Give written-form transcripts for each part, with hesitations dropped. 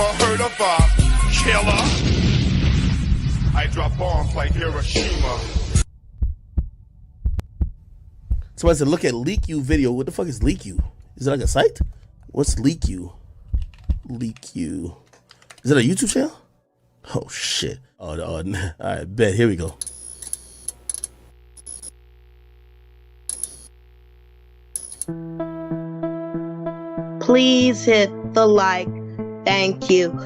never heard of a killer. I drop bombs like Hiroshima. Somebody said, look at LeakYou video. What the fuck is LeakYou? Is it like a site? What's LeakYou? LeakYou. Is it a YouTube channel? Oh, shit. Oh, all right, bet. Here we go. Please hit the like. Thank you.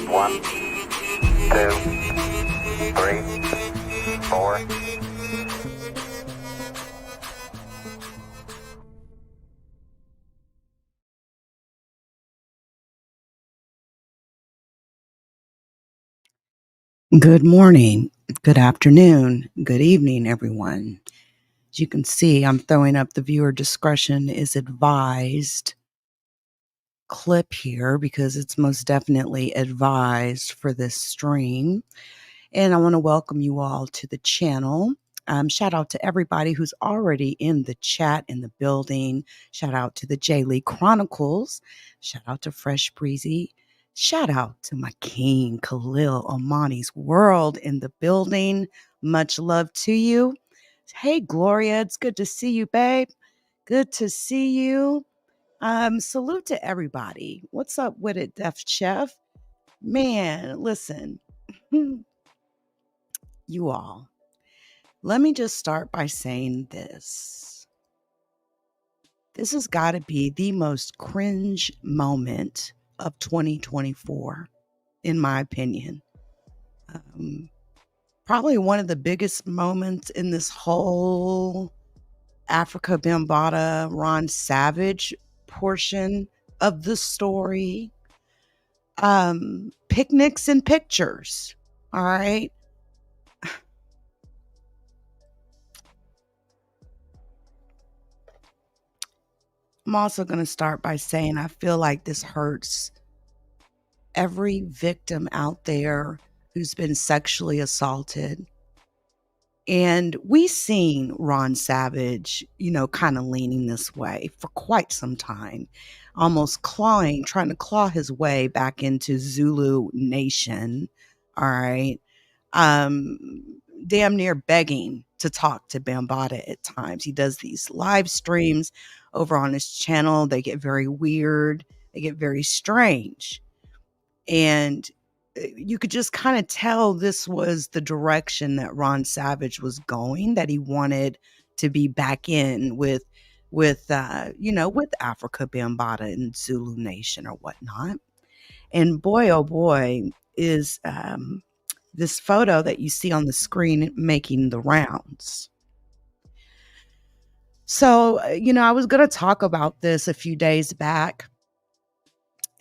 One, two, three, four. Good morning, good afternoon, good evening, everyone. As you can see, I'm throwing up the viewer discretion is advised clip here because it's most definitely advised for this stream. And I want to welcome you all to the channel. Shout out to everybody who's already in the chat in the building. Shout out to the J. Chronicles. Shout out to Fresh Breezy. Shout out to my king, Khalil Omani's World in the building. Much love to you. Hey, Gloria, it's good to see you, babe. Good to see you. Salute to everybody. What's up with it, Def Chef? Man, listen, you all, let me just start by saying this. This has got to be the most cringe moment of 2024, in my opinion. Probably one of the biggest moments in this whole Afrika Bambaataa, Ron Savage portion of the story. Picnics and pictures. All right. I'm also going to start by saying I feel like this hurts every victim out there who's been sexually assaulted. And we've seen Ron Savage, kind of leaning this way for quite some time, almost trying to claw his way back into Zulu Nation. All right. Damn near begging to talk to Bambaataa at times. He does these live streams over on his channel. They get very weird. They get very strange. And you could just kind of tell this was the direction that Ron Savage was going, that he wanted to be back in with Afrika Bambaataa and Zulu Nation or whatnot. And boy, oh boy, is this photo that you see on the screen making the rounds. So, I was going to talk about this a few days back.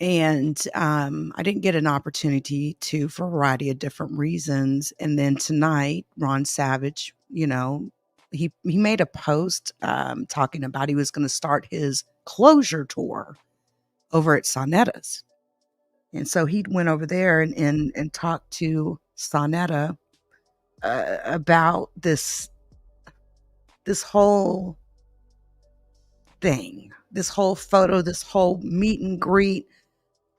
And I didn't get an opportunity to for a variety of different reasons. And then tonight, Ron Savage, he made a post talking about he was going to start his closure tour over at Sonetta's. And so he went over there and talked to Sonetta about this whole thing, this whole photo, this whole meet and greet.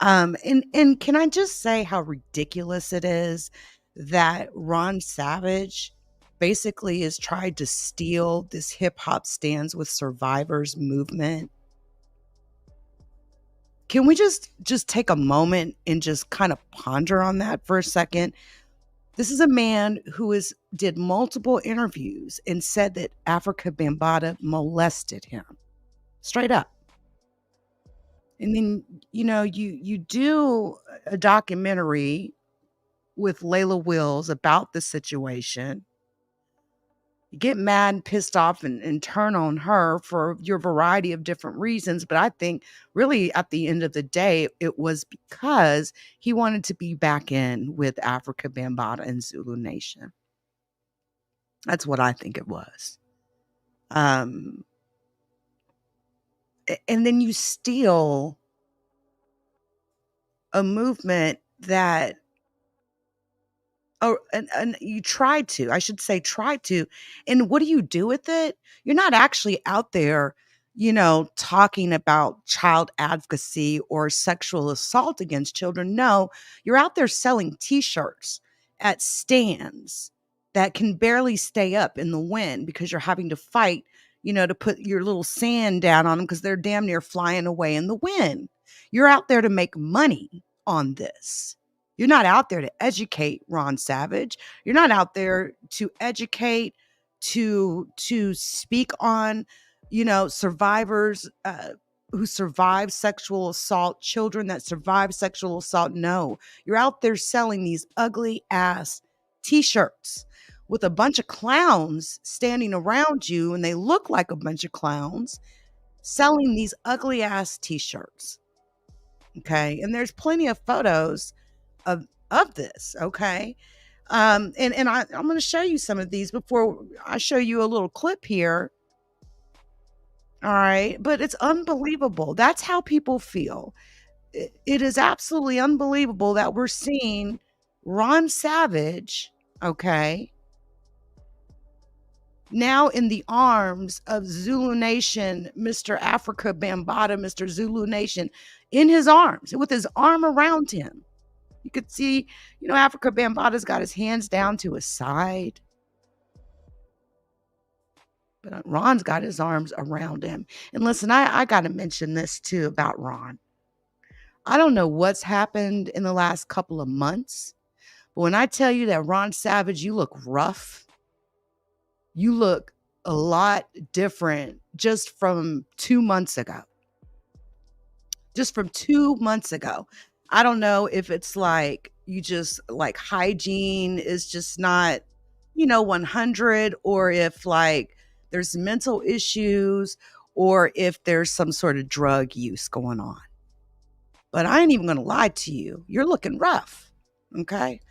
And can I just say how ridiculous it is that Ron Savage basically has tried to steal this hip hop stands with survivors movement? Can we just take a moment and just kind of ponder on that for a second? This is a man who did multiple interviews and said that Afrika Bambaataa molested him. Straight up. And then, you do a documentary with Layla Wills about the situation. You get mad and pissed off and turn on her for your variety of different reasons. But I think really at the end of the day, it was because he wanted to be back in with Afrika Bambaataa and Zulu Nation. That's what I think it was. And then you steal a movement that, and you tried to, I should say, tried to. And what do you do with it? You're not actually out there, talking about child advocacy or sexual assault against children. No, you're out there selling t-shirts at stands that can barely stay up in the wind because you're having to fight, to put your little sand down on them because they're damn near flying away in the wind. You're out there to make money on this. You're not out there to educate, Ron Savage. You're not out there to educate, to speak on, survivors who survive sexual assault, children that survive sexual assault. No, you're out there selling these ugly ass t-shirts with a bunch of clowns standing around you, and they look like a bunch of clowns selling these ugly ass t-shirts. Okay. And there's plenty of photos of this. Okay. And I'm going to show you some of these before I show you a little clip here. All right. But it's unbelievable. That's how people feel. It is absolutely unbelievable that we're seeing Ron Savage, okay, now in the arms of Zulu Nation, Mr. Afrika Bambaataa, Mr. Zulu Nation, in his arms, with his arm around him. You could see, Afrika Bambaataa's got his hands down to his side. But Ron's got his arms around him. And listen, I got to mention this too about Ron. I don't know what's happened in the last couple of months, but when I tell you that Ron Savage, you look rough. You look a lot different just from 2 months ago. Just from 2 months ago. I don't know if it's like you just like hygiene is just not, 100, or if like there's mental issues, or if there's some sort of drug use going on. But I ain't even going to lie to you. You're looking rough. Okay.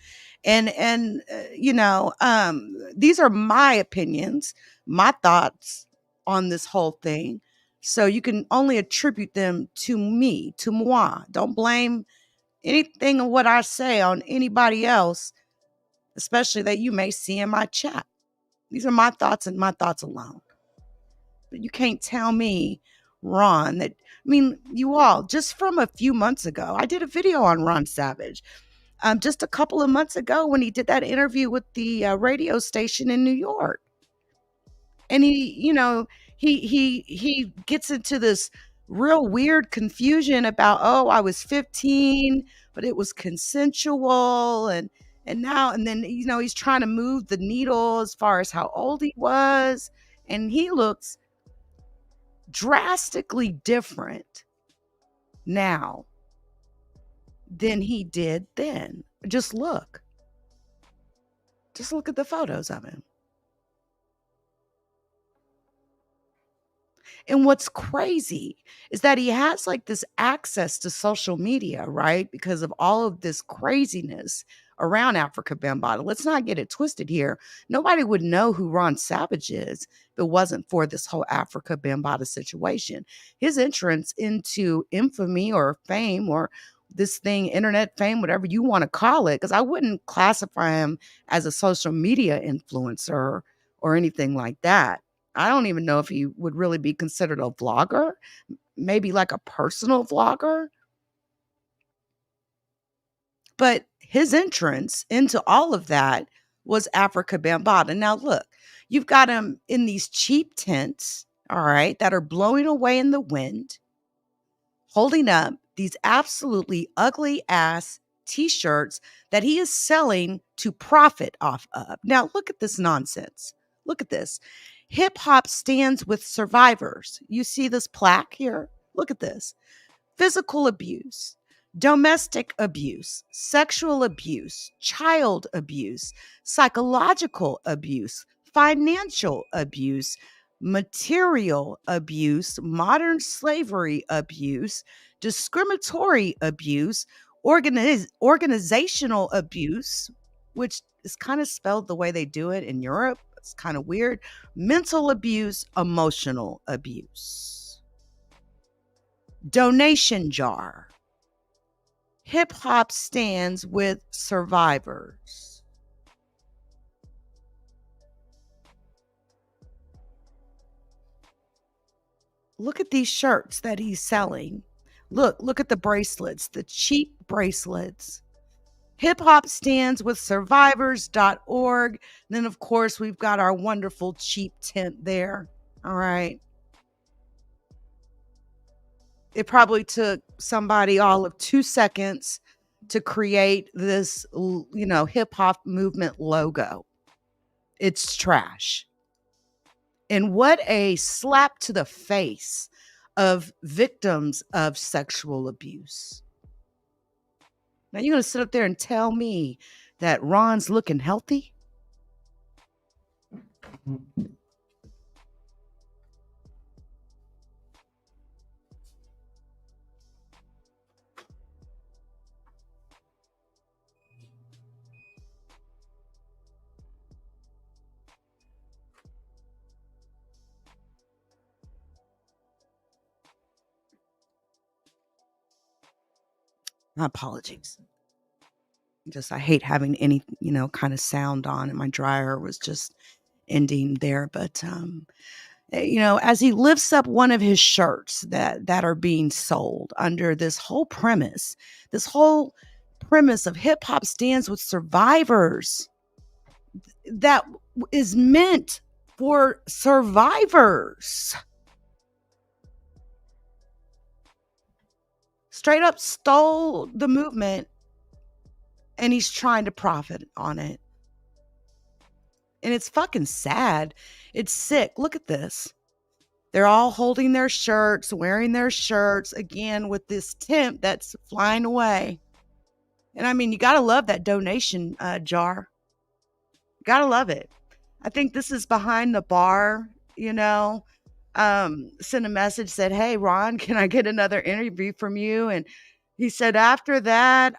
And these are my opinions, my thoughts on this whole thing. So you can only attribute them to me, to moi. Don't blame anything of what I say on anybody else, especially that you may see in my chat. These are my thoughts and my thoughts alone. But you can't tell me, Ron, you all, just from a few months ago, I did a video on Ron Savage. Just a couple of months ago when he did that interview with the radio station in New York. And he gets into this real weird confusion about, I was 15, but it was consensual. And then, he's trying to move the needle as far as how old he was. And he looks drastically different now than he did then. Just look at the photos of him. And what's crazy is that he has like this access to social media, right? Because of all of this craziness around Afrika Bambaataa. Let's not get it twisted here. Nobody would know who Ron Savage is if it wasn't for this whole Afrika Bambaataa situation. His entrance into infamy or fame, or this thing, internet fame, whatever you want to call it, because I wouldn't classify him as a social media influencer or anything like that. I don't even know if he would really be considered a vlogger, maybe like a personal vlogger. But his entrance into all of that was Afrika Bambaataa. Now, look, you've got him in these cheap tents, all right, that are blowing away in the wind, holding up these absolutely ugly ass t-shirts that he is selling to profit off of. Now, look at this nonsense. Look at this. Hip hop stands with survivors. You see this plaque here? Look at this. Physical abuse, domestic abuse, sexual abuse, child abuse, psychological abuse, financial abuse, material abuse, modern slavery abuse, discriminatory abuse, organizational abuse, which is kind of spelled the way they do it in Europe. It's kind of weird. Mental abuse, emotional abuse. Donation jar. Hip hop stands with survivors. Look at these shirts that he's selling. Look at the bracelets, the cheap bracelets. Hip hop stands with survivors.org. Then, of course, we've got our wonderful cheap tent there. All right. It probably took somebody all of 2 seconds to create this, hip hop movement logo. It's trash. And what a slap to the face of victims of sexual abuse. Now you're going to sit up there and tell me that Ron's looking healthy? My apologies. I hate having any, kind of sound on, and my dryer was just ending there. But, as he lifts up one of his shirts that are being sold under this whole premise of hip hop stands with survivors, that is meant for survivors. Straight up stole the movement, and he's trying to profit on it. And it's fucking sad. It's sick. Look at this. They're all holding their shirts, wearing their shirts, again, with this tent that's flying away. And I mean, you got to love that donation jar. Got to love it. I think this is behind the bar, sent a message, said, "Hey, Ron, can I get another interview from you?" And he said, "After that,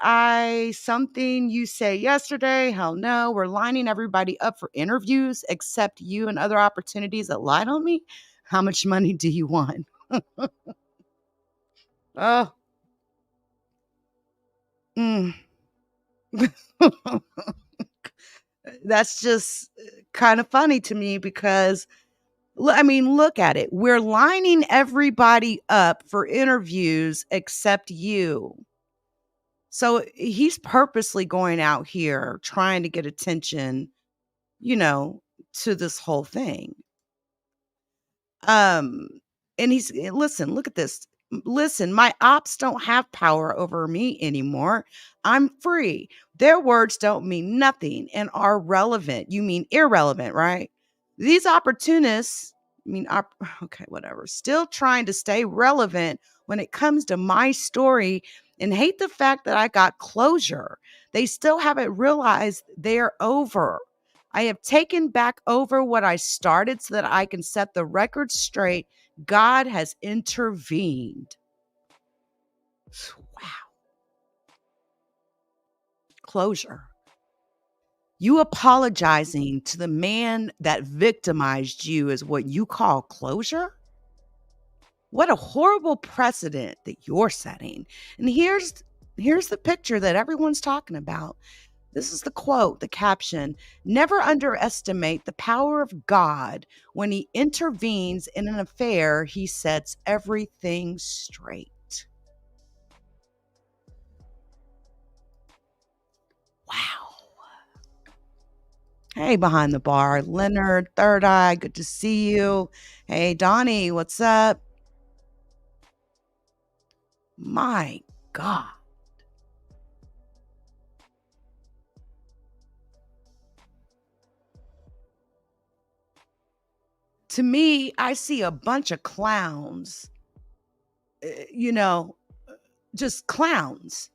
something you say yesterday, hell no, we're lining everybody up for interviews except you and other opportunities that lied on me. How much money do you want?" Oh. That's just kind of funny to me because, look at it. We're lining everybody up for interviews except you. So he's purposely going out here trying to get attention, to this whole thing. And look at this. Listen, my ops don't have power over me anymore. I'm free. Their words don't mean nothing and are relevant. You mean irrelevant, right? These opportunists, okay, whatever, still trying to stay relevant when it comes to my story and hate the fact that I got closure. They still haven't realized they're over. I have taken back over what I started so that I can set the record straight. God has intervened. Wow. Closure. You apologizing to the man that victimized you is what you call closure? What a horrible precedent that you're setting. And here's the picture that everyone's talking about. This is the quote, the caption: "Never underestimate the power of God. When he intervenes in an affair, he sets everything straight." Wow. Hey, behind the bar, Leonard, Third Eye, good to see you. Hey, Donnie, what's up? My God. To me, I see a bunch of clowns, you know, just clowns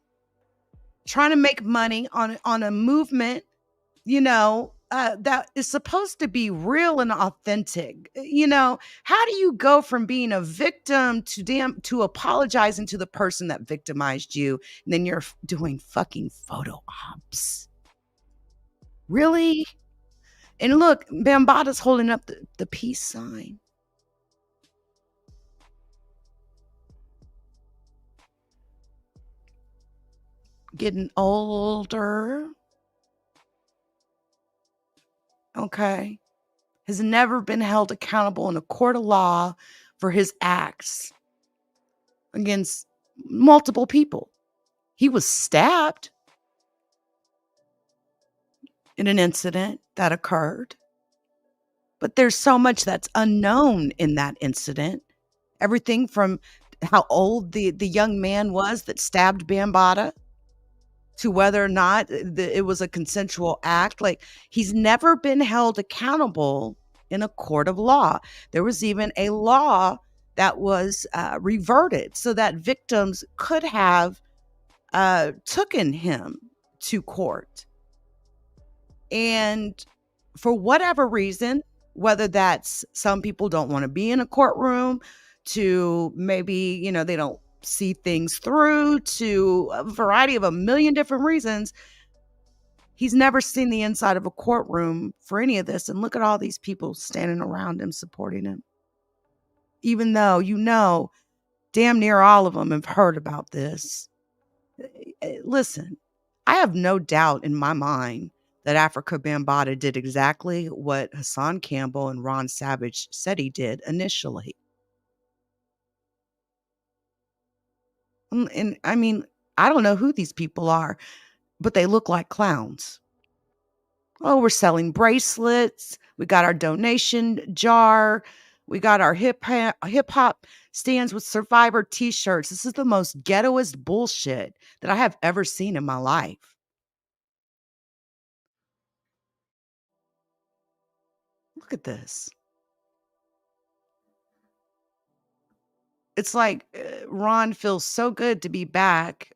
trying to make money on a movement, that is supposed to be real and authentic. How do you go from being a victim to apologizing to the person that victimized you, and then you're doing fucking photo ops? Really? And look, Bambaata's holding up the peace sign. Getting older. Okay. Has never been held accountable in a court of law for his acts against multiple people. He was stabbed in an incident that occurred, but there's so much that's unknown in that incident. Everything from how old the young man was that stabbed Bambaata to whether or not it was a consensual act. Like, he's never been held accountable in a court of law. There was even a law that was reverted so that victims could have taken him to court. And for whatever reason, whether that's some people don't want to be in a courtroom, to maybe, they don't see things through, to a variety of a million different reasons, he's never seen the inside of a courtroom for any of this. And look at all these people standing around him, supporting him. Even though, damn near all of them have heard about this. Listen, I have no doubt in my mind that Afrika Bambaataa did exactly what Hassan Campbell and Ron Savage said he did initially. And I mean, I don't know who these people are, but they look like clowns. Oh, we're selling bracelets. We got our donation jar. We got our hip hop stands with Survivor t-shirts. This is the most ghettoest bullshit that I have ever seen in my life. Look at this. It's like Ron feels so good to be back,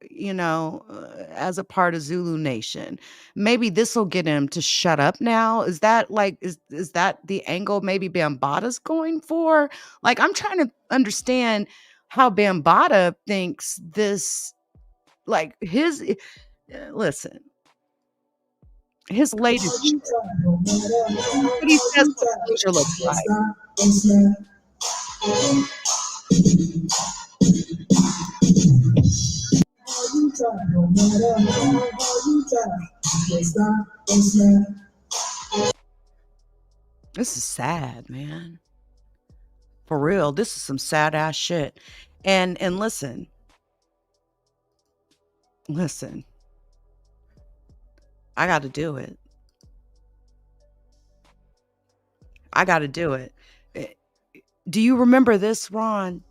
as a part of Zulu Nation. Maybe this will get him to shut up now. Is that is that the angle maybe Bambaata's going for? Like, I'm trying to understand how Bambaata thinks this, like listen, his latest, what he says what the future looks like. This is sad, man. For real, this is some sad ass shit. And listen. I got to do it. I got to do it. Do you remember this, Ron?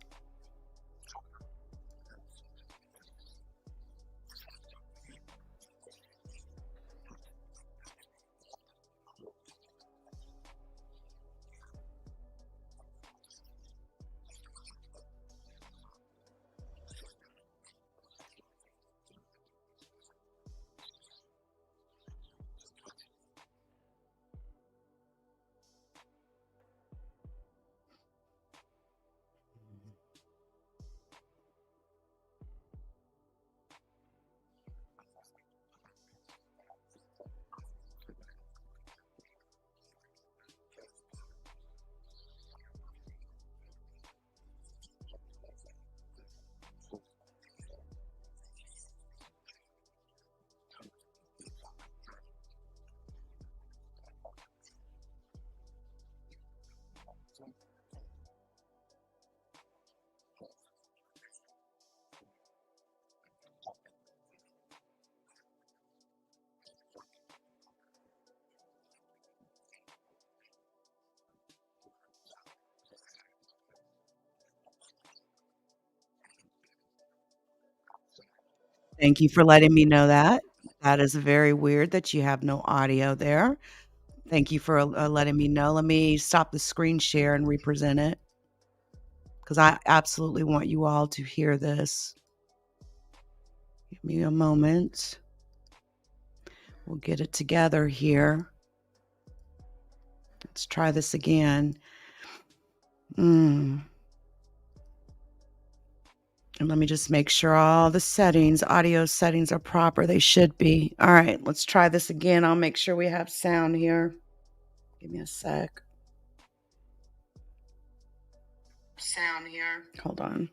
Thank you for letting me know that. That is very weird that you have no audio there. Thank you for letting me know. Let me stop the screen share and represent it because I absolutely want you all to hear this. Give me a moment. We'll get it together here. Let's try this again. And let me just make sure all the settings, audio settings are proper. They should be. All right, let's try this again. I'll make sure we have sound here. Give me a sec. Sound here. Hold on.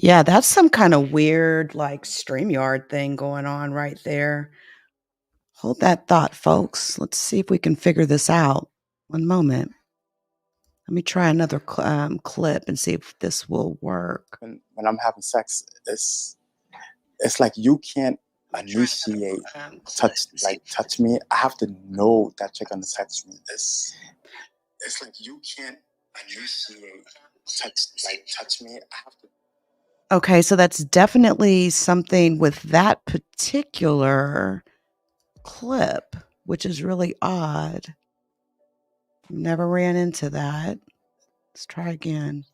Yeah, that's some kind of weird, like, StreamYard thing going on right there. Hold that thought, folks. Let's see if we can figure this out. One moment. Let me try another clip and see if this will work. When I'm having sex, it's like you can't initiate touch me. I have to know that you're gonna touch me. It's like you can't initiate touch me. I have to. Okay, so that's definitely something with that particular clip, which is really odd. Never ran into that. Let's try again.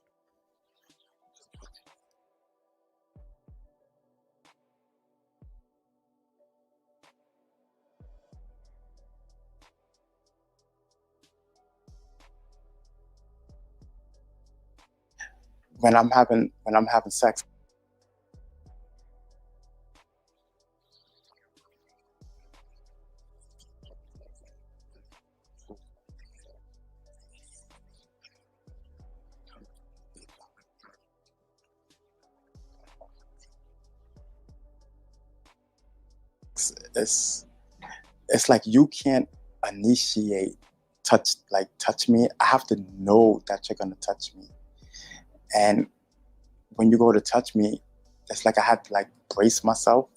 When I'm having sex, it's like you can't initiate touch me. I have to know that you're gonna touch me. And when you go to touch me, it's like I had to like brace myself.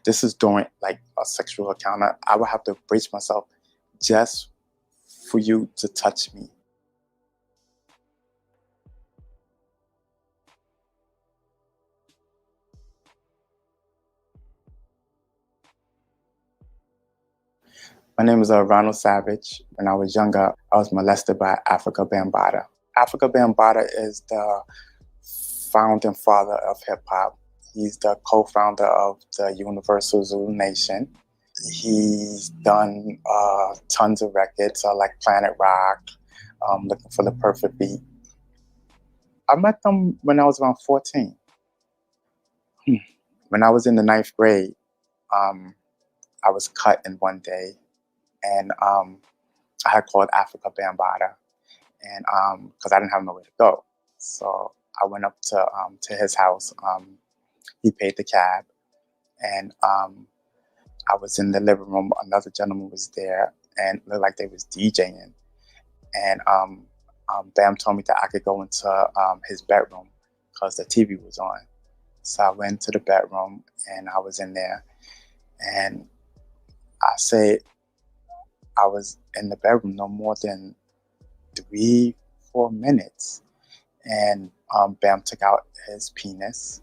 This is during like a sexual encounter. I would have to brace myself just for you to touch me. My name is Ronald Savage. When I was younger, I was molested by Afrika Bambaataa. Afrika Bambaataa is the founding father of hip hop. He's the co-founder of the Universal Zulu Nation. He's done tons of records like Planet Rock, Looking for the Perfect Beat. I met them when I was around 14. When I was in the 9th grade, I was cut in one day, and I had called Afrika Bambaataa, and because I didn't have nowhere to go, so I went up to his house. He paid the cab, and I was in the living room. Another gentleman was there, and it looked like they was DJing, and Bam told me that I could go into his bedroom because the TV was on. So I went to the bedroom, and I was in there, and I say I was in the bedroom no more than 3-4 minutes, and Bam took out his penis,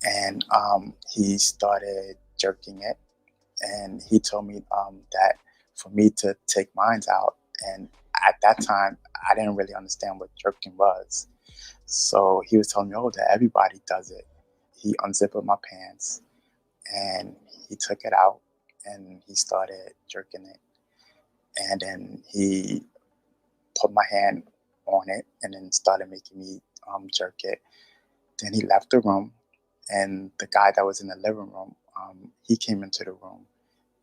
and he started jerking it, and he told me that for me to take mine out, and at that time I didn't really understand what jerking was, so he was telling me, oh, that everybody does it. He unzipped my pants, and he took it out, and he started jerking it, and then he put my hand on it, and then started making me jerk it. Then he left the room, and the guy that was in the living room, he came into the room,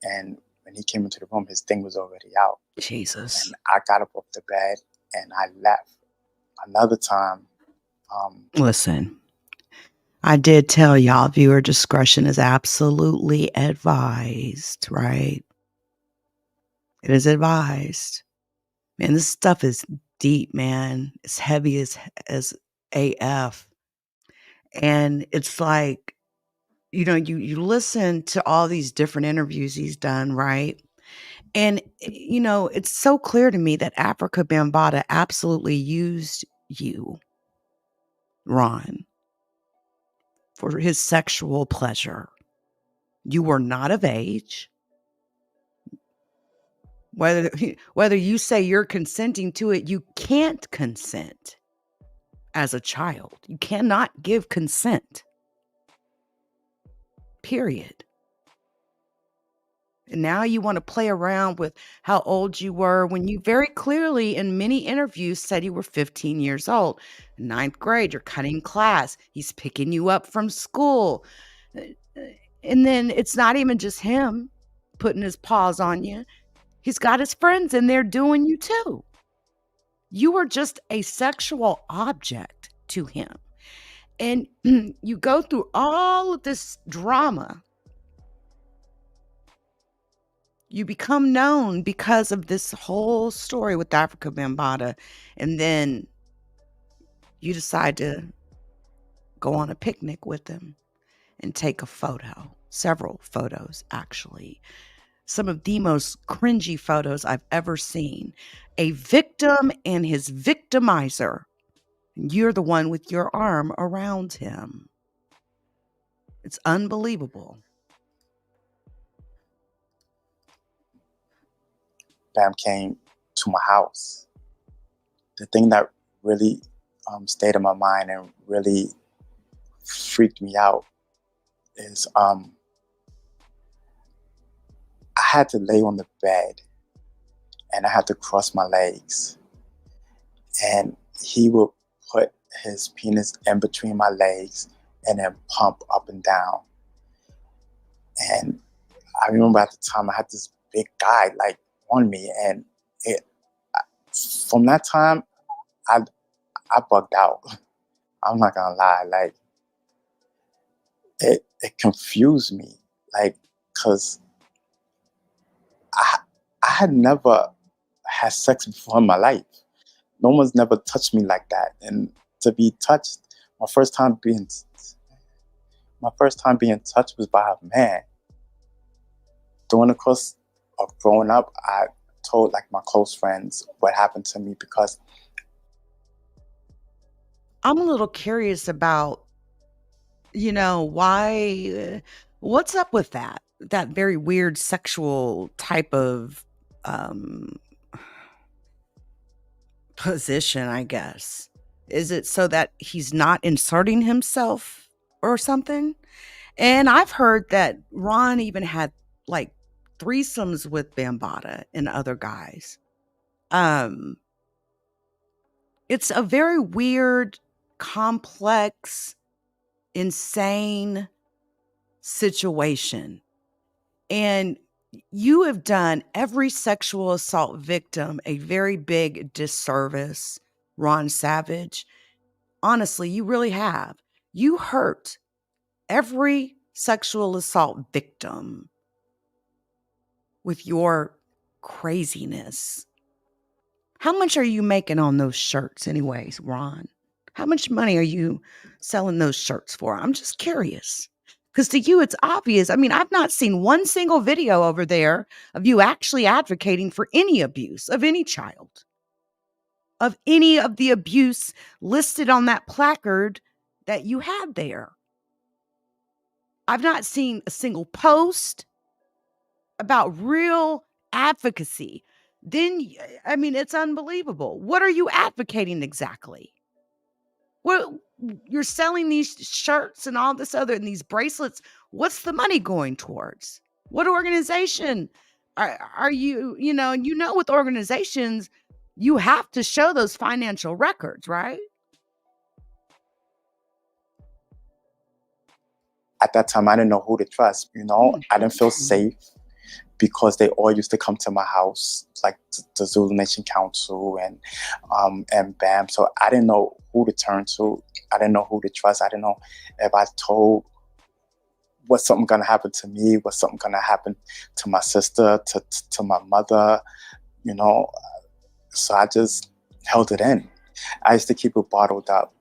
and when he came into the room, his thing was already out. Jesus. And I got up off the bed, and I left. another time, Listen, I did tell y'all viewer discretion is absolutely advised, right? It is advised. Man, this stuff is deep, man. It's heavy as AF. And it's like, you listen to all these different interviews he's done, right? And, it's so clear to me that Afrika Bambaataa absolutely used you, Ron, for his sexual pleasure. You were not of age. Whether you say you're consenting to it, you can't consent as a child. You cannot give consent. Period. And now you want to play around with how old you were when you very clearly in many interviews said you were 15 years old. Ninth grade, you're cutting class. He's picking you up from school. And then it's not even just him putting his paws on you. He's got his friends in there doing you too. You were just a sexual object to him. And you go through all of this drama. You become known because of this whole story with Afrika Bambaataa. And then you decide to go on a picnic with him and take a photo. Several photos, actually. Some of the most cringy photos I've ever seen. A victim and his victimizer. You're the one with your arm around him. It's unbelievable. Bam came to my house. The thing that really stayed in my mind and really freaked me out is I had to lay on the bed and I had to cross my legs. And he would put his penis in between my legs and then pump up and down. And I remember at the time I had this big guy like on me, and from that time I bugged out. I'm not gonna lie, like it confused me, like, cause I had never had sex before in my life. No one's never touched me like that, and to be touched, my first time being touched was by a man. During the course of growing up, I told like my close friends what happened to me because I'm a little curious about, why, what's up with that? That very weird sexual type of position, I guess. Is it so that he's not inserting himself or something? And I've heard that Ron even had like threesomes with Bambaataa and other guys. It's a very weird, complex, insane situation. And you have done every sexual assault victim a very big disservice, Ron Savage. Honestly, you really have. You hurt every sexual assault victim with your craziness. How much are you making on those shirts anyways, Ron? How much money are you selling those shirts for? I'm just curious. Because to you, it's obvious. I mean, I've not seen one single video over there of you actually advocating for any abuse of any child, of any of the abuse listed on that placard that you had there. I've not seen a single post about real advocacy. Then, I mean, it's unbelievable. What are you advocating exactly? Well, you're selling these shirts and all this other and these bracelets. What's the money going towards? What organization are you, with organizations, you have to show those financial records, right? at that time I didn't know who to trust. I didn't feel safe. because they all used to come to my house, like the Zulu Nation Council and BAM. So I didn't know who to turn to. I didn't know who to trust. I didn't know if I told was something gonna happen to me, was something gonna happen to my sister, to my mother, you know. So I just held it in. I used to keep it bottled up.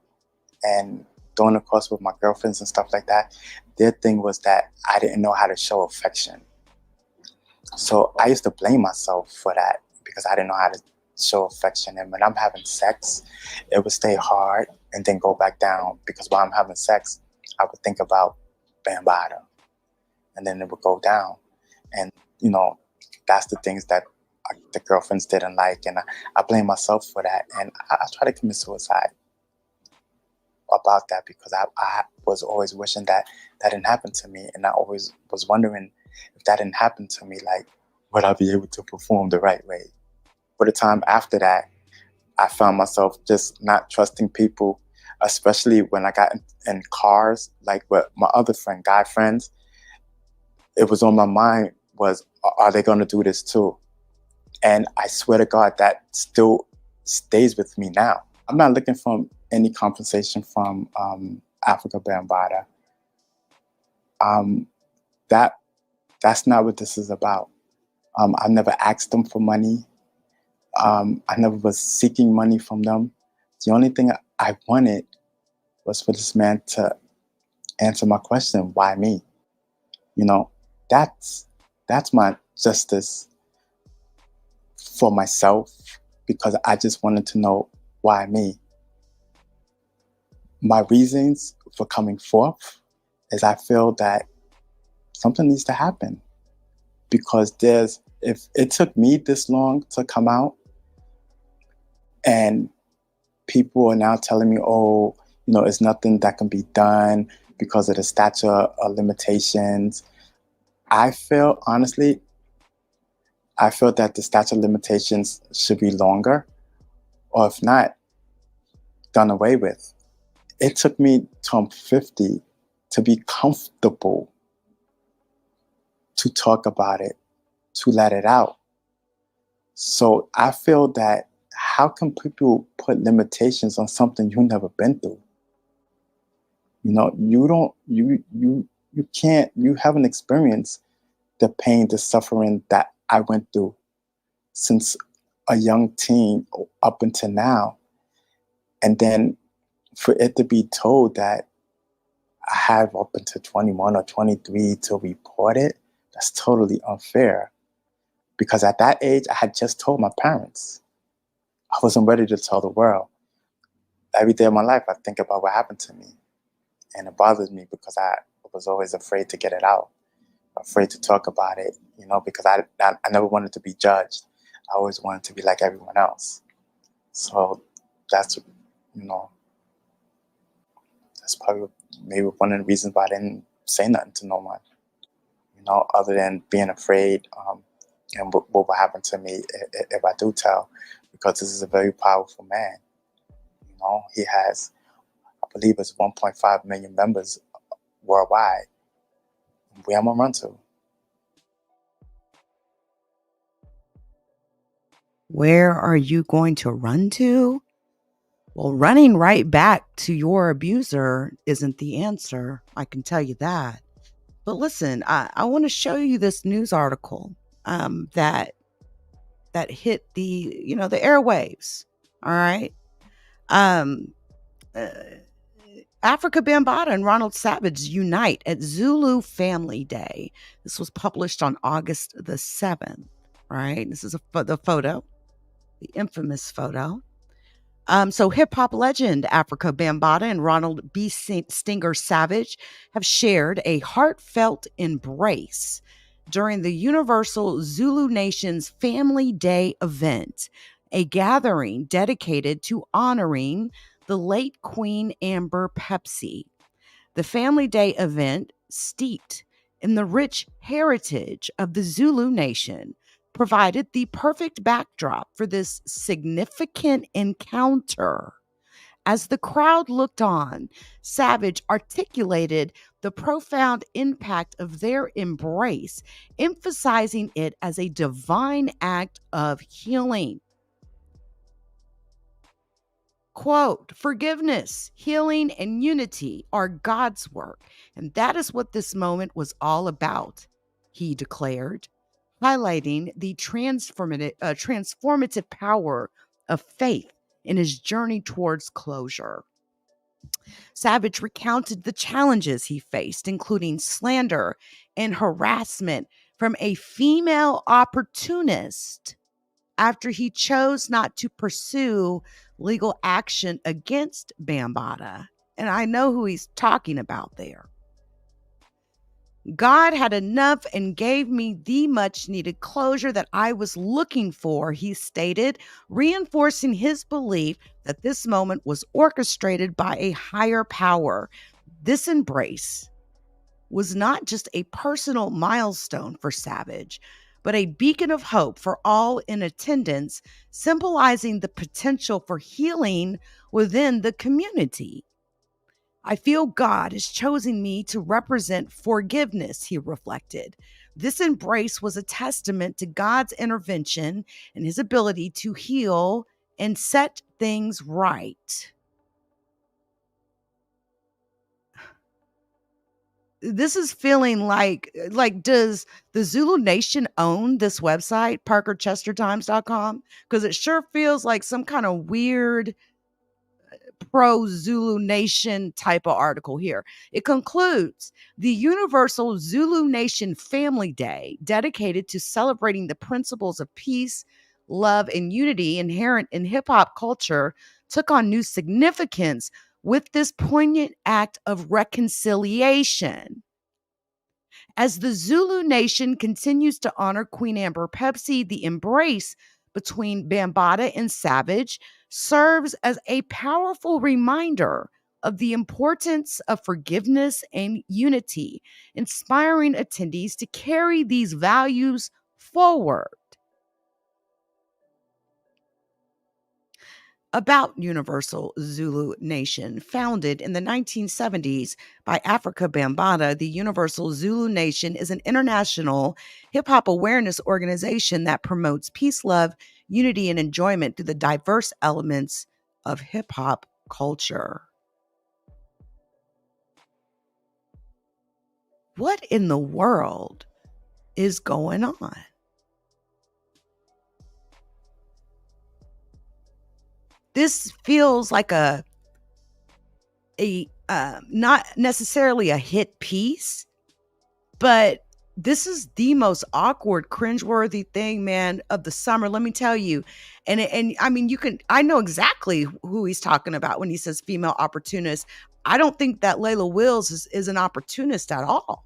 And during the course with my girlfriends and stuff like that, their thing was that I didn't know how to show affection. So I used to blame myself for that because I didn't know how to show affection. And when I'm having sex, it would stay hard and then go back down, because while I'm having sex, I would think about Bambaataa, and then it would go down. And, you know, that's the things that the girlfriends didn't like. And I blame myself for that. And I tried to commit suicide about that, because I was always wishing that didn't happen to me. And I always was wondering, if that didn't happen to me, like, would I be able to perform the right way? For the time after that, I found myself just not trusting people, especially when I got in cars, like with my other guy friends. It was on my mind was, are they going to do this too? And I swear to God, that still stays with me now. I'm not looking for any compensation from Afrika Bambaataa. That's not what this is about. I never asked them for money. I never was seeking money from them. The only thing I wanted was for this man to answer my question, why me? You know, that's my justice for myself, because I just wanted to know, why me? My reasons for coming forth is I feel that something needs to happen, because if it took me this long to come out, and people are now telling me, oh, you know, it's nothing that can be done because of the statute of limitations. I feel that the statute of limitations should be longer, or if not, done away with. It took me till I'm 50 to be comfortable to talk about it, to let it out. So I feel that, how can people put limitations on something you've never been through? You know, you haven't experienced the pain, the suffering that I went through since a young teen up until now. And then for it to be told that I have up until 21 or 23 to report it, that's totally unfair. Because at that age, I had just told my parents. I wasn't ready to tell the world. Every day of my life, I think about what happened to me. And it bothers me because I was always afraid to get it out, afraid to talk about it, you know, because I never wanted to be judged. I always wanted to be like everyone else. So that's, you know, that's probably maybe one of the reasons why I didn't say nothing to no one, you know, other than being afraid and what will happen to me if I do tell, because this is a very powerful man. You know, he has, I believe it's 1.5 million members worldwide. Where am I run to? Where are you going to run to? Well, running right back to your abuser isn't the answer. I can tell you that. But listen, I want to show you this news article that hit the airwaves. All right. Afrika Bambaataa and Ronald Savage unite at Zulu Family Day. This was published on August the 7th. Right. This is the photo, the infamous photo. So hip-hop legend Afrika Bambaataa and Ronald B. Stinger Savage have shared a heartfelt embrace during the Universal Zulu Nation's Family Day event, a gathering dedicated to honoring the late Queen Amber Pepsi. The Family Day event, steeped in the rich heritage of the Zulu Nation, provided the perfect backdrop for this significant encounter. As the crowd looked on, Savage articulated the profound impact of their embrace, emphasizing it as a divine act of healing. Quote, forgiveness, healing, and unity are God's work, and that is what this moment was all about, he declared, highlighting the transformative power of faith in his journey towards closure. Savage recounted the challenges he faced, including slander and harassment from a female opportunist after he chose not to pursue legal action against Bambaataa. And I know who he's talking about there. God had enough and gave me the much needed closure that I was looking for, he stated, reinforcing his belief that this moment was orchestrated by a higher power. This embrace was not just a personal milestone for Savage, but a beacon of hope for all in attendance, symbolizing the potential for healing within the community. I feel God has chosen me to represent forgiveness, he reflected. This embrace was a testament to God's intervention and his ability to heal and set things right. This is feeling like does the Zulu Nation own this website, parkerchestertimes.com? Because it sure feels like some kind of weird pro-Zulu Nation type of article here. It concludes, the Universal Zulu Nation Family Day, dedicated to celebrating the principles of peace, love, and unity inherent in hip-hop culture, took on new significance with this poignant act of reconciliation. As the Zulu Nation continues to honor Queen Amber Pepsi, the embrace between Bambaataa and Savage serves as a powerful reminder of the importance of forgiveness and unity, inspiring attendees to carry these values forward. About Universal Zulu Nation. Founded in the 1970s by Afrika Bambaataa, the Universal Zulu Nation is an international hip-hop awareness organization that promotes peace, love, unity, and enjoyment through the diverse elements of hip-hop culture. What in the world is going on? This feels like a not necessarily a hit piece, but this is the most awkward, cringeworthy thing, man, of the summer. Let me tell you. And I mean, I know exactly who he's talking about when he says female opportunist. I don't think that Layla Wills is an opportunist at all.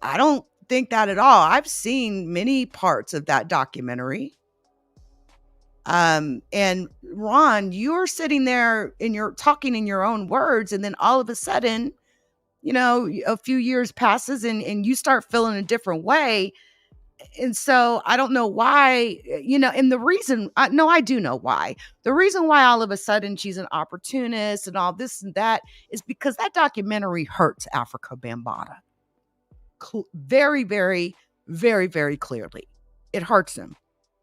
I don't think that at all. I've seen many parts of that documentary. And Ron, you're sitting there and you're talking in your own words, and then all of a sudden, a few years passes and you start feeling a different way. And so I don't know why, and the reason, I do know why. The reason why all of a sudden she's an opportunist and all this and that is because that documentary hurts Afrika Bambaataa. Very, very, very, very clearly. It hurts him.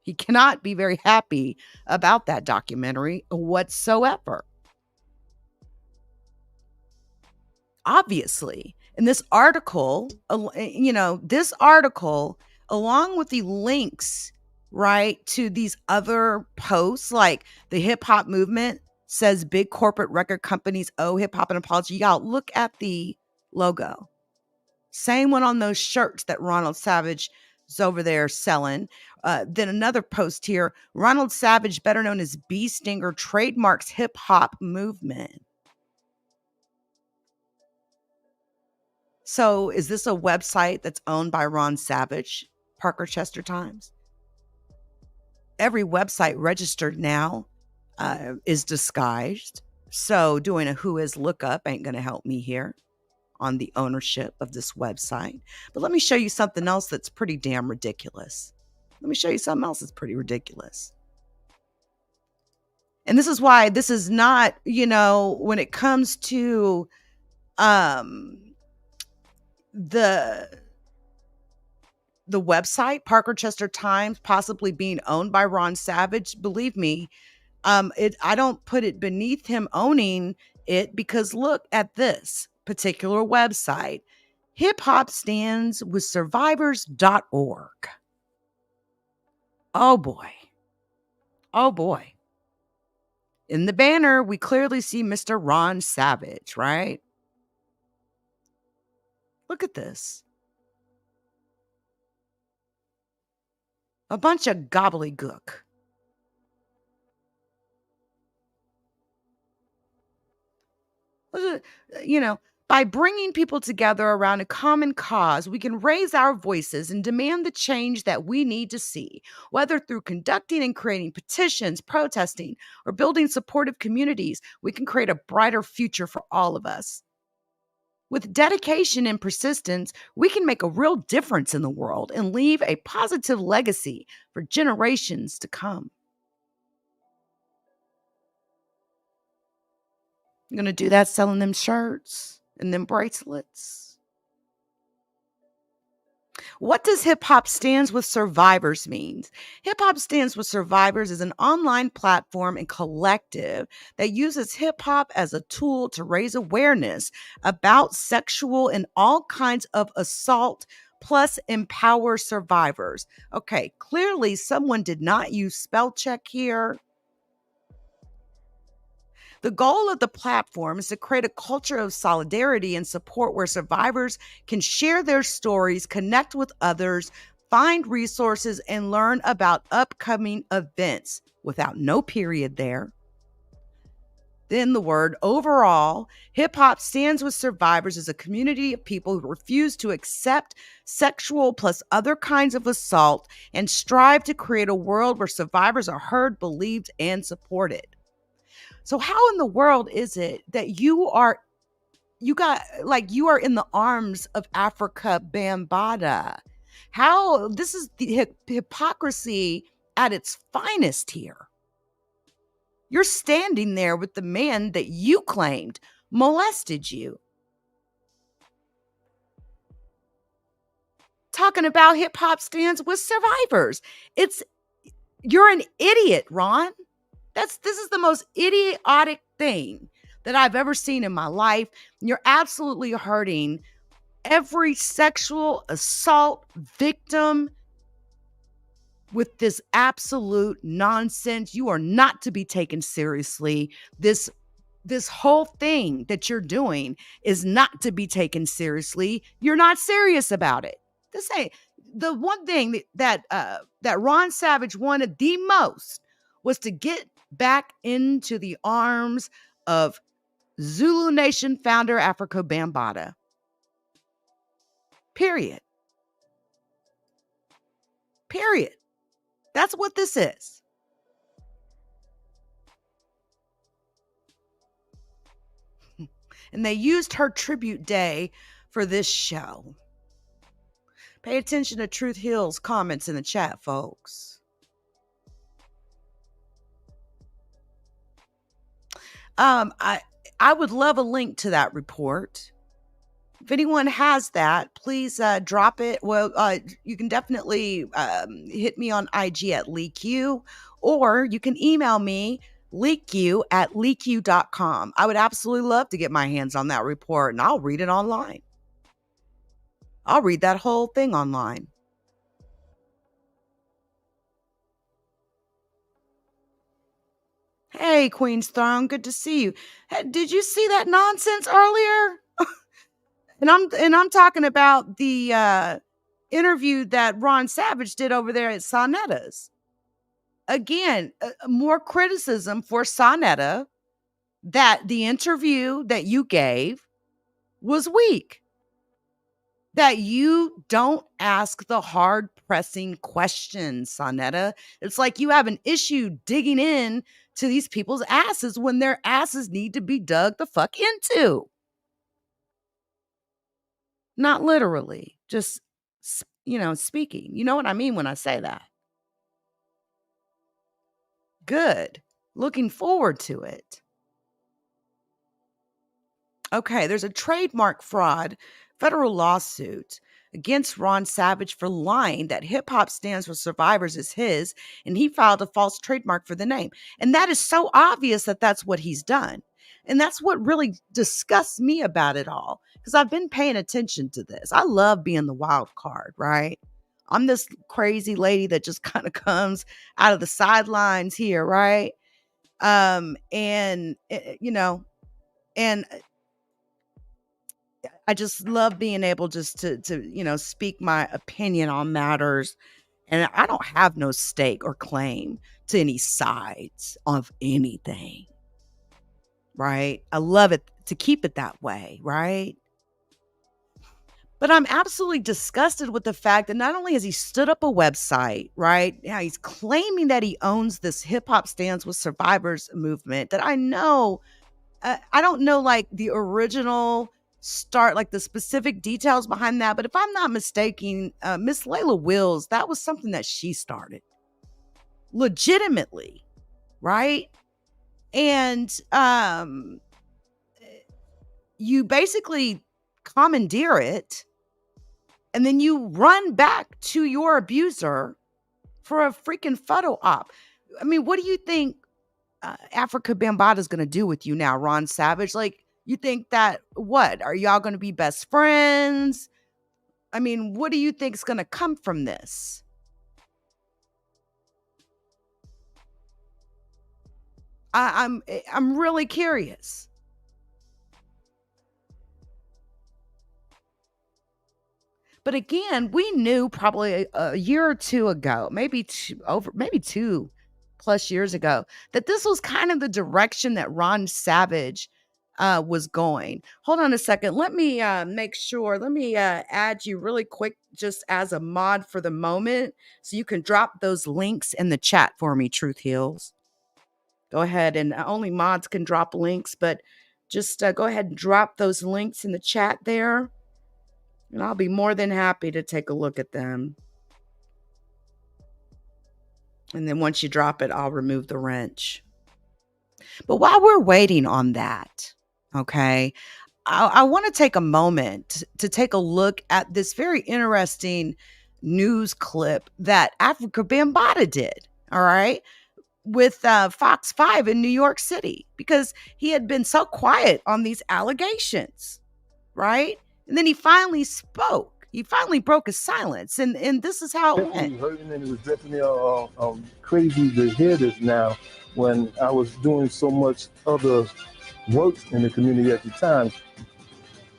He cannot be very happy about that documentary whatsoever. Obviously, in this article, along with the links, right, to these other posts, like the hip hop movement says big corporate record companies owe hip hop an apology. Y'all look at the logo. Same one on those shirts that Ronald Savage is over there selling. Then another post here, Ronald Savage, better known as Bee Stinger, trademarks hip hop movement. So is this a website that's owned by Ron Savage, Parker Chester Times? Every website registered now is disguised. So doing a who is lookup ain't going to help me here on the ownership of this website. But let me show you something else that's pretty damn ridiculous. And this is why this is not, when it comes to The website, Parker Chester Times, possibly being owned by Ron Savage, believe me, I don't put it beneath him owning it, because look at this particular website, hiphopstandswithsurvivors.org. Oh boy. Oh boy. In the banner, we clearly see Mr. Ron Savage, right? Look at this. A bunch of gobbledygook. You know, by bringing people together around a common cause, we can raise our voices and demand the change that we need to see, whether through conducting and creating petitions, protesting, or building supportive communities. We can create a brighter future for all of us. With dedication and persistence, we can make a real difference in the world and leave a positive legacy for generations to come. I'm going to do that selling them shirts and them bracelets. What does Hip Hop Stands with Survivors mean? Hip Hop Stands with Survivors is an online platform and collective that uses hip hop as a tool to raise awareness about sexual and all kinds of assault, plus empower survivors. Okay, clearly someone did not use spell check here. The goal of the platform is to create a culture of solidarity and support where survivors can share their stories, connect with others, find resources, and learn about upcoming events without no period there. Then the word overall, Hip Hop Stands with Survivors is a community of people who refuse to accept sexual plus other kinds of assault and strive to create a world where survivors are heard, believed, and supported. So how in the world is it that you are in the arms of Afrika Bambaataa? How, this is the hypocrisy at its finest here. You're standing there with the man that you claimed molested you. Talking about Hip Hop Stands with Survivors. You're an idiot, Ron. This is the most idiotic thing that I've ever seen in my life. You're absolutely hurting every sexual assault victim with this absolute nonsense. You are not to be taken seriously. This whole thing that you're doing is not to be taken seriously. You're not serious about it. This ain't the one thing that Ron Savage wanted the most was to get back into the arms of Zulu Nation founder Afrika Bambaataa. Period. That's what this is. And they used her tribute day for this show. Pay attention to Truth Hill's comments in the chat, folks. I would love a link to that report. If anyone has that, please drop it. Well, you can definitely hit me on IG at LeakYou, or you can email me, LeakYou at LeakYou.com. I would absolutely love to get my hands on that report, and I'll read it online. I'll read that whole thing online. Hey, Queen's Throne, good to see you. Hey, did you see that nonsense earlier? And I'm talking about the interview that Ron Savage did over there at Sonetta's. Again, more criticism for Sonetta that the interview that you gave was weak. That you don't ask the hard-pressing questions, Sonetta. It's like you have an issue digging in to these people's asses when their asses need to be dug the fuck into. Not literally, just, speaking. You know what I mean when I say that. Good. Looking forward to it. Okay, there's a trademark fraud federal lawsuit against Ron Savage for lying that hip hop stands for survivors is his, and he filed a false trademark for the name. And that is so obvious that that's what he's done. And that's what really disgusts me about it all, because I've been paying attention to this. I love being the wild card, right? I'm this crazy lady that just kind of comes out of the sidelines here, right? And I just love being able just to speak my opinion on matters. And I don't have no stake or claim to any sides of anything, right? I love it to keep it that way, right? But I'm absolutely disgusted with the fact that not only has he stood up a website, right? Now he's claiming that he owns this hip hop stands with survivors movement that I know, I don't know like the original start, like the specific details behind that. But if I'm not mistaken, Miss Layla Wills, that was something that she started legitimately, right? And you basically commandeer it, and then you run back to your abuser for a freaking photo op. I mean, what do you think Afrika Bambaataa is going to do with you now, Ron Savage? Like, you think that, what? Are y'all going to be best friends? I mean, what do you think is going to come from this? I'm really curious. But again, we knew probably a year or two ago, maybe 2+ years ago, that this was kind of the direction that Ron Savage was going. Hold on a second. Let me make sure. Let me add you really quick just as a mod for the moment, so you can drop those links in the chat for me, Truth Heals. Go ahead, and only mods can drop links, but just go ahead and drop those links in the chat there. And I'll be more than happy to take a look at them. And then once you drop it, I'll remove the wrench. But while we're waiting on that, okay, I want to take a moment to take a look at this very interesting news clip that Afrika Bambaataa did, all right, with Fox 5 in New York City, because he had been so quiet on these allegations, right? And then he finally spoke. He finally broke his silence, and this is how it went. Hurting, and it was definitely crazy to hear this now, when I was doing so much other work in the community at the time.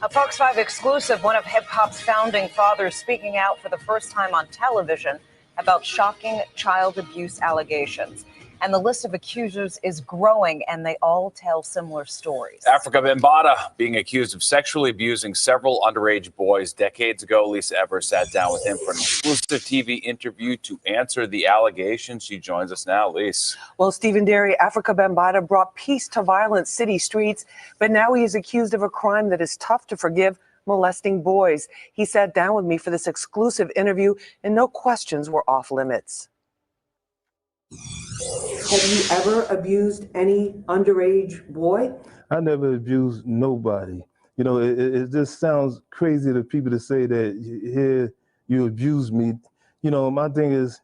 A Fox 5 exclusive, one of hip-hop's founding fathers speaking out for the first time on television about shocking child abuse allegations. And the list of accusers is growing, and they all tell similar stories. Afrika Bambaataa being accused of sexually abusing several underage boys decades ago. Lisa Evers sat down with him for an exclusive TV interview to answer the allegations. She joins us now. Lisa. Well, Stephen Derry, Afrika Bambaataa brought peace to violent city streets, but now he is accused of a crime that is tough to forgive: molesting boys. He sat down with me for this exclusive interview, and no questions were off limits. Have you ever abused any underage boy? I never abused nobody. You know, it just sounds crazy to people to say that here you abuse me. You know, my thing is,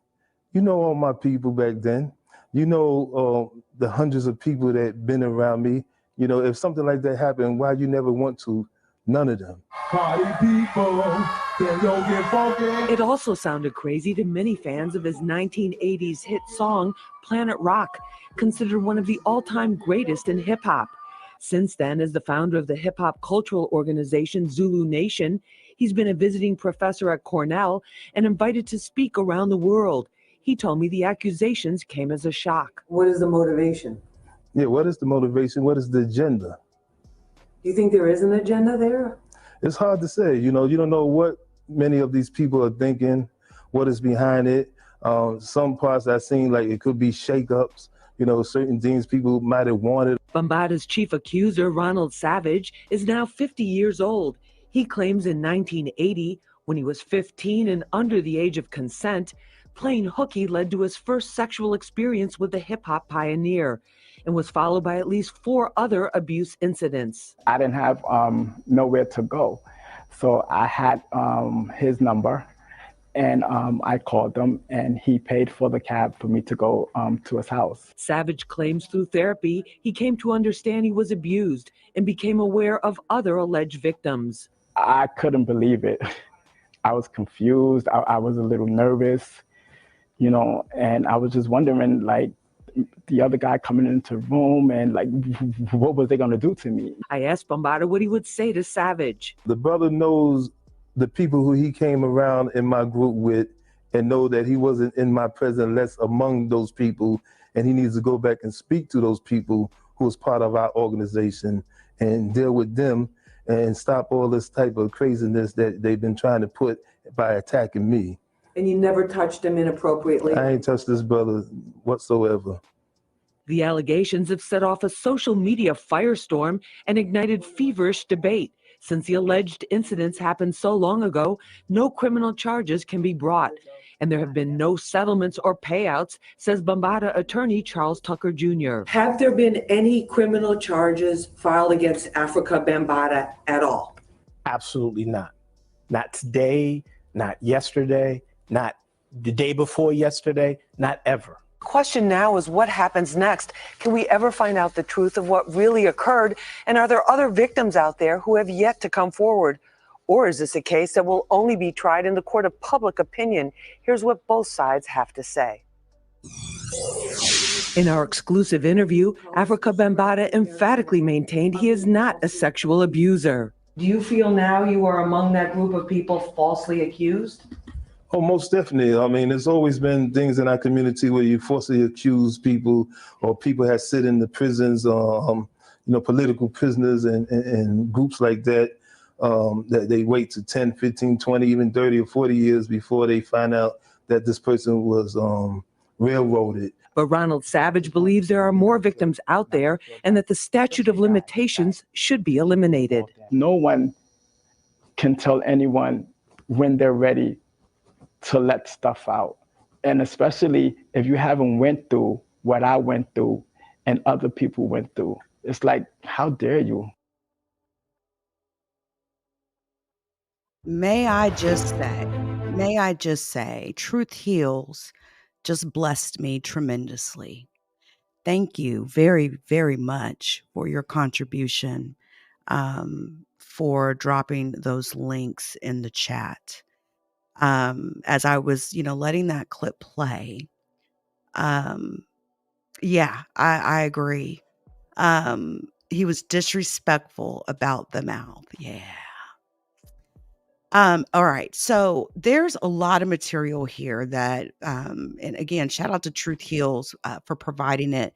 you know, all my people back then, you know, the hundreds of people that been around me. You know, if something like that happened, why you never want to? None of them. Party people, can you get funky? It also sounded crazy to many fans of his 1980s hit song, Planet Rock, considered one of the all-time greatest in hip-hop. Since then, as the founder of the hip-hop cultural organization Zulu Nation, he's been a visiting professor at Cornell and invited to speak around the world. He told me the accusations came as a shock. What is the motivation? Yeah, what is the motivation? What is the agenda? Do you think there is an agenda there? It's hard to say. You know, you don't know what many of these people are thinking, what is behind it. Some parts I've seen, like it could be shakeups. You know, certain things people might have wanted. Bambaataa's chief accuser, Ronald Savage, is now 50 years old. He claims in 1980, when he was 15 and under the age of consent, Playing hooky led to his first sexual experience with the hip-hop pioneer and was followed by at least 4 other abuse incidents. I didn't have nowhere to go. So I had his number, and I called him, and he paid for the cab for me to go to his house. Savage claims through therapy, he came to understand he was abused and became aware of other alleged victims. I couldn't believe it. I was confused. I was a little nervous, you know, and I was just wondering, like, the other guy coming into the room and like, what was they going to do to me? I asked Bambaataa what he would say to Savage. The brother knows the people who he came around in my group with and know that he wasn't in my presence, less among those people. And he needs to go back and speak to those people who was part of our organization and deal with them and stop all this type of craziness that they've been trying to put by attacking me. And you never touched him inappropriately? I ain't touched this brother whatsoever. The allegations have set off a social media firestorm and ignited feverish debate. Since the alleged incidents happened so long ago, no criminal charges can be brought. And there have been no settlements or payouts, says Bambaataa attorney Charles Tucker Jr. Have there been any criminal charges filed against Afrika Bambaataa at all? Absolutely not. Not today, not yesterday, not the day before yesterday, not ever. Question now is what happens next? Can we ever find out the truth of what really occurred? And are there other victims out there who have yet to come forward? Or is this a case that will only be tried in the court of public opinion? Here's what both sides have to say. In our exclusive interview, Afrika Bambaataa emphatically maintained he is not a sexual abuser. Do you feel now you are among that group of people falsely accused? Oh, most definitely. I mean, there's always been things in our community where you falsely accuse people, or people have sit in the prisons, you know, political prisoners and groups like that, that they wait to 10, 15, 20, even 30 or 40 years before they find out that this person was railroaded. But Ronald Savage believes there are more victims out there and that the statute of limitations should be eliminated. No one can tell anyone when they're ready to let stuff out. And especially if you haven't went through what I went through and other people went through. It's like, how dare you? May I just say, Truth Heals just blessed me tremendously. Thank you very, very much for your contribution, for dropping those links in the chat. As I was, letting that clip play, yeah, I agree. He was disrespectful about the mouth. Yeah. All right. So there's a lot of material here that, and again, shout out to Truth Heals for providing it.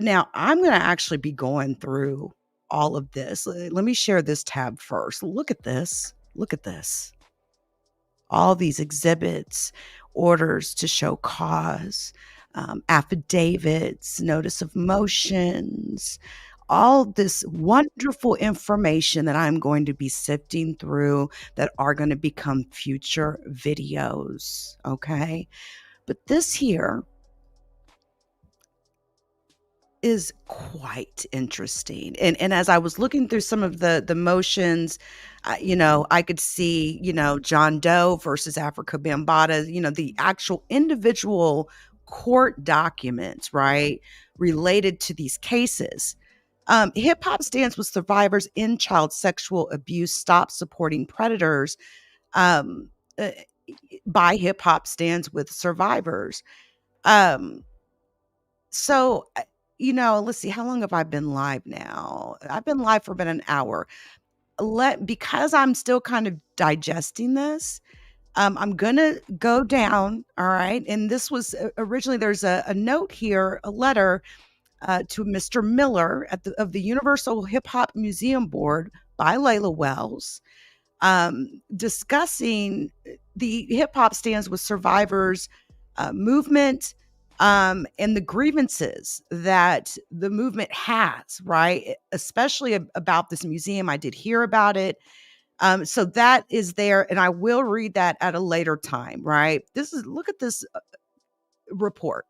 Now I'm going to actually be going through all of this. Let me share this tab first. Look at this. Look at this. All these exhibits, orders to show cause, affidavits, notice of motions, all this wonderful information that I'm going to be sifting through that are going to become future videos. Okay. But this here is quite interesting. And as I was looking through some of the motions, I could see, John Doe versus Afrika Bambaataa, the actual individual court documents, right, related to these cases. Hip hop stands with survivors in child sexual abuse. Stop supporting predators. By hip hop stands with survivors. So, let's see, how long have I been live now? I've been live for about an hour. Because I'm still kind of digesting this, I'm going to go down. All right. And this was originally, there's a note here, a letter to Mr. Miller of the Universal Hip Hop Museum Board by Layla Wells, discussing the hip hop stands with survivors movement, and the grievances that the movement has, right? Especially about this museum. I did hear about it. So that is there, and I will read that at a later time, right? Look at this report.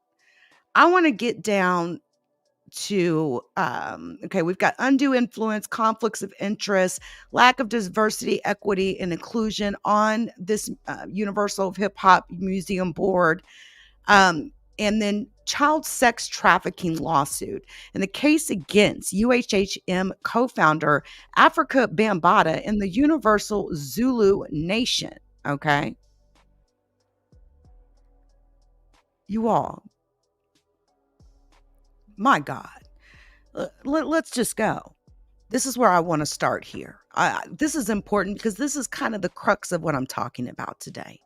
I want to get down to, okay, we've got undue influence, conflicts of interest, lack of diversity, equity, and inclusion on this Universal Hip Hop Museum board. And then child sex trafficking lawsuit and the case against UHHM co-founder Afrika Bambaataa and the Universal Zulu Nation. Okay. You all, my God, let's just go. This is where I want to start here. This is important because this is kind of the crux of what I'm talking about today.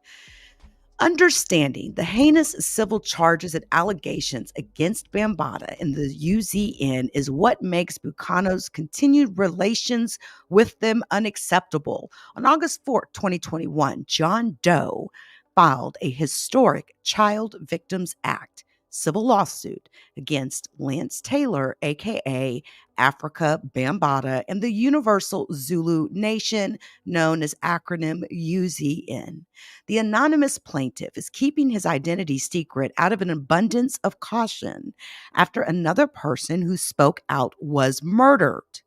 Understanding the heinous civil charges and allegations against Bambaataa and the UZN is what makes Bukano's continued relations with them unacceptable. On August 4, 2021, John Doe filed a historic Child Victims Act civil lawsuit against Lance Taylor, aka Afrika Bambaataa, and the Universal Zulu Nation, known as acronym UZN. The anonymous plaintiff is keeping his identity secret out of an abundance of caution after another person who spoke out was murdered.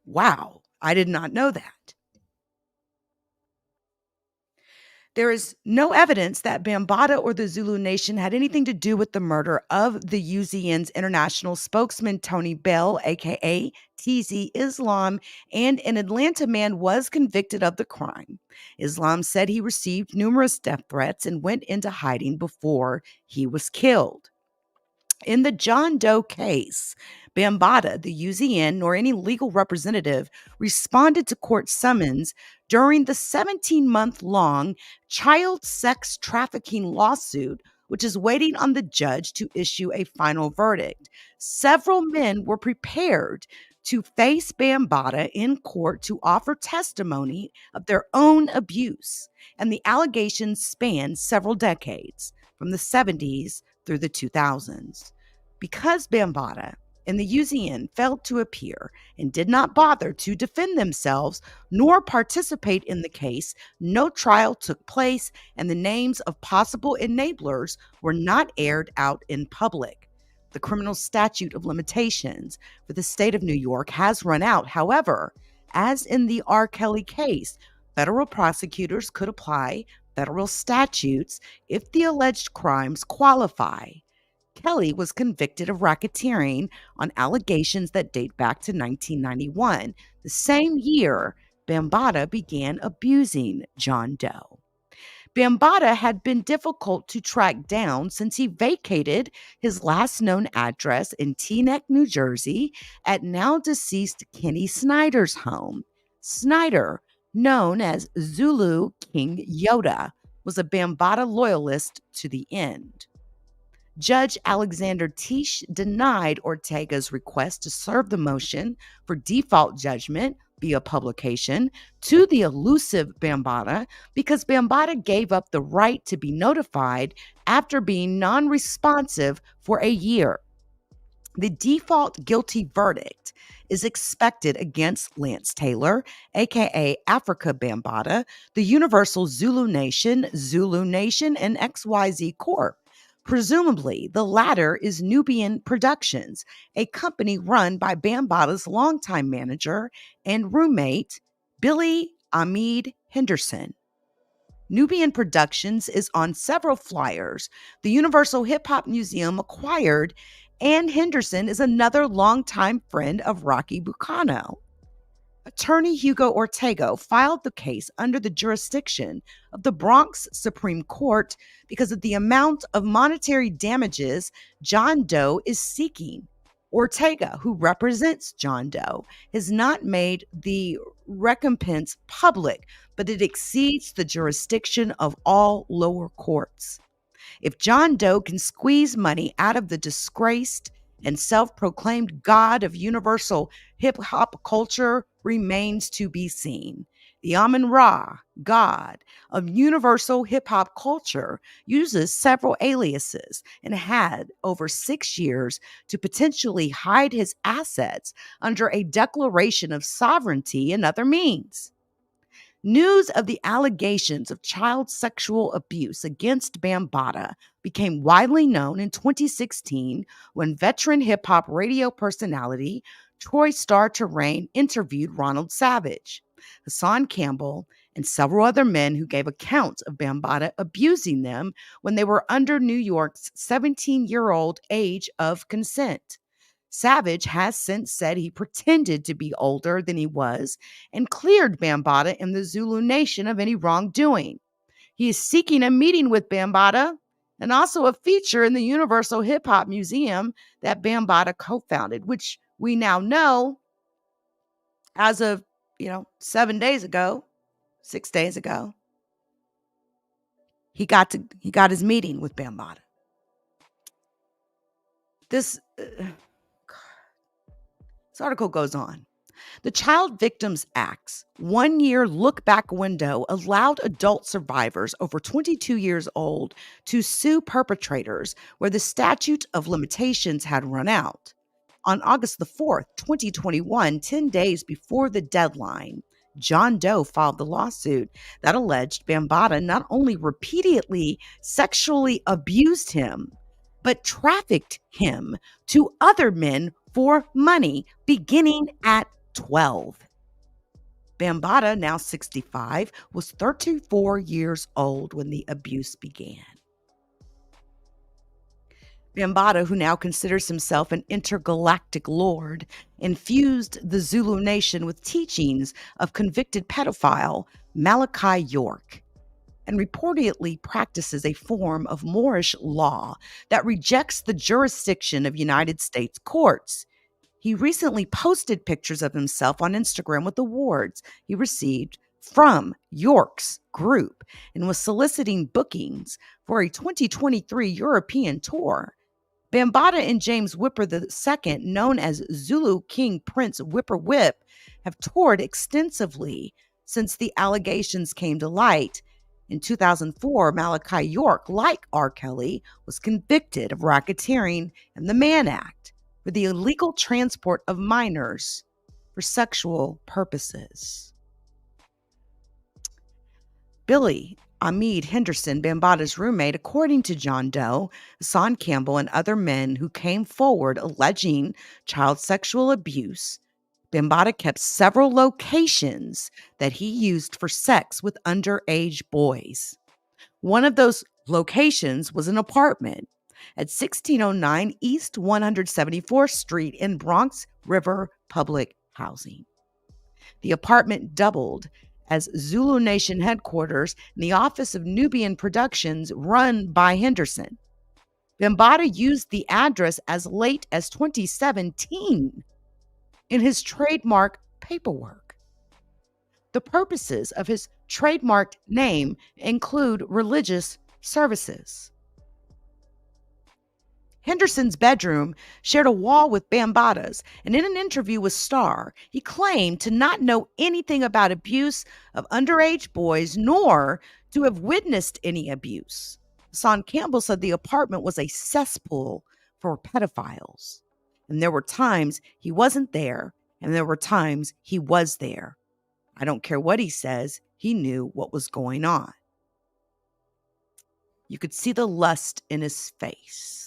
Wow, I did not know that. There is no evidence that Bambaataa or the Zulu Nation had anything to do with the murder of the UZN's international spokesman, Tony Bell, aka TZ Islam, and an Atlanta man was convicted of the crime. Islam said he received numerous death threats and went into hiding before he was killed. In the John Doe case, Bambaataa, the UZN, nor any legal representative responded to court summons during the 17-month-long child sex trafficking lawsuit, which is waiting on the judge to issue a final verdict. Several men were prepared to face Bambaataa in court to offer testimony of their own abuse, and the allegations span several decades, from the 70s through the 2000s. Because Bambaataa and the UZN failed to appear and did not bother to defend themselves nor participate in the case, no trial took place, and the names of possible enablers were not aired out in public. The criminal statute of limitations for the state of New York has run out. However, as in the R. Kelly case, federal prosecutors could apply federal statutes if the alleged crimes qualify. Kelly was convicted of racketeering on allegations that date back to 1991, the same year Bambaataa began abusing John Doe. Bambaataa had been difficult to track down since he vacated his last known address in Teaneck, New Jersey, at now deceased Kenny Snyder's home. Snyder, known as Zulu King Yoda, was a Bambaataa loyalist to the end. Judge Alexander Tisch denied Ortega's request to serve the motion for default judgment via publication to the elusive Bambaataa because Bambaataa gave up the right to be notified after being non-responsive for a year. The default guilty verdict is expected against Lance Taylor, aka Afrika Bambaataa, the Universal Zulu Nation, and XYZ Corp. Presumably, the latter is Nubian Productions, a company run by Bambaataa's longtime manager and roommate, Billy Ahmed Henderson. Nubian Productions is on several flyers the Universal Hip Hop Museum acquired, and Henderson is another longtime friend of Rocky Bukano. Attorney Hugo Ortega filed the case under the jurisdiction of the Bronx Supreme Court because of the amount of monetary damages John Doe is seeking. Ortega, who represents John Doe, has not made the recompense public, but it exceeds the jurisdiction of all lower courts. If John Doe can squeeze money out of the disgraced and self-proclaimed god of universal hip-hop culture, remains to be seen. the Amun-Ra, god of universal hip-hop culture, uses several aliases and had over 6 years to potentially hide his assets under a declaration of sovereignty and other means. News of the allegations of child sexual abuse against Bambaataa became widely known in 2016 when veteran hip-hop radio personality Troy Star Terrain interviewed Ronald Savage, Hassan Campbell, and several other men who gave accounts of Bambaataa abusing them when they were under New York's 17-year-old age of consent. Savage has since said he pretended to be older than he was and cleared Bambaataa and the Zulu Nation of any wrongdoing. He is seeking a meeting with Bambaataa and also a feature in the Universal Hip Hop Museum that Bambaataa co-founded, which we now know as of, 6 days ago, he got his meeting with Bambaataa. This article goes on. The Child Victims Act's 1-year look-back window allowed adult survivors over 22 years old to sue perpetrators where the statute of limitations had run out. On August the 4th, 2021, 10 days before the deadline, John Doe filed the lawsuit that alleged Bambaataa not only repeatedly sexually abused him, but trafficked him to other men for money beginning at 12. Bambaataa, now 65, was 34 years old when the abuse began. Bambaataa, who now considers himself an intergalactic lord, infused the Zulu Nation with teachings of convicted pedophile Malachi York, and reportedly practices a form of Moorish law that rejects the jurisdiction of United States courts. He recently posted pictures of himself on Instagram with awards he received from York's group and was soliciting bookings for a 2023 European tour. Bambaataa and James Whipper II, known as Zulu King Prince Whipper Whip, have toured extensively since the allegations came to light. In 2004, Malachi York, like R. Kelly, was convicted of racketeering and the Mann Act for the illegal transport of minors for sexual purposes. Billy Ahmed Henderson, Bambaataa's roommate, according to John Doe, Hassan Campbell, and other men who came forward alleging child sexual abuse, Bambaataa kept several locations that he used for sex with underage boys. One of those locations was an apartment at 1609 East 174th Street in Bronx River Public Housing. The apartment doubled as Zulu Nation headquarters and the Office of Nubian Productions run by Henderson. Bambaataa used the address as late as 2017 in his trademark paperwork. The purposes of his trademarked name include religious services. Henderson's bedroom shared a wall with Bambaataa's, and in an interview with Star, he claimed to not know anything about abuse of underage boys nor to have witnessed any abuse. Hassan Campbell said the apartment was a cesspool for pedophiles, and there were times he wasn't there, and there were times he was there. I don't care what he says, he knew what was going on. You could see the lust in his face.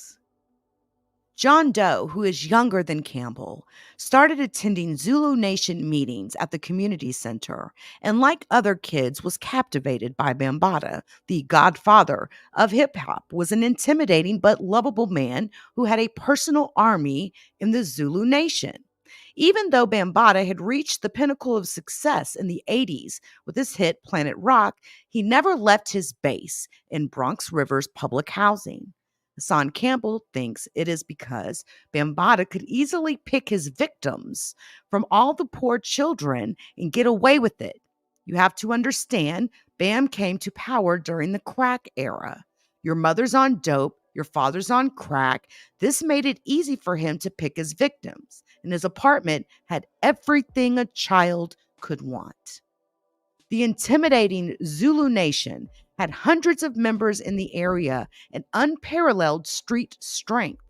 John Doe, who is younger than Campbell, started attending Zulu Nation meetings at the community center and, like other kids, was captivated by Bambaataa. The godfather of hip-hop was an intimidating but lovable man who had a personal army in the Zulu Nation. Even though Bambaataa had reached the pinnacle of success in the 80s with his hit Planet Rock, he never left his base in Bronx River's public housing. Hassan Campbell thinks it is because Bambaataa could easily pick his victims from all the poor children and get away with it. You have to understand, Bam came to power during the crack era. Your mother's on dope, your father's on crack. This made it easy for him to pick his victims, and his apartment had everything a child could want. The intimidating Zulu Nation had hundreds of members in the area and unparalleled street strength.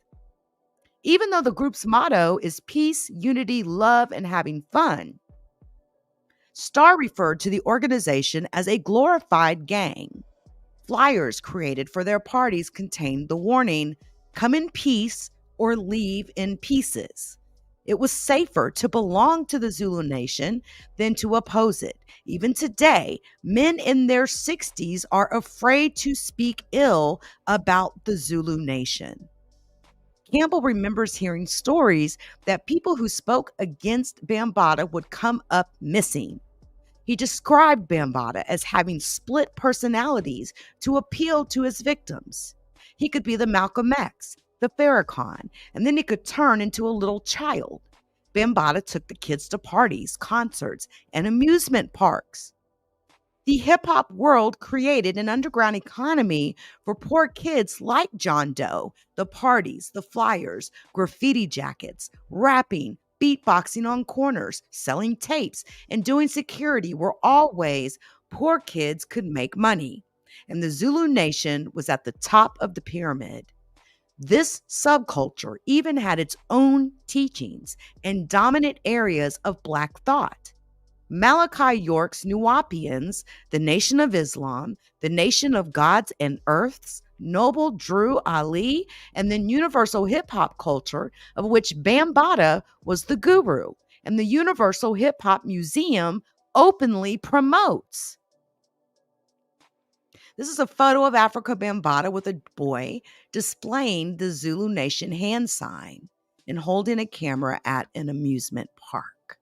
Even though the group's motto is peace, unity, love, and having fun, Starr referred to the organization as a glorified gang. Flyers created for their parties contained the warning, "Come in peace or leave in pieces." It was safer to belong to the Zulu Nation than to oppose it. Even today, men in their 60s are afraid to speak ill about the Zulu Nation. Campbell remembers hearing stories that people who spoke against Bambaataa would come up missing. He described Bambaataa as having split personalities to appeal to his victims. He could be the Malcolm X, the Farrakhan, and then he could turn into a little child. Bambaataa took the kids to parties, concerts, and amusement parks. The hip-hop world created an underground economy for poor kids like John Doe. The parties, the flyers, graffiti jackets, rapping, beatboxing on corners, selling tapes, and doing security were all ways poor kids could make money. And the Zulu Nation was at the top of the pyramid. This subculture even had its own teachings and dominant areas of Black thought. Malachi York's Nuwapians, the Nation of Islam, the Nation of Gods and Earths, Noble Drew Ali, and the universal hip-hop culture, of which Bambaataa was the guru, and the Universal Hip Hop Museum openly promotes. This is a photo of Afrika Bambaataa with a boy displaying the Zulu Nation hand sign and holding a camera at an amusement park.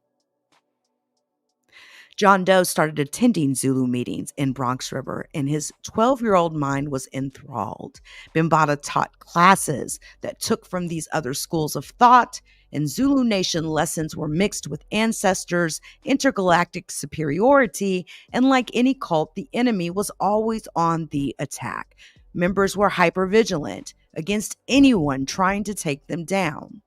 John Doe started attending Zulu meetings in Bronx River, and his 12-year-old mind was enthralled. Bambaataa taught classes that took from these other schools of thought, and Zulu Nation lessons were mixed with ancestors, intergalactic superiority, and like any cult, the enemy was always on the attack. Members were hypervigilant against anyone trying to take them down.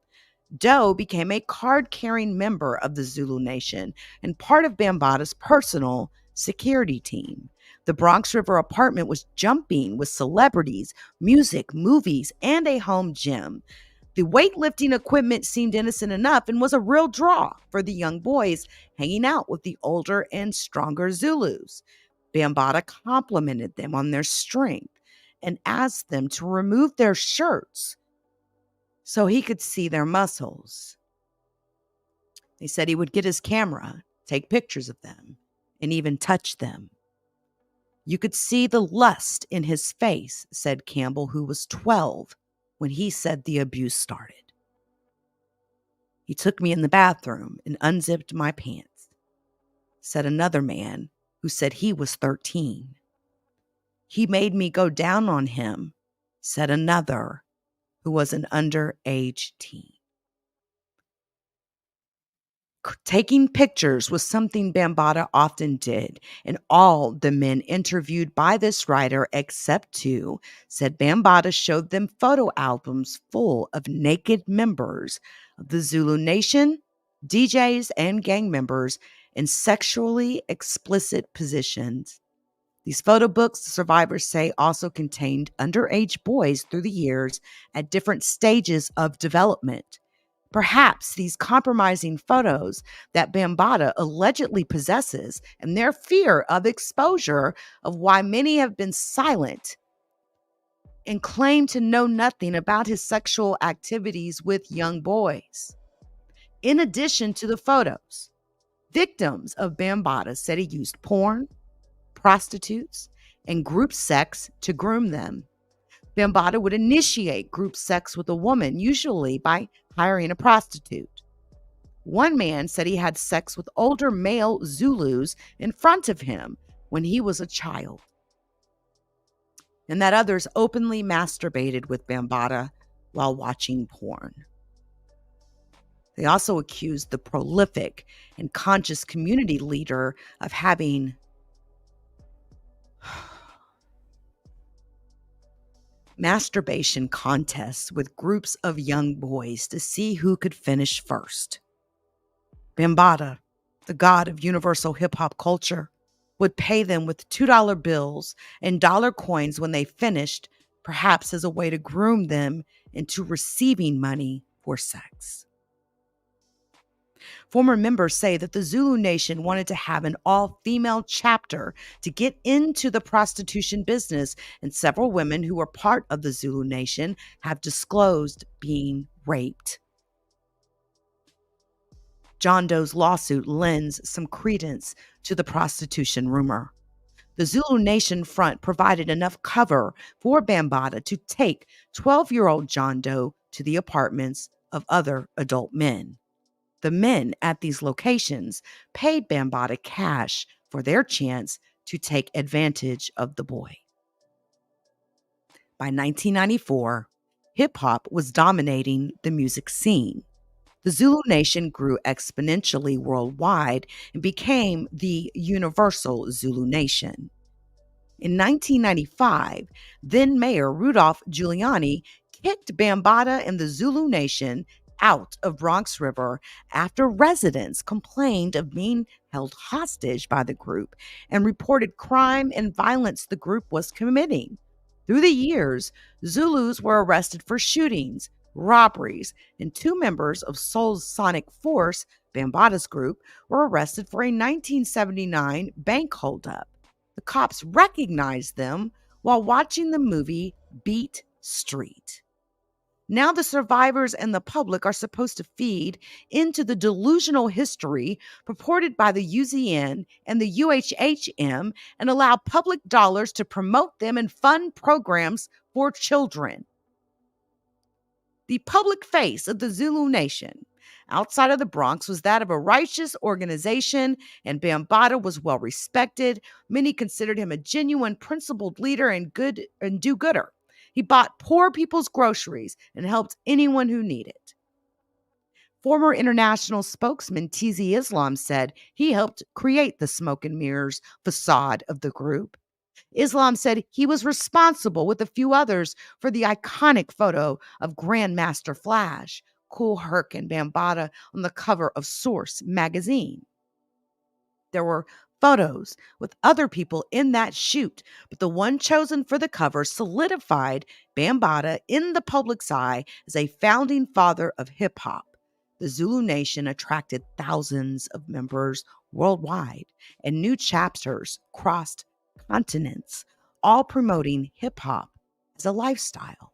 Doe became a card-carrying member of the Zulu Nation and part of Bambaataa's personal security team. The Bronx River apartment was jumping with celebrities, music, movies, and a home gym. The weightlifting equipment seemed innocent enough and was a real draw for the young boys hanging out with the older and stronger Zulus. Bambaataa complimented them on their strength and asked them to remove their shirts so he could see their muscles. They said he would get his camera, take pictures of them, and even touch them. You could see the lust in his face, said Campbell, who was 12 when he said the abuse started. He took me in the bathroom and unzipped my pants, said another man who said he was 13. He made me go down on him, said another who was an underage teen. Taking pictures was something Bambaataa often did, and all the men interviewed by this writer, except two, said Bambaataa showed them photo albums full of naked members of the Zulu Nation, DJs, and gang members in sexually explicit positions. These photo books, the survivors say, also contained underage boys through the years at different stages of development. Perhaps these compromising photos that Bambaataa allegedly possesses and their fear of exposure of why many have been silent and claim to know nothing about his sexual activities with young boys. In addition to the photos, victims of Bambaataa said he used porn, prostitutes, and group sex to groom them. Bambaataa would initiate group sex with a woman, usually by hiring a prostitute. One man said he had sex with older male Zulus in front of him when he was a child, and that others openly masturbated with Bambaataa while watching porn. They also accused the prolific and conscious community leader of having masturbation contests with groups of young boys to see who could finish first. Bambaataa, the god of universal hip-hop culture, would pay them with $2 bills and dollar coins when they finished, perhaps as a way to groom them into receiving money for sex. Former members say that the Zulu Nation wanted to have an all-female chapter to get into the prostitution business, and several women who were part of the Zulu Nation have disclosed being raped. John Doe's lawsuit lends some credence to the prostitution rumor. The Zulu Nation front provided enough cover for Bambaataa to take 12-year-old John Doe to the apartments of other adult men. The men at these locations paid Bambaataa cash for their chance to take advantage of the boy. By 1994, hip-hop was dominating the music scene. The Zulu Nation grew exponentially worldwide and became the Universal Zulu Nation. In 1995, then Mayor Rudolph Giuliani kicked Bambaataa and the Zulu Nation out of Bronx River after residents complained of being held hostage by the group and reported crime and violence the group was committing. Through the years, Zulus were arrested for shootings, robberies, and 2 members of Soul's Sonic Force, Bambaataa's group, were arrested for a 1979 bank holdup. The cops recognized them while watching the movie Beat Street. Now the survivors and the public are supposed to feed into the delusional history purported by the UZN and the UHHM and allow public dollars to promote them and fund programs for children. The public face of the Zulu Nation outside of the Bronx was that of a righteous organization, and Bambaataa was well respected. Many considered him a genuine, principled leader and do-gooder. He bought poor people's groceries and helped anyone who needed. Former international spokesman TZ Islam said he helped create the smoke and mirrors facade of the group. Islam said he was responsible with a few others for the iconic photo of Grandmaster Flash, Kool Herc, and Bambaataa on the cover of Source magazine. There were photos with other people in that shoot, but the one chosen for the cover solidified Bambaataa in the public's eye as a founding father of hip-hop. The Zulu Nation attracted thousands of members worldwide, and new chapters crossed continents, all promoting hip-hop as a lifestyle.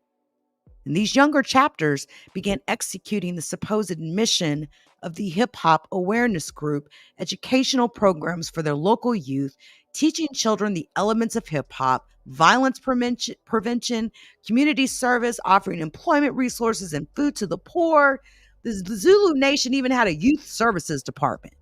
And these younger chapters began executing the supposed mission of the Hip Hop Awareness Group, educational programs for their local youth, teaching children the elements of hip hop, violence prevention, community service, offering employment resources and food to the poor. The Zulu Nation even had a youth services department.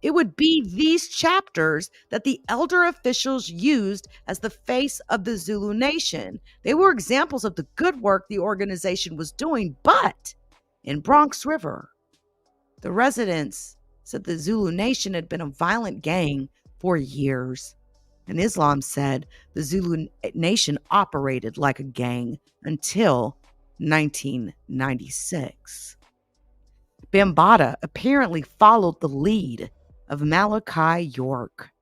It would be these chapters that the elder officials used as the face of the Zulu Nation. They were examples of the good work the organization was doing, but in Bronx River, the residents said the Zulu Nation had been a violent gang for years. And Islam said the Zulu Nation operated like a gang until 1996. Bambaataa apparently followed the lead of Malachi York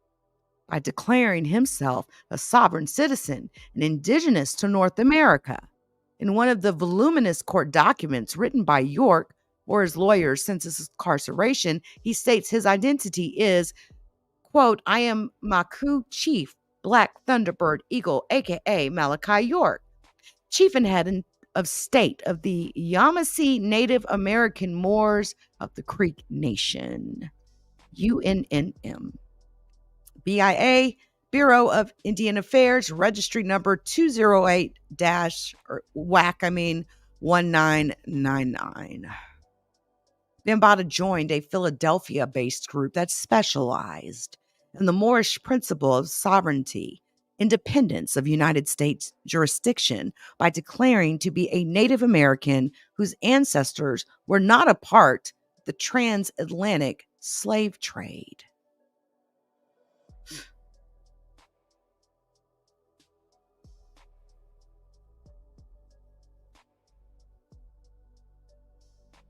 by declaring himself a sovereign citizen and indigenous to North America. In one of the voluminous court documents written by York or his lawyers since his incarceration, he states his identity is, quote, "I am Maku Chief, Black Thunderbird Eagle, aka Malachi York, Chief and Head of State of the Yamasee Native American Moors of the Creek Nation, UNNM. BIA, Bureau of Indian Affairs, registry number 208-1999. Bambaataa joined a Philadelphia-based group that specialized in the Moorish principle of sovereignty, independence of United States jurisdiction by declaring to be a Native American whose ancestors were not a part of the transatlantic slave trade.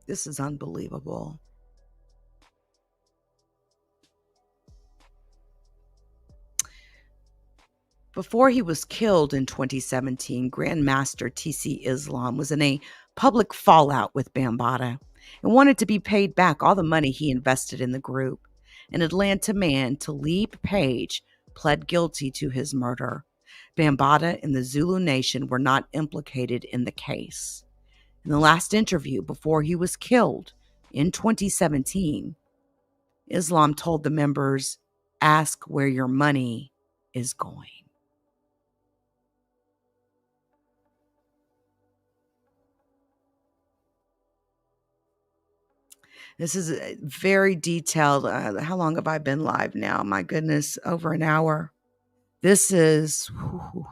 This is unbelievable. Before he was killed in 2017, Grandmaster TC Islam was in a public fallout with Bambaataa and wanted to be paid back all the money he invested in the group. An Atlanta man, Talib Page, pled guilty to his murder. Bambaataa and the Zulu Nation were not implicated in the case. In the last interview before he was killed in 2017, Islam told the members, "Ask where your money is going." This is very detailed. How long have I been live now? My goodness, over an hour. This is... Wow.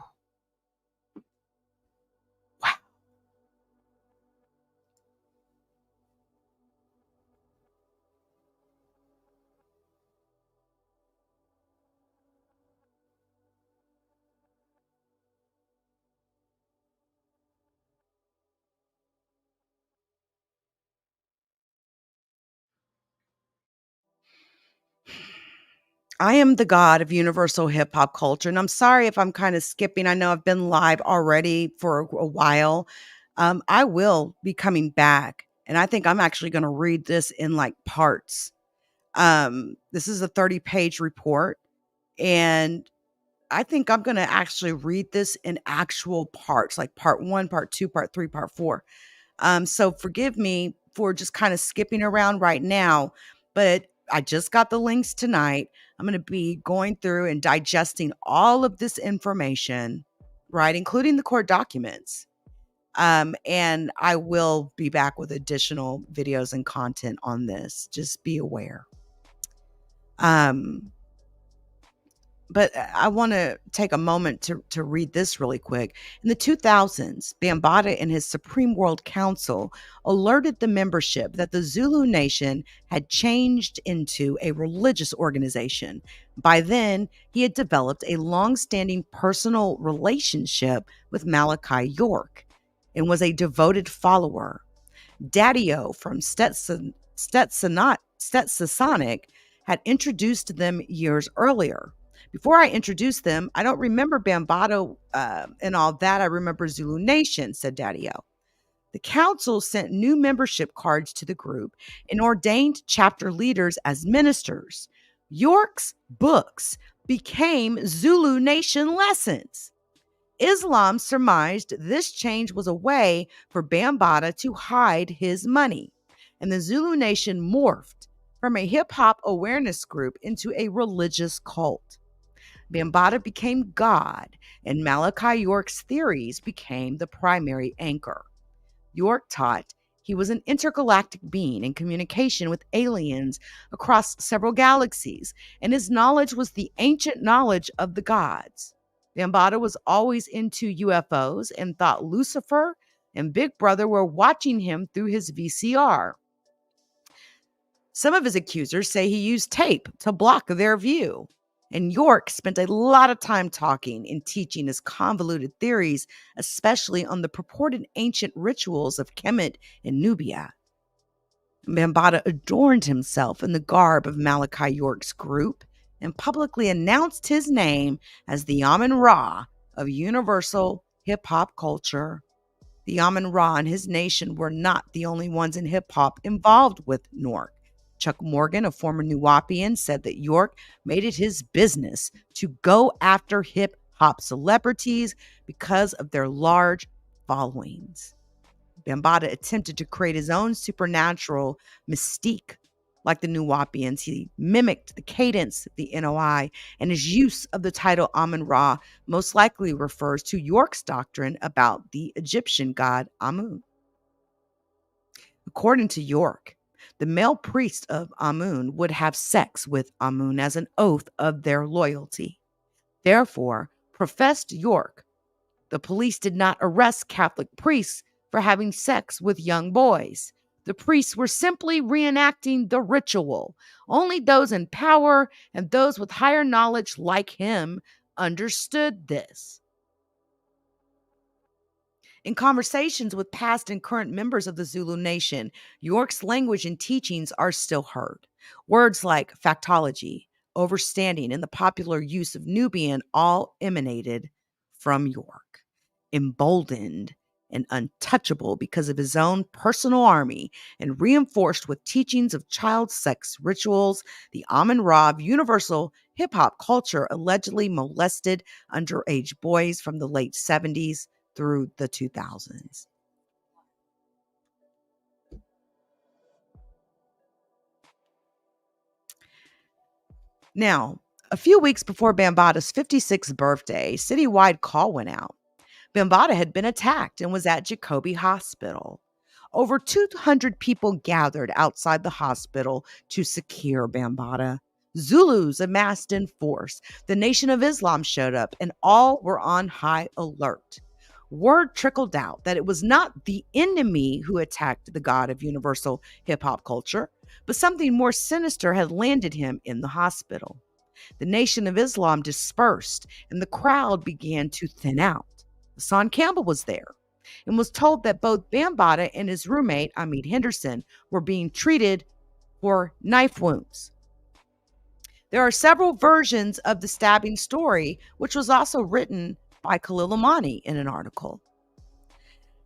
I am the god of universal hip hop culture. And I'm sorry if I'm kind of skipping. I know I've been live already for a while. I will be coming back. And I think I'm actually going to read this in like parts. This is a 30-page report. And I think I'm going to actually read this in actual parts, like part 1, part 2, part 3, part 4. So forgive me for just kind of skipping around right now, but I just got the links tonight. I'm going to be going through and digesting all of this information, right, including the court documents. And I will be back with additional videos and content on this. Just be aware. But I want to take a moment to read this really quick. In the 2000s, Bambaataa and his Supreme World Council alerted the membership that the Zulu Nation had changed into a religious organization. By then, he had developed a long-standing personal relationship with Malachi York and was a devoted follower. Daddy-O from Stetsasonic had introduced them years earlier. Before I introduce them, I don't remember Bambaataa and all that. I remember Zulu Nation, said Daddy-O. The council sent new membership cards to the group and ordained chapter leaders as ministers. York's books became Zulu Nation lessons. Islam surmised this change was a way for Bambaataa to hide his money, and the Zulu Nation morphed from a hip-hop awareness group into a religious cult. Bambaataa became God, and Malachi York's theories became the primary anchor. York taught he was an intergalactic being in communication with aliens across several galaxies, and his knowledge was the ancient knowledge of the gods. Bambaataa was always into UFOs and thought Lucifer and Big Brother were watching him through his VCR. Some of his accusers say he used tape to block their view. And York spent a lot of time talking and teaching his convoluted theories, especially on the purported ancient rituals of Kemet and Nubia. Bambaataa adorned himself in the garb of Malachi York's group and publicly announced his name as the Amun-Ra of universal hip-hop culture. The Amun-Ra and his nation were not the only ones in hip-hop involved with York. Chuck Morgan, a former Nuwaubian, said that York made it his business to go after hip-hop celebrities because of their large followings. Bambaataa attempted to create his own supernatural mystique. Like the Nuwaubians, he mimicked the cadence of the NOI, and his use of the title Amun-Ra most likely refers to York's doctrine about the Egyptian god Amun. According to York, the male priest of Amun would have sex with Amun as an oath of their loyalty. Therefore, professed York, the police did not arrest Catholic priests for having sex with young boys. The priests were simply reenacting the ritual. Only those in power and those with higher knowledge like him understood this. In conversations with past and current members of the Zulu Nation, York's language and teachings are still heard. Words like factology, overstanding, and the popular use of Nubian all emanated from York. Emboldened and untouchable because of his own personal army and reinforced with teachings of child sex rituals, the Amun-Ra of universal hip-hop culture allegedly molested underage boys from the late 70s through the 2000s. Now, a few weeks before Bambaata's 56th birthday, a citywide call went out. Bambaataa had been attacked and was at Jacobi Hospital. Over 200 people gathered outside the hospital to secure Bambaataa. Zulus amassed in force. The Nation of Islam showed up, and all were on high alert. Word trickled out that it was not the enemy who attacked the god of universal hip-hop culture, but something more sinister had landed him in the hospital. The Nation of Islam dispersed, and the crowd began to thin out. Hassan Campbell was there and was told that both Bambaataa and his roommate, Amit Henderson, were being treated for knife wounds. There are several versions of the stabbing story, which was also written by Khalil Amani in an article.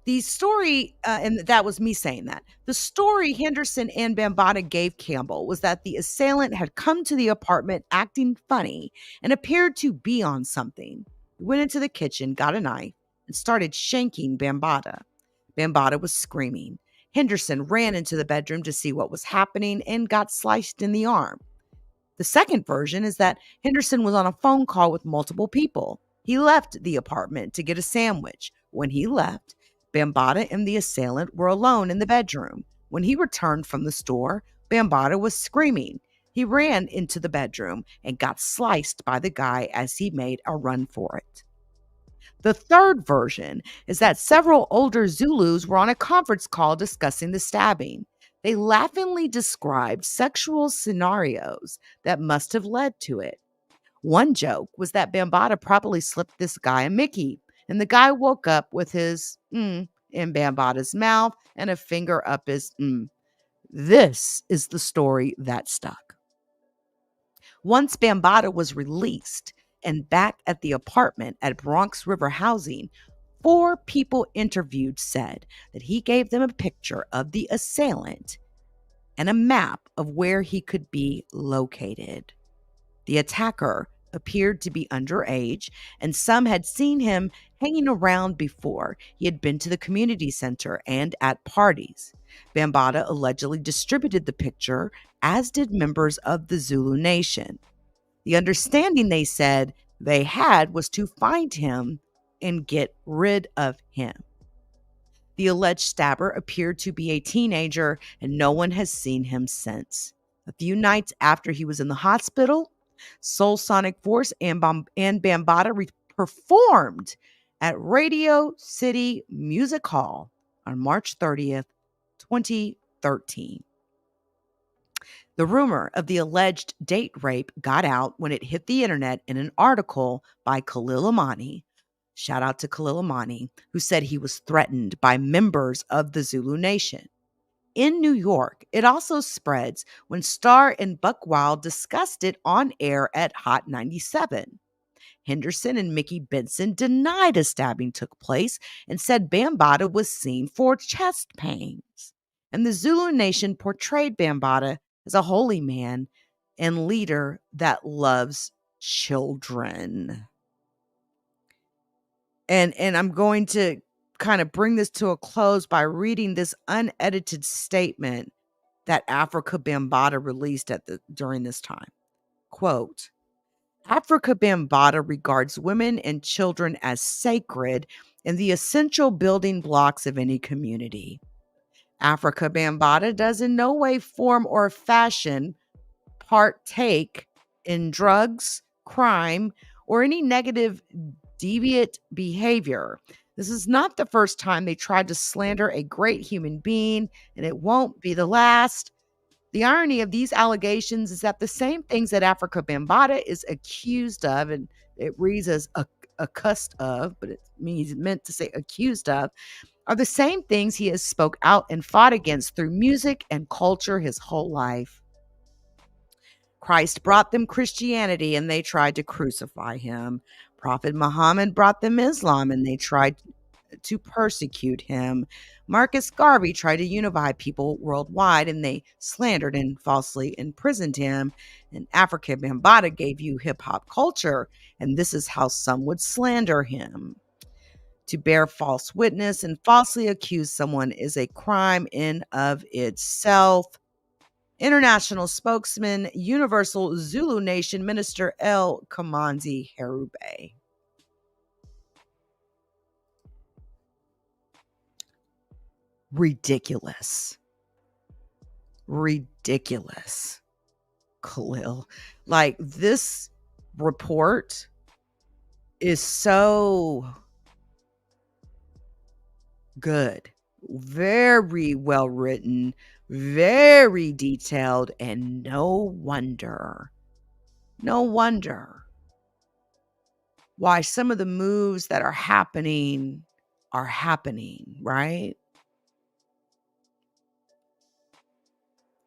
The story, and that was me saying that, the story Henderson and Bambaataa gave Campbell was that the assailant had come to the apartment acting funny and appeared to be on something. He went into the kitchen, got a knife, and started shanking Bambaataa. Bambaataa was screaming. Henderson ran into the bedroom to see what was happening and got sliced in the arm. The second version is that Henderson was on a phone call with multiple people. He left the apartment to get a sandwich. When he left, Bambaataa and the assailant were alone in the bedroom. When he returned from the store, Bambaataa was screaming. He ran into the bedroom and got sliced by the guy as he made a run for it. The third version is that several older Zulus were on a conference call discussing the stabbing. They laughingly described sexual scenarios that must have led to it. One joke was that Bambaataa probably slipped this guy a Mickey, and the guy woke up with his in Bambaataa's mouth and a finger up his This is the story that stuck. Once Bambaataa was released and back at the apartment at Bronx River Housing, 4 people interviewed said that he gave them a picture of the assailant and a map of where he could be located. The attacker appeared to be underage, and some had seen him hanging around before. He had been to the community center and at parties. Bambaataa allegedly distributed the picture, as did members of the Zulu Nation. The understanding they said they had was to find him and get rid of him. The alleged stabber appeared to be a teenager, and no one has seen him since. A few nights after he was in the hospital, Soul Sonic Force and Bambaataa performed at Radio City Music Hall on March 30th, 2013. The rumor of the alleged date rape got out when it hit the internet in an article by Khalil Amani. Shout out to Khalil Amani, who said he was threatened by members of the Zulu Nation. In New York, it also spreads when Star and Buck Wild discussed it on air at Hot 97. Henderson and Mickey Benson denied a stabbing took place and said Bambaataa was seen for chest pains. And the Zulu Nation portrayed Bambaataa as a holy man and leader that loves children. And I'm going to kind of bring this to a close by reading this unedited statement that Afrika Bambaataa released during this time. Quote, Afrika Bambaataa regards women and children as sacred and the essential building blocks of any community. Afrika Bambaataa does in no way, form, or fashion partake in drugs, crime, or any negative deviant behavior. This is not the first time they tried to slander a great human being, and it won't be the last. The irony of these allegations is that the same things that Afrika Bambaataa is accused of, and it reads as accused of, but it meant to say accused of, are the same things he has spoke out and fought against through music and culture his whole life. Christ brought them Christianity and they tried to crucify him. Prophet Muhammad brought them Islam and they tried to persecute him. Marcus Garvey tried to unify people worldwide and they slandered and falsely imprisoned him. And Afrika Bambaataa gave you hip hop culture, and this is how some would slander him. To bear false witness and falsely accuse someone is a crime in of itself. International spokesman, Universal Zulu Nation Minister L. Kamanzi Herube. Ridiculous. Ridiculous. Khalil. Like, this report is so good. Very well written, very detailed, and no wonder why some of the moves that are happening, right?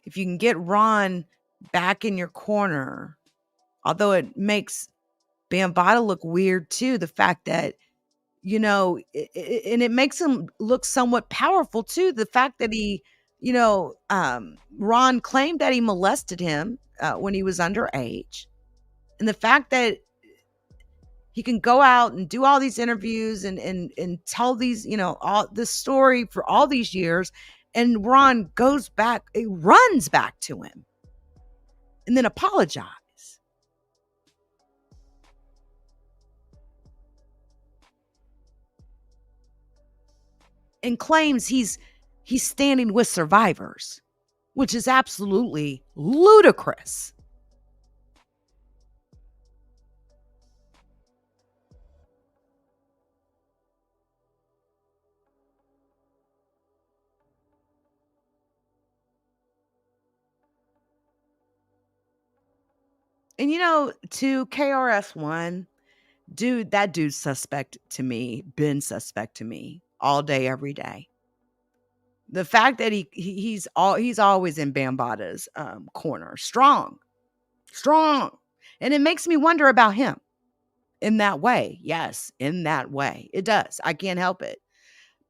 If you can get Ron back in your corner, although it makes Bambaataa look weird too, the fact that, and it makes him look somewhat powerful too. The fact that he, Ron claimed that he molested him when he was underage. And the fact that he can go out and do all these interviews and tell these, all this story for all these years. And Ron runs back to him and then apologizes. And claims he's standing with survivors, which is absolutely ludicrous. And to KRS-One, that dude's suspect to me, been suspect to me all day, every day. The fact that he's always in Bambaataa's corner, strong, and it makes me wonder about him in that way. Yes, in that way, it does. I can't help it.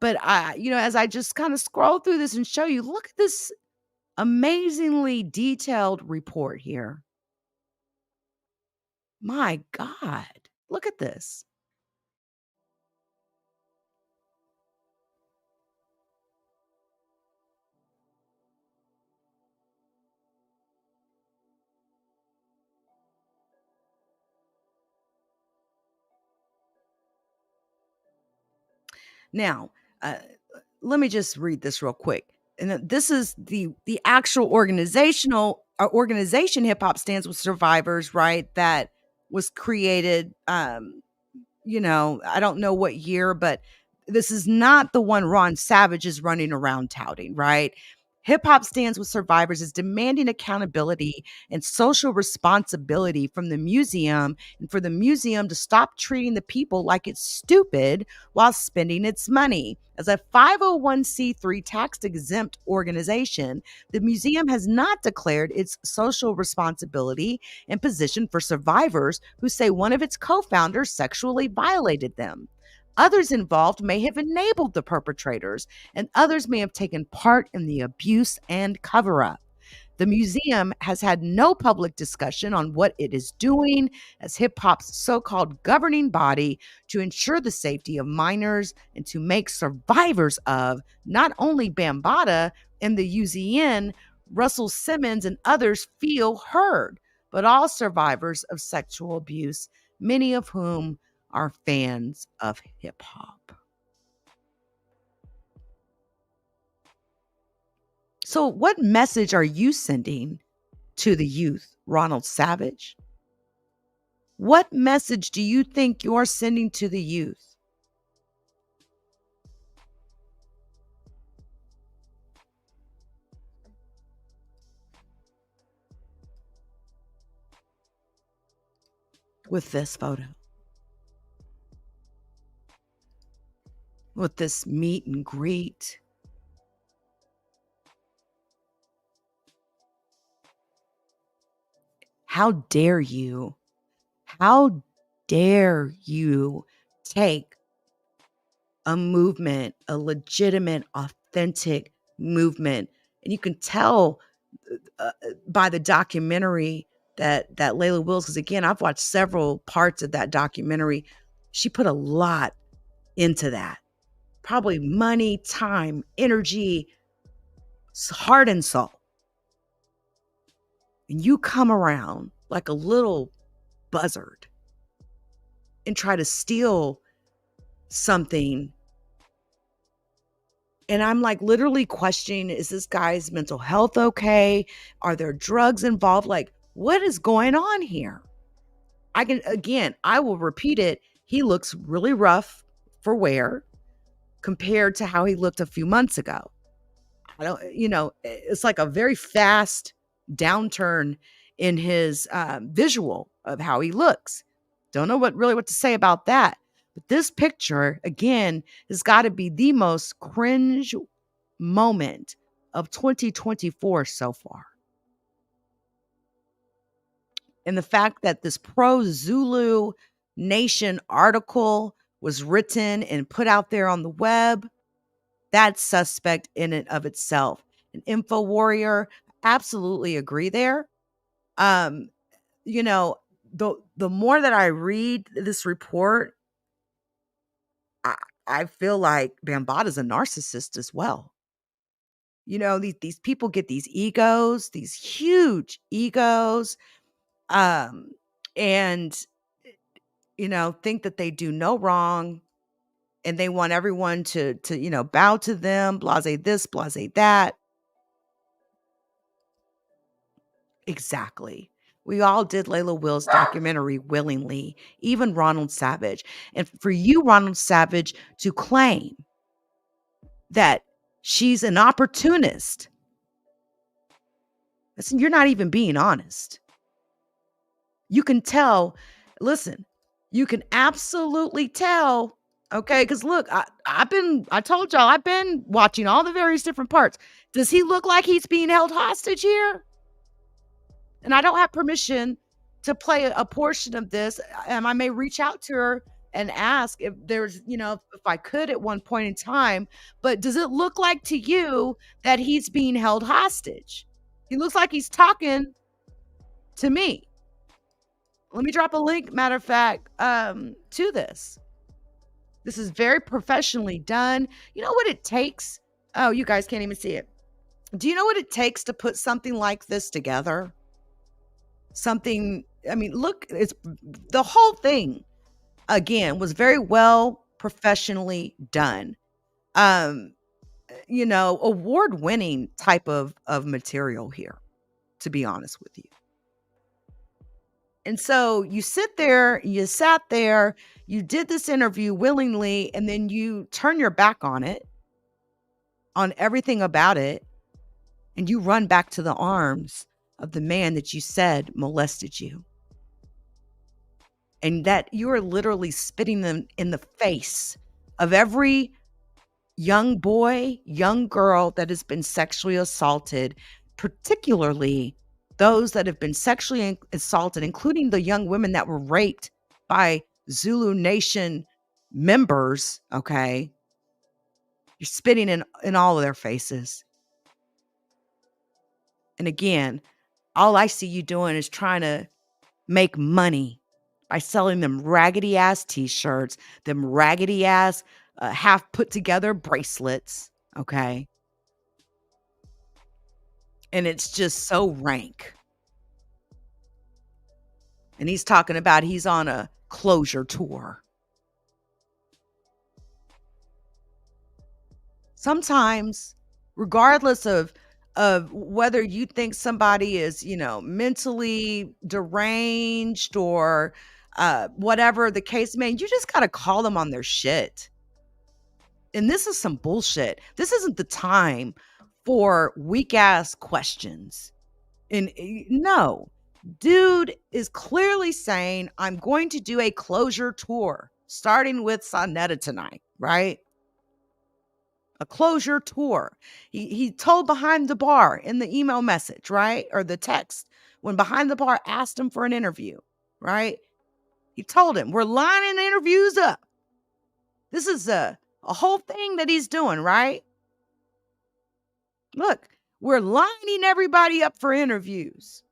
But as I just kind of scroll through this and show you, look at this amazingly detailed report here. My God, look at this. Now, let me just read this real quick. And this is the actual organization Hip Hop Stands with Survivors, right? That was created, I don't know what year, but this is not the one Ron Savage is running around touting, right? Hip Hop Stands with Survivors is demanding accountability and social responsibility from the museum, and for the museum to stop treating the people like it's stupid while spending its money. As a 501c3 tax-exempt organization, the museum has not declared its social responsibility and position for survivors who say one of its co-founders sexually violated them. Others involved may have enabled the perpetrators, and others may have taken part in the abuse and cover-up. The museum has had no public discussion on what it is doing as hip-hop's so-called governing body to ensure the safety of minors and to make survivors of not only Bambaataa and the UZN, Russell Simmons and others feel heard, but all survivors of sexual abuse, many of whom are fans of hip hop. So, what message are you sending to the youth, Ronald Savage? What message do you think you're sending to the youth? With this photo. With this meet and greet. How dare you? How dare you take a movement, a legitimate, authentic movement? And you can tell by the documentary that Layla Wills, because again, I've watched several parts of that documentary. She put a lot into that. Probably money, time, energy, heart and soul. And you come around like a little buzzard and try to steal something. And I'm like literally questioning, is this guy's mental health okay? Are there drugs involved? Like, what is going on here? I will repeat it. He looks really rough for wear compared to how he looked a few months ago. It's like a very fast downturn in his visual of how he looks. Don't know what to say about that. But this picture, again, has got to be the most cringe moment of 2024 so far. And the fact that this pro-Zulu Nation article was written and put out there on the web, that's suspect in and of itself. An info warrior, absolutely agree there. The more that I read this report, I feel like Bambaataa's a narcissist as well. These people get these egos, these huge egos, and think that they do no wrong, and they want everyone to bow to them, blase this, blase that. Exactly. We all did Layla Wills' documentary willingly, even Ronald Savage. And for you, Ronald Savage, to claim that she's an opportunist, listen, you're not even being honest. You can tell, listen, you can absolutely tell, okay? Because look, I told y'all, I've been watching all the various different parts. Does he look like he's being held hostage here? And I don't have permission to play a portion of this. I may reach out to her and ask if there's, if I could at one point in time. But does it look like to you that he's being held hostage? He looks like he's talking to me. Let me drop a link, matter of fact, to this. This is very professionally done. You know what it takes? Oh, you guys can't even see it. Do you know what it takes to put something like this together? Look, it's the whole thing, again, was very well professionally done. Award-winning type of material here, to be honest with you. And so you sat there, you did this interview willingly, and then you turn your back on it, on everything about it, and you run back to the arms of the man that you said molested you. And that you are literally spitting them in the face of every young boy, young girl that has been sexually assaulted, particularly those that have been sexually assaulted, including the young women that were raped by Zulu Nation members, okay? You're spitting in all of their faces. And again, all I see you doing is trying to make money by selling them raggedy ass t-shirts, them raggedy ass half put together bracelets, okay? And it's just so rank. And he's talking about he's on a closure tour. Sometimes, regardless of whether you think somebody is, mentally deranged or whatever the case may, you just got to call them on their shit. And this is some bullshit. This isn't the time for weak ass questions. And no, dude is clearly saying, I'm going to do a closure tour starting with Sonetta tonight, right? a closure tour. He told Behind the Bar in the email message, right? Or the text when Behind the Bar asked him for an interview, right? He told him, we're lining interviews up. This is a whole thing that he's doing, right? Look, we're lining everybody up for interviews.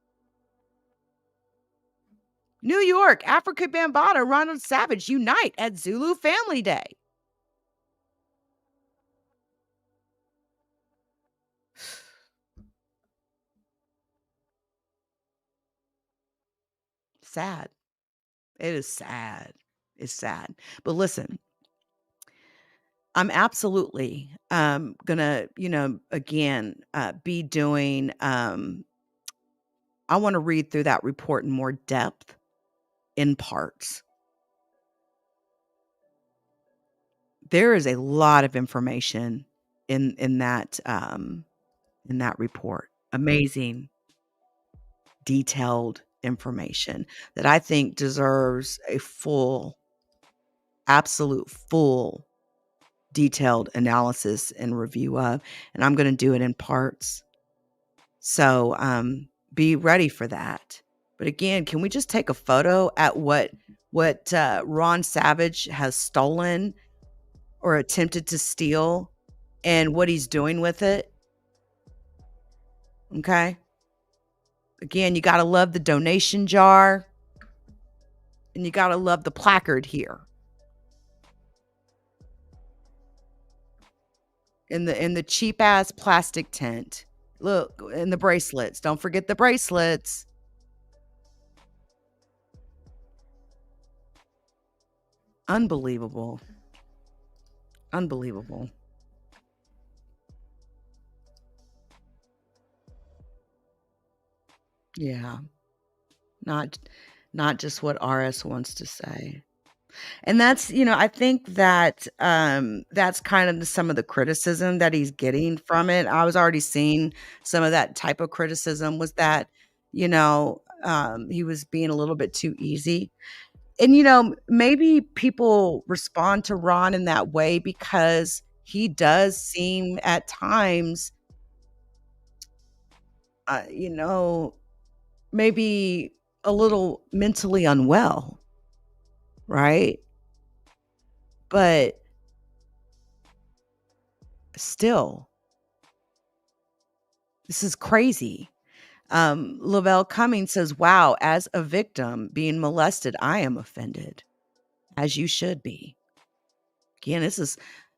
New York, Afrika Bambaataa, Ronald Savage unite at Zulu Family Day. Sad. It is sad. It's sad. But listen, I'm absolutely gonna, again, be doing I want to read through that report in more depth in parts. There is a lot of information in that report. Amazing, detailed information that I think deserves a absolute full detailed analysis and review of, and I'm going to do it in parts. So be ready for that. But again, can we just take a photo at what Ron Savage has stolen or attempted to steal and what he's doing with it? Okay. Again, you got to love the donation jar and you got to love the placard here. In the cheap ass plastic tent. Look, and the bracelets. Don't forget the bracelets. Unbelievable. Unbelievable. Yeah. Not just what RS wants to say. And that's, I think that that's kind of some of the criticism that he's getting from it. I was already seeing some of that type of criticism was that, he was being a little bit too easy. And, maybe people respond to Ron in that way because he does seem at times, maybe a little mentally unwell. Right? But still, this is crazy. Lavelle Cummings says, wow, as a victim being molested, I am offended, as you should be. Again, this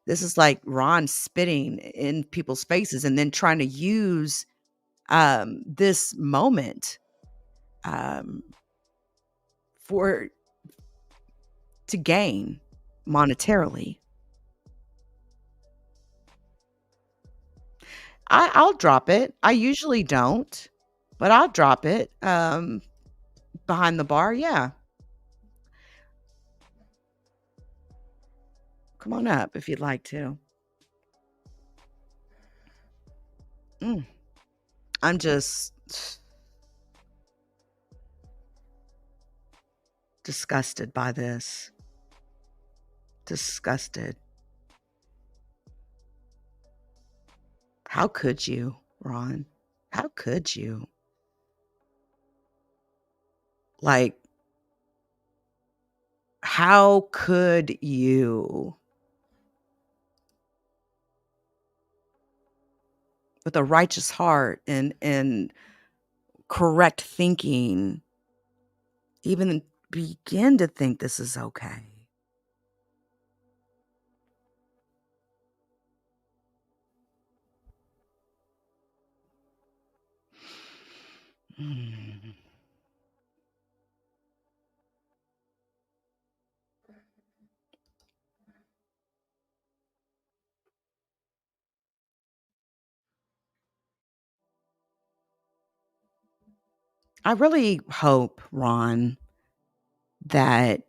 is like Ron spitting in people's faces and then trying to use this moment to gain monetarily. I'll drop it. I usually don't, but I'll drop it. Behind the Bar, yeah. Come on up if you'd like to. I'm just disgusted by this. Disgusted. How could you, Ron? How could you? Like, how could you? With a righteous heart and correct thinking, even begin to think this is okay. I really hope, Ron, that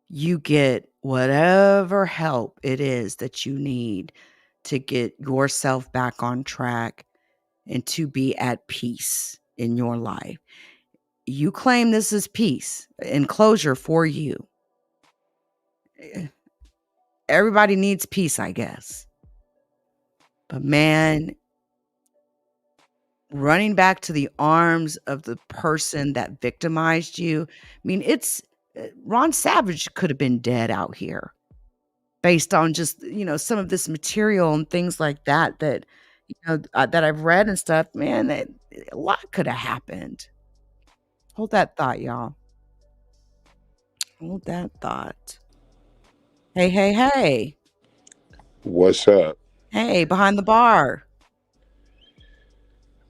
you get whatever help it is that you need to get yourself back on track and to be at peace in your life. You claim this is peace and closure for you. Everybody needs peace, I guess. But man, running back to the arms of the person that victimized you. I mean, Ron Savage could have been dead out here based on just, some of this material and things like that, that I've read and stuff. Man, a lot could have happened. Hold that thought, y'all. Hold that thought. Hey, hey, hey. What's up? Hey, behind the bar.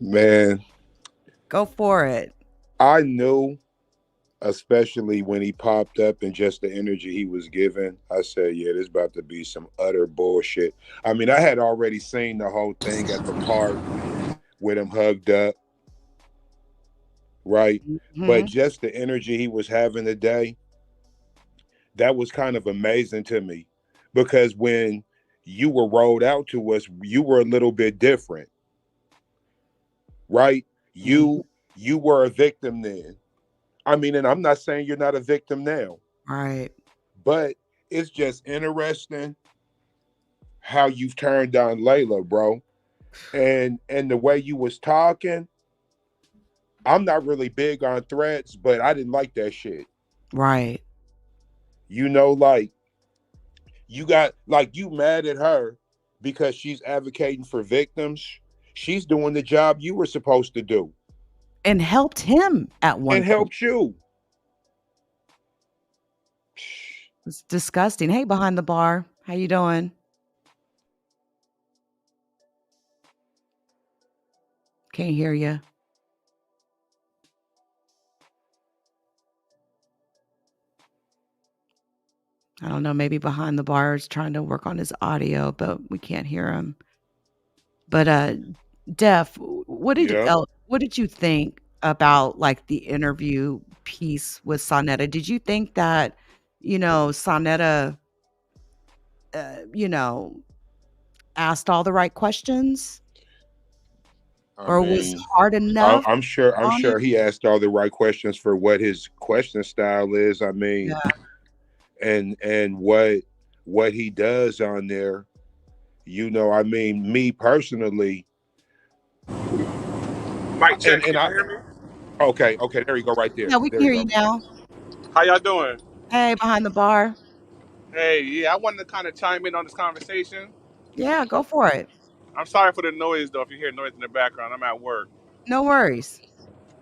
Man, Go for it. I knew, especially when he popped up and just the energy he was giving, I said, yeah, this about to be some utter bullshit. I mean, I had already seen the whole thing at the park with him hugged up, right? But just the energy he was having today, that was kind of amazing to me, because when you were rolled out to us, you were a little bit different, right? You were a victim then. I mean, and I'm not saying you're not a victim now. Right. But it's just interesting how you've turned on Layla, bro. And the way you was talking, I'm not really big on threats, but I didn't like that shit. Right. Like, you mad at her because she's advocating for victims. She's doing the job you were supposed to do. And helped him at one and point. helped you. It's disgusting. Hey, behind the bar. How you doing? Can't hear you. I don't know. Maybe behind the bar is trying to work on his audio, but we can't hear him. But Def, what did you think about like the interview piece with Sonetta? Did you think that, Sonetta, asked all the right questions? Or was hard enough? I'm sure he asked all the right questions for what his question style is. I mean, and what he does on there. I mean, me personally. Mic check. Can you hear me? Okay, there you go, right there. Yeah, we can hear you now. How y'all doing? Hey, behind the bar. Hey, yeah, I wanted to kind of chime in on this conversation. Yeah, go for it. I'm sorry for the noise, though, if you hear noise in the background. I'm at work. No worries.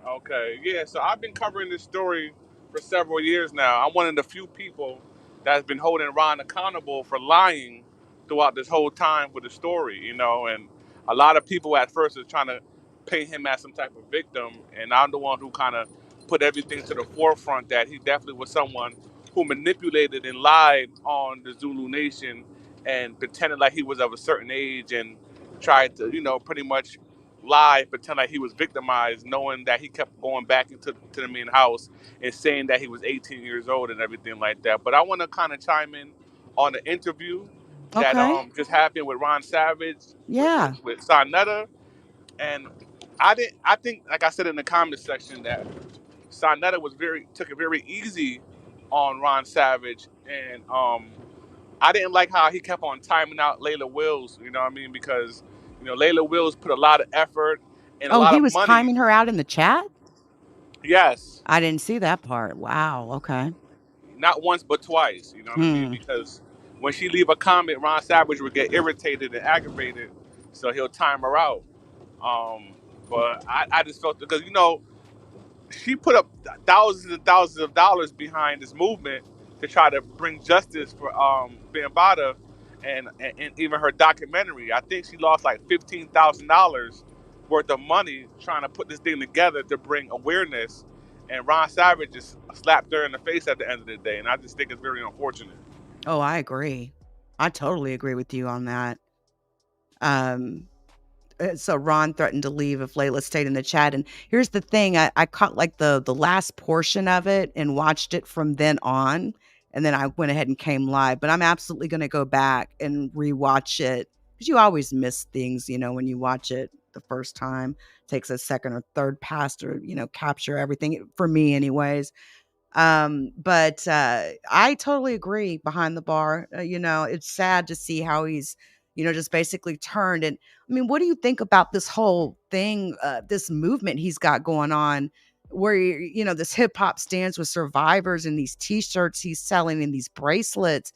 Okay, yeah, so I've been covering this story for several years now. I'm one of the few people that's been holding Ron accountable for lying throughout this whole time with the story, and a lot of people at first are trying to paint him as some type of victim, and I'm the one who kind of put everything to the forefront that he definitely was someone who manipulated and lied on the Zulu Nation and pretended like he was of a certain age and tried to, pretty much lie, pretend like he was victimized, knowing that he kept going back into the main house and saying that he was 18 years old and everything like that. But I want to kind of chime in on the interview that just happened with Ron Savage with Sonetta. And I think, like I said in the comment section, that Sonetta took it very easy on Ron Savage, and I didn't like how he kept on timing out Layla Wills, you know what I mean? Because, Layla Wills put a lot of effort and a lot he of was money. timing her out in the chat? Yes. I didn't see that part. Wow. Okay. Not once, but twice, you know what I mean? Because when she leave a comment, Ron Savage would get irritated and aggravated, so he'll time her out. But I just felt, because, she put up thousands and thousands of dollars behind this movement to try to bring justice for Bambaataa and even her documentary. I think she lost like $15,000 worth of money trying to put this thing together to bring awareness. And Ron Savage just slapped her in the face at the end of the day. And I just think it's very unfortunate. Oh, I agree. I totally agree with you on that. So Ron threatened to leave if Layla stayed in the chat. And here's the thing. I caught like the last portion of it and watched it from then on. And then I went ahead and came live. But I'm absolutely going to go back and rewatch it, because you always miss things, when you watch it the first time. It takes a second or third pass to, capture everything, for me anyways. But I totally agree behind the bar. It's sad to see how he's, just basically turned. And I mean, what do you think about this whole thing, this movement he's got going on where, this hip hop stands with survivors and these t-shirts he's selling and these bracelets,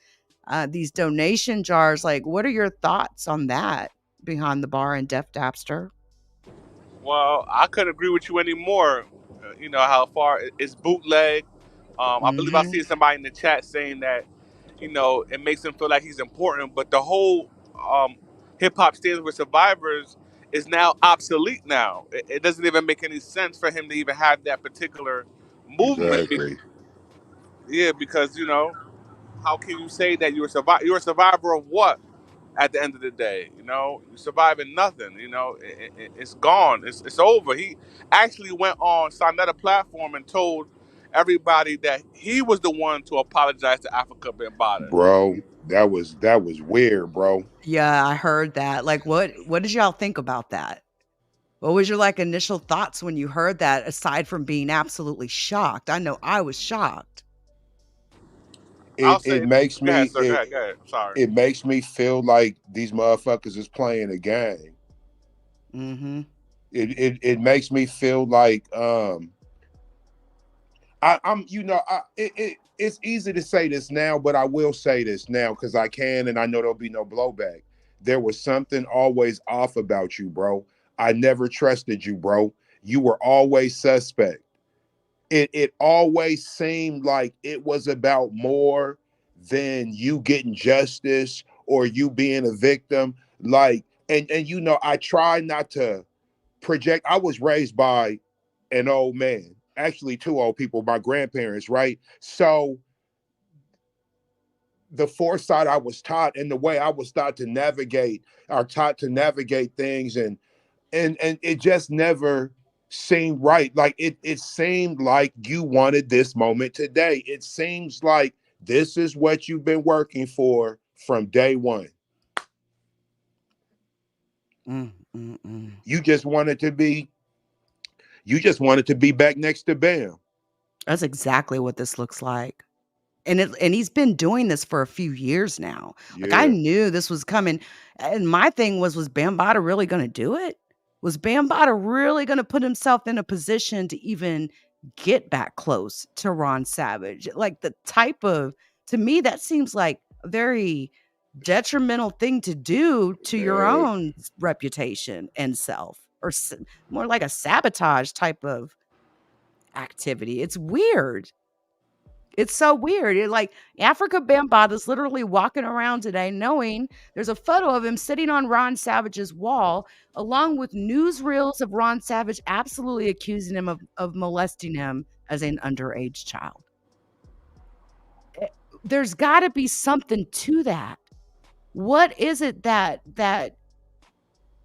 these donation jars? Like, what are your thoughts on that? Behind the Bar and Def Dapster? Well, I couldn't agree with you anymore. How far it's bootleg. I believe I see somebody in the chat saying that, it makes him feel like he's important, but the whole hip hop stands with survivors is now obsolete now. It doesn't even make any sense for him to even have that particular movement. Exactly. Yeah, because, how can you say that you're you're a survivor of what? At the end of the day, you're surviving nothing. It's gone. It's over. He actually went on Sonetta platform and told everybody that he was the one to apologize to Afrika Bambaataa. Bro, that was weird, bro. Yeah, I heard that. Like, what did y'all think about that? What was your initial thoughts when you heard that, aside from being absolutely shocked? I know I was shocked. It makes go ahead, me sir. Go ahead. Sorry. It makes me feel like these motherfuckers is playing a game. Mm-hmm. It makes me feel like it's easy to say this now, but I will say this now because I can, and I know there'll be no blowback. There was something always off about you, bro. I never trusted you, bro. You were always suspect. It always seemed like it was about more than you getting justice or you being a victim. Like, and I try not to project. I was raised by an old man, actually 2 old people, my grandparents, right? So the foresight I was taught and the way I was taught to navigate things, and it just never seemed right. Like it seemed like you wanted this moment today. It seems like this is what you've been working for from day one. You just wanted to be back next to Bam. That's exactly what this looks like. And he's been doing this for a few years now. Like, I knew this was coming. And my thing was Bambaataa really going to do it? Was Bambaataa really going to put himself in a position to even get back close to Ron Savage? Like, to me, that seems like a very detrimental thing to do to your own reputation and self, or more like a sabotage type of activity. It's weird. It's so weird. Afrika Bambaataa is literally walking around today knowing there's a photo of him sitting on Ron Savage's wall, along with newsreels of Ron Savage absolutely accusing him of molesting him as an underage child. There's got to be something to that. What is it that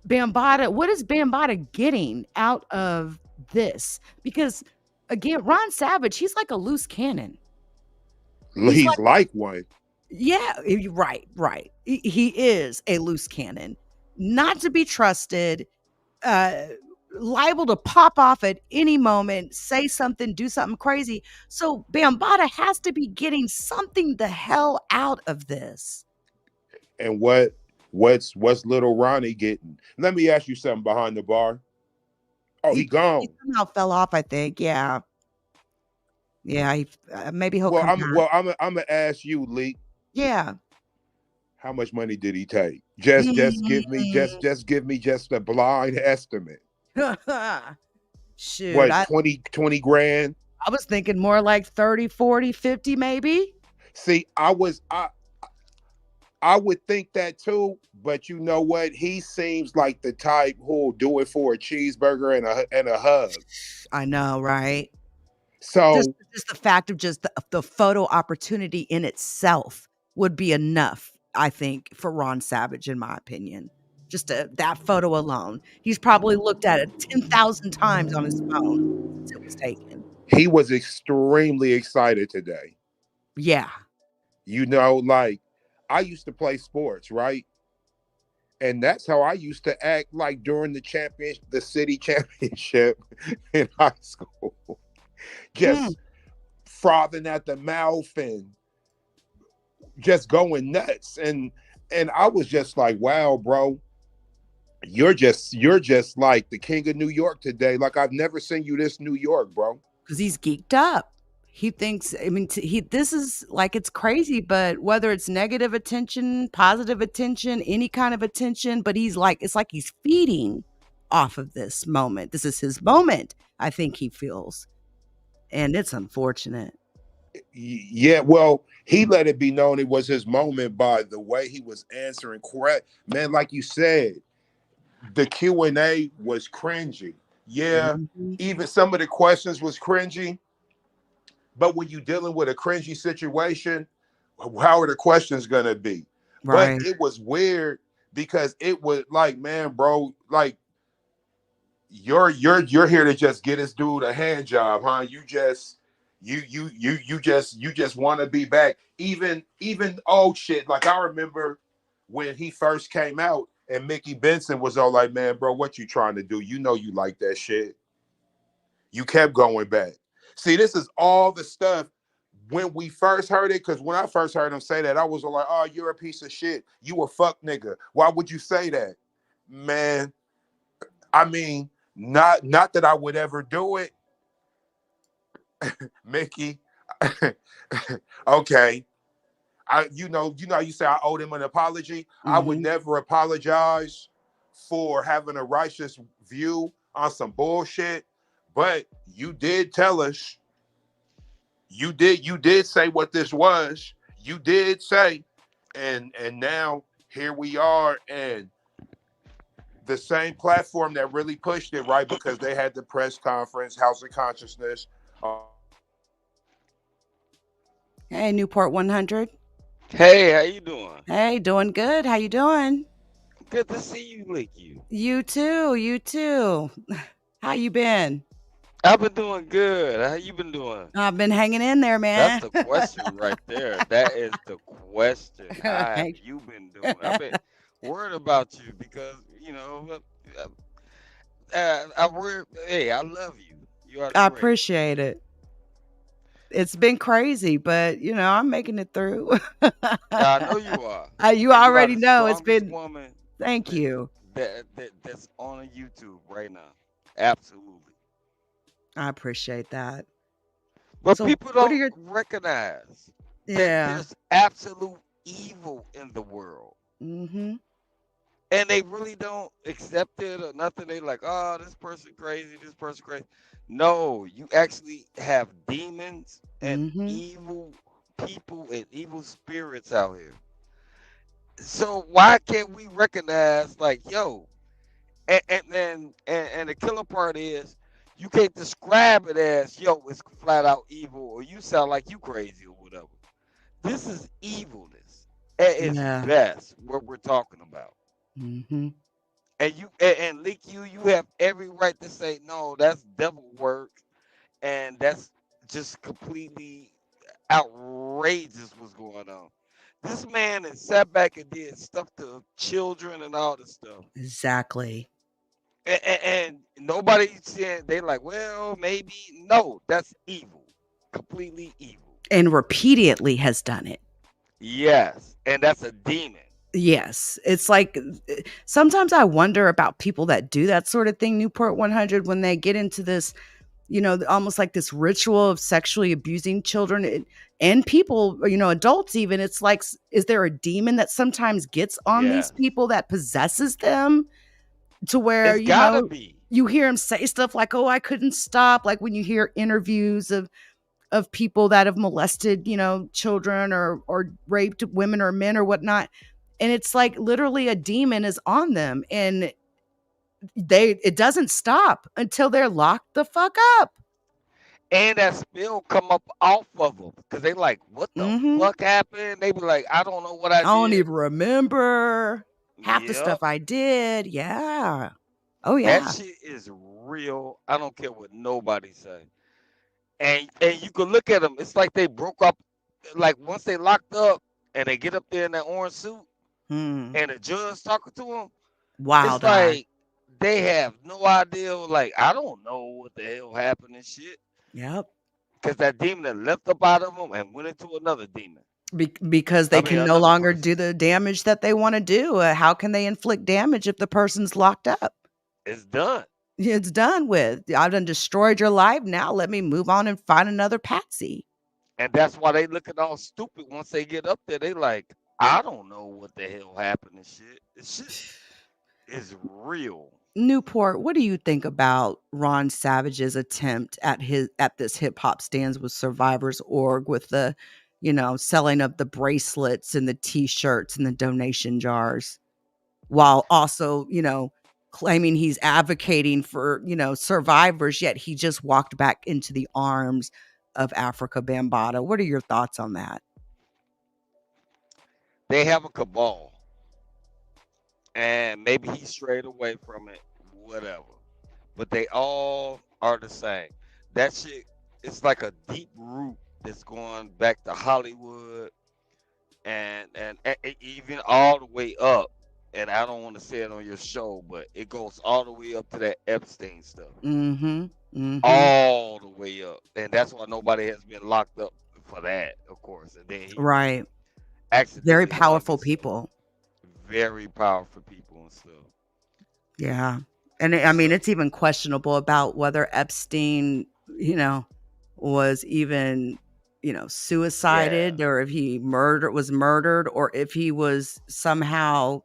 Bambaataa, what is Bambaataa getting out of this? Because, again, Ron Savage, he's like a loose cannon. He's like one. Yeah, right. He is a loose cannon, not to be trusted, liable to pop off at any moment, say something, do something crazy. So Bambaataa has to be getting something the hell out of this. And what's little Ronnie getting? Let me ask you something behind the bar. Oh, he gone. He somehow fell off, I think. Yeah. Yeah, maybe he'll come back. I'm gonna ask you, Leak. Yeah. How much money did he take? Just give me just a blind estimate. Shoot. What, 20 grand? I was thinking more like 30, 40, 50 maybe. See, I would think that too, but you know what? He seems like the type who'll do it for a cheeseburger and a hug. I know, right? So just the fact of just the photo opportunity in itself would be enough, I think, for Ron Savage, in my opinion. Just that photo alone. He's probably looked at it 10,000 times on his phone since it was taken. He was extremely excited today. Yeah. Like, I used to play sports, right? And that's how I used to act, like during the city championship in high school. Just frothing at the mouth and just going nuts. And And I was just like, wow, bro, you're just like the king of New York today. Like I've never seen you this New York, bro. Because he's geeked up. He thinks, I mean, this is like, it's crazy, but whether it's negative attention, positive attention, any kind of attention, but he's like, it's like he's feeding off of this moment. This is his moment, I think he feels. And it's unfortunate. Yeah, well, he let it be known it was his moment by the way he was answering. Correct, man. Like you said, the Q&A was cringy. Yeah, even some of the questions was cringy. But when you're dealing with a cringy situation, how are the questions gonna be? But Right. it was weird because it was like, man, bro, like you're here to just get this dude a hand job, huh? You just want to be back. Even oh shit, like I remember when he first came out and Mickey Benson was all like, man, bro, what you trying to do? You know you like that shit. You kept going back. See, this is all the stuff when we first heard it, because when I first heard him say that, I was like, oh, you're a piece of shit. You a fuck nigga. Why would you say that? Man, I mean, not that I would ever do it. Mickey. Okay. You say I owed him an apology. I would never apologize for having a righteous view on some bullshit. But you did tell us. You did say what this was. You did say, and now here we are, and the same platform that really pushed it, right? Because they had the press conference, House of Consciousness. Hey, Newport 100. Hey, how you doing? Hey, doing good. How you doing? Good to see you, LeakYou. You too. You too. How you been? I've been doing good. How you been doing? I've been hanging in there, man. That's the question right there. That is the question. How have you been doing? I've been worried about you because, hey, I love you. You are I great. appreciate it. It's been crazy, but I'm making it through. I know you are. You And already the know it's strongest been. woman Thank you. that's on YouTube right now. Absolutely. I appreciate that. But So people what are don't your? recognize that Yeah. there's absolute evil in the world. Mm-hmm. And they really don't accept it or nothing. They like, oh, this person crazy, this person crazy. No, you actually have demons and evil people and evil spirits out here. So why can't we recognize, like, yo, and the killer part is you can't describe it as, yo, it's flat out evil or you sound like you crazy or whatever. This is evilness at its best, what we're talking about. Mm-hmm. And LeakYou, you have every right to say, no, that's devil work, and that's just completely outrageous what's going on. This man has sat back and did stuff to children and all this stuff. Exactly. And nobody's saying, they like, well, maybe. No, that's evil. Completely evil. And repeatedly has done it. Yes. And that's a demon. Yes. It's like sometimes I wonder about people that do that sort of thing, Newport 100, when they get into this, almost like this ritual of sexually abusing children and people, adults even. It's like, is there a demon that sometimes gets on these people that possesses them to where, It's gotta be. You hear him say stuff like, oh, I couldn't stop. Like when you hear interviews of people that have molested, children or raped women or men or whatnot. And it's like literally a demon is on them and it doesn't stop until they're locked the fuck up. And that spill come up off of them because they like, what the fuck happened? They be like, I don't know what I did. I don't even remember half the stuff I did. Yeah. Oh yeah. That shit is real. I don't care what nobody say. And you can look at them. It's like they broke up. Like once they locked up and they get up there in that orange suit and the judge talking to them. Wow. It's like they have no idea. Like, I don't know what the hell happened and shit. Yep. Because that demon that left up out of them and went into another demon. because they can no another longer person. do the damage that they want to do. How can they inflict damage if the person's locked up? It's done. It's done with. I've done destroyed your life. Now let me move on and find another patsy. And that's why they looking all stupid once they get up there. They like, I don't know what the hell happened and shit. This shit is real. Newport, what do you think about Ron Savage's attempt at this hip hop stands with survivors org with the, selling of the bracelets and the t-shirts and the donation jars, while also, claiming he's advocating for, survivors, yet he just walked back into the arms of Afrika Bambaataa. What are your thoughts on that? They have a cabal. And maybe he strayed away from it, whatever. But they all are the same. That shit, it's like a deep root that's going back to Hollywood and even all the way up. And I don't want to say it on your show, but it goes all the way up to that Epstein stuff. All the way up. And that's why nobody has been locked up for that, of course. And then Right. accidentally Very powerful people. Very powerful people and stuff. Yeah. And I mean, it's even questionable about whether Epstein, was even, suicided, or if he was murdered, or if he was somehow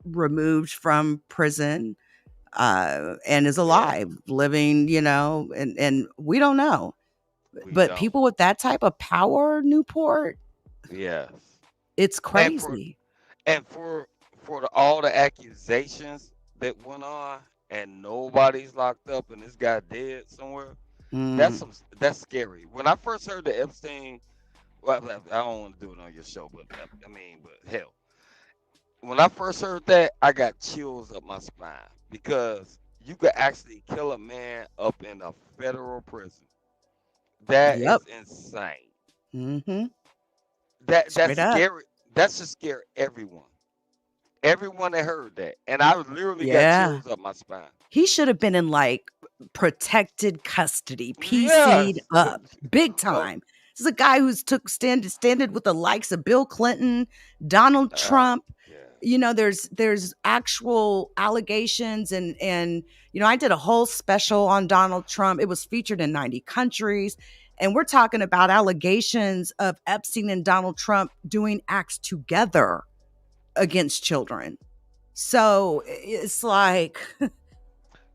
removed from prison and is alive, living, and we don't know. But people with that type of power, Newport, yes, it's crazy. And for all the accusations that went on and nobody's locked up and this guy dead somewhere, that's scary. When I first heard the Epstein, well, I don't want to do it on your show, but hell, when I first heard that, I got chills up my spine, because you could actually kill a man up in a federal prison. That is insane. That's scary. That should scare everyone. Everyone that heard that. And I literally got chills up my spine. He should have been in protected custody, PC'd up, big time. This is a guy who's standed with the likes of Bill Clinton, Donald Trump. There's actual allegations and I did a whole special on Donald Trump. It was featured in 90 countries. And we're talking about allegations of Epstein and Donald Trump doing acts together against children. So it's like,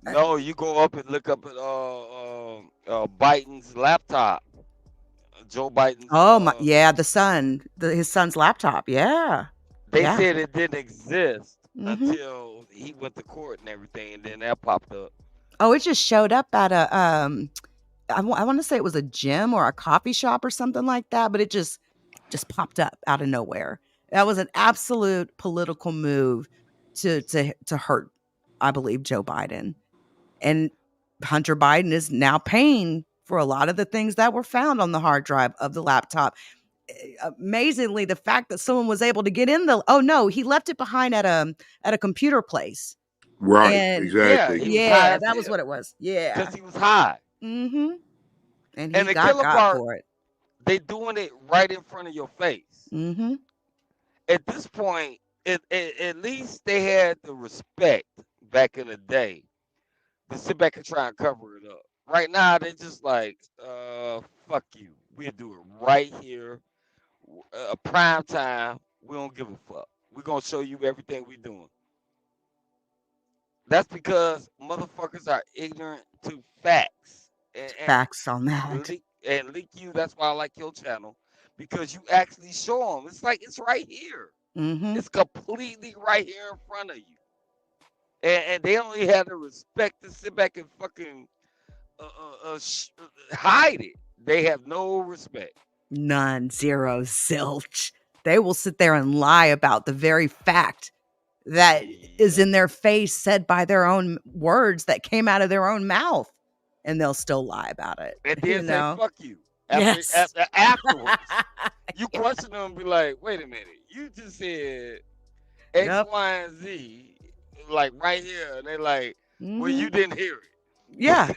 no, you go up and look up at Biden's laptop, Joe Biden's. His son's laptop. Yeah, they said it didn't exist until he went to court and everything, and then that popped up. Oh, it just showed up at a I want to say it was a gym or a coffee shop or something like that, but it just popped up out of nowhere. That was an absolute political move to hurt, I believe, Joe Biden. And Hunter Biden is now paying for a lot of the things that were found on the hard drive of the laptop. Amazingly, the fact that someone was able to get in he left it behind at a computer place. Right, and exactly. Yeah, that was what it was. Yeah. Because he was high. And the killer part, for it. They doing it right in front of your face. At this point, at least they had the respect back in the day to sit back and try and cover it up. Right now, they just like, fuck you. We'll do it right here. Prime time. We don't give a fuck. We're going to show you everything we're doing. That's because motherfuckers are ignorant to facts. And facts on that. And LeakYou, that's why I like your channel, because you actually show them. It's like, it's right here. It's completely right here in front of you. And they only have the respect to sit back and fucking hide it. They have no respect. None, zero, zilch. They will sit there and lie about the very fact that is in their face, said by their own words that came out of their own mouth, and they'll still lie about it. And then say, fuck you. Afterwards. You question them and be like, wait a minute. You just said X, Y, and Z, like right here. And they're like, well, you didn't hear it. Yeah.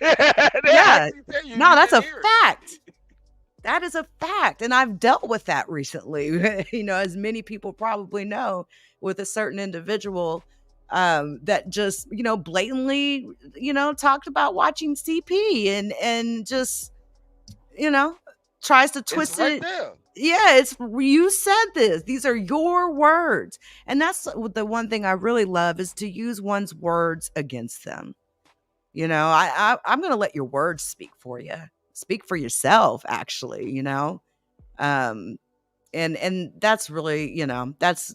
Yeah. No, that's a fact. That is a fact. And I've dealt with that recently, you know, as many people probably know, with a certain individual that just, you know, blatantly, you know, talked about watching CP and just, you know, tries to twist It's right it. there. Yeah, it's you said this. These are your words. And that's the one thing I really love is to use one's words against them. You know, I'm going to let your words speak for you. Speak for yourself, actually, you know? And that's really, you know, that's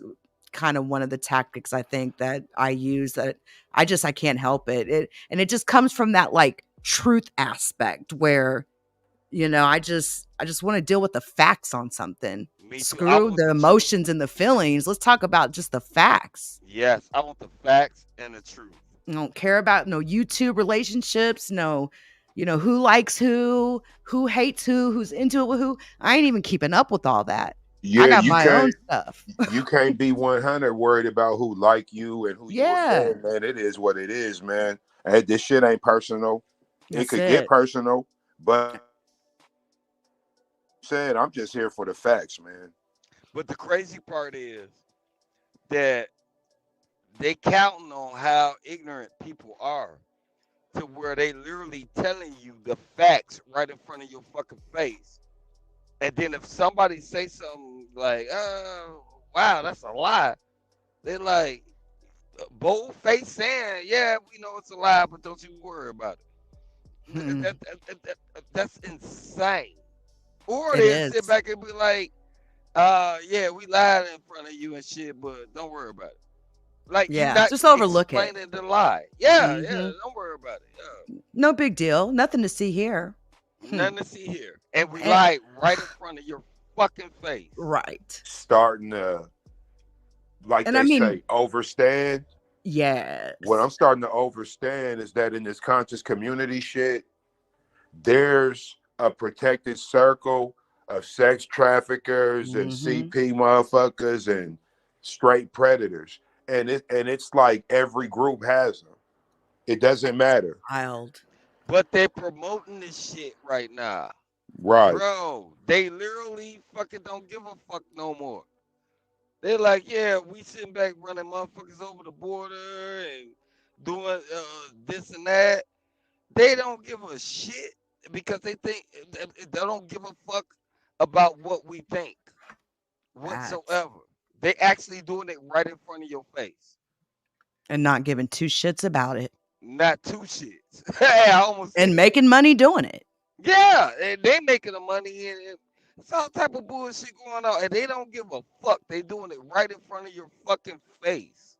kind of one of the tactics I think that I use that I can't help it. And it just comes from that like truth aspect where, you know, I just want to deal with the facts on something. Me too. Screw the emotions and the feelings. Let's talk about just the facts. Yes, I want the facts and the truth. I don't care about no YouTube relationships, no, you know, who likes who hates who's into it with who. I ain't even keeping up with all that. Yeah, I got you my can't. own stuff. You can't be 100 worried about who like you and who you offend, man. It is what it is, man. Hey, this shit ain't personal. It could get personal, but said I'm just here for the facts, man. But the crazy part is that they counting on how ignorant people are to where they literally telling you the facts right in front of your fucking face. And then if somebody say something like, wow, that's a lie, they're like, bold face saying, yeah, we know it's a lie, but don't you worry about it. That's insane. Or they sit back and be like, yeah, we lied in front of you and shit, but don't worry about it. Like, yeah, not just overlook it. Explaining the lie. Yeah, don't worry about it. Yeah. No big deal. Nothing to see here. Nothing to see here. And we lied right in front of your fucking face. Right. Starting to, like and they I mean, say, overstand. Yeah. What I'm starting to overstand is that in this conscious community shit, there's a protected circle of sex traffickers and CP motherfuckers and straight predators. And it's like every group has them. It doesn't matter. Wild. But they're promoting this shit right now. Right. Bro, they literally fucking don't give a fuck no more. They're like, yeah, we sitting back running motherfuckers over the border and doing this and that. They don't give a shit because they think they don't give a fuck about what we think whatsoever. They actually doing it right in front of your face. And not giving two shits about it. Not two shits. I almost and making money doing it. Yeah, and they making the money and it's all type of bullshit going on, and they don't give a fuck. They doing it right in front of your fucking face,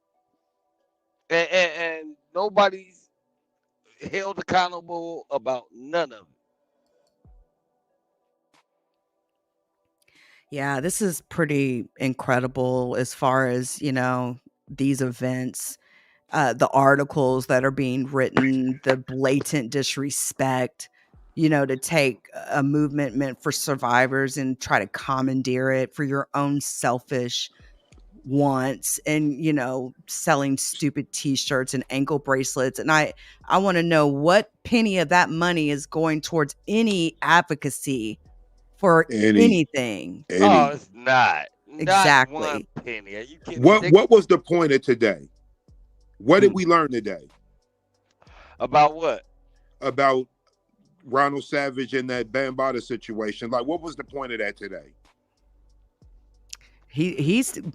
and nobody's held accountable about none of it. Yeah, this is pretty incredible as far as, you know, these events, the articles that are being written, the blatant disrespect, you know, to take a movement meant for survivors and try to commandeer it for your own selfish wants and, you know, selling stupid t-shirts and ankle bracelets. And I want to know what penny of that money is going towards any advocacy for anything. Oh, it's not. Exactly. Not one penny. Are you kidding? What was the point of today? What did we learn today? About what? About Ronald Savage and that Bambaataa situation. Like, what was the point of that today?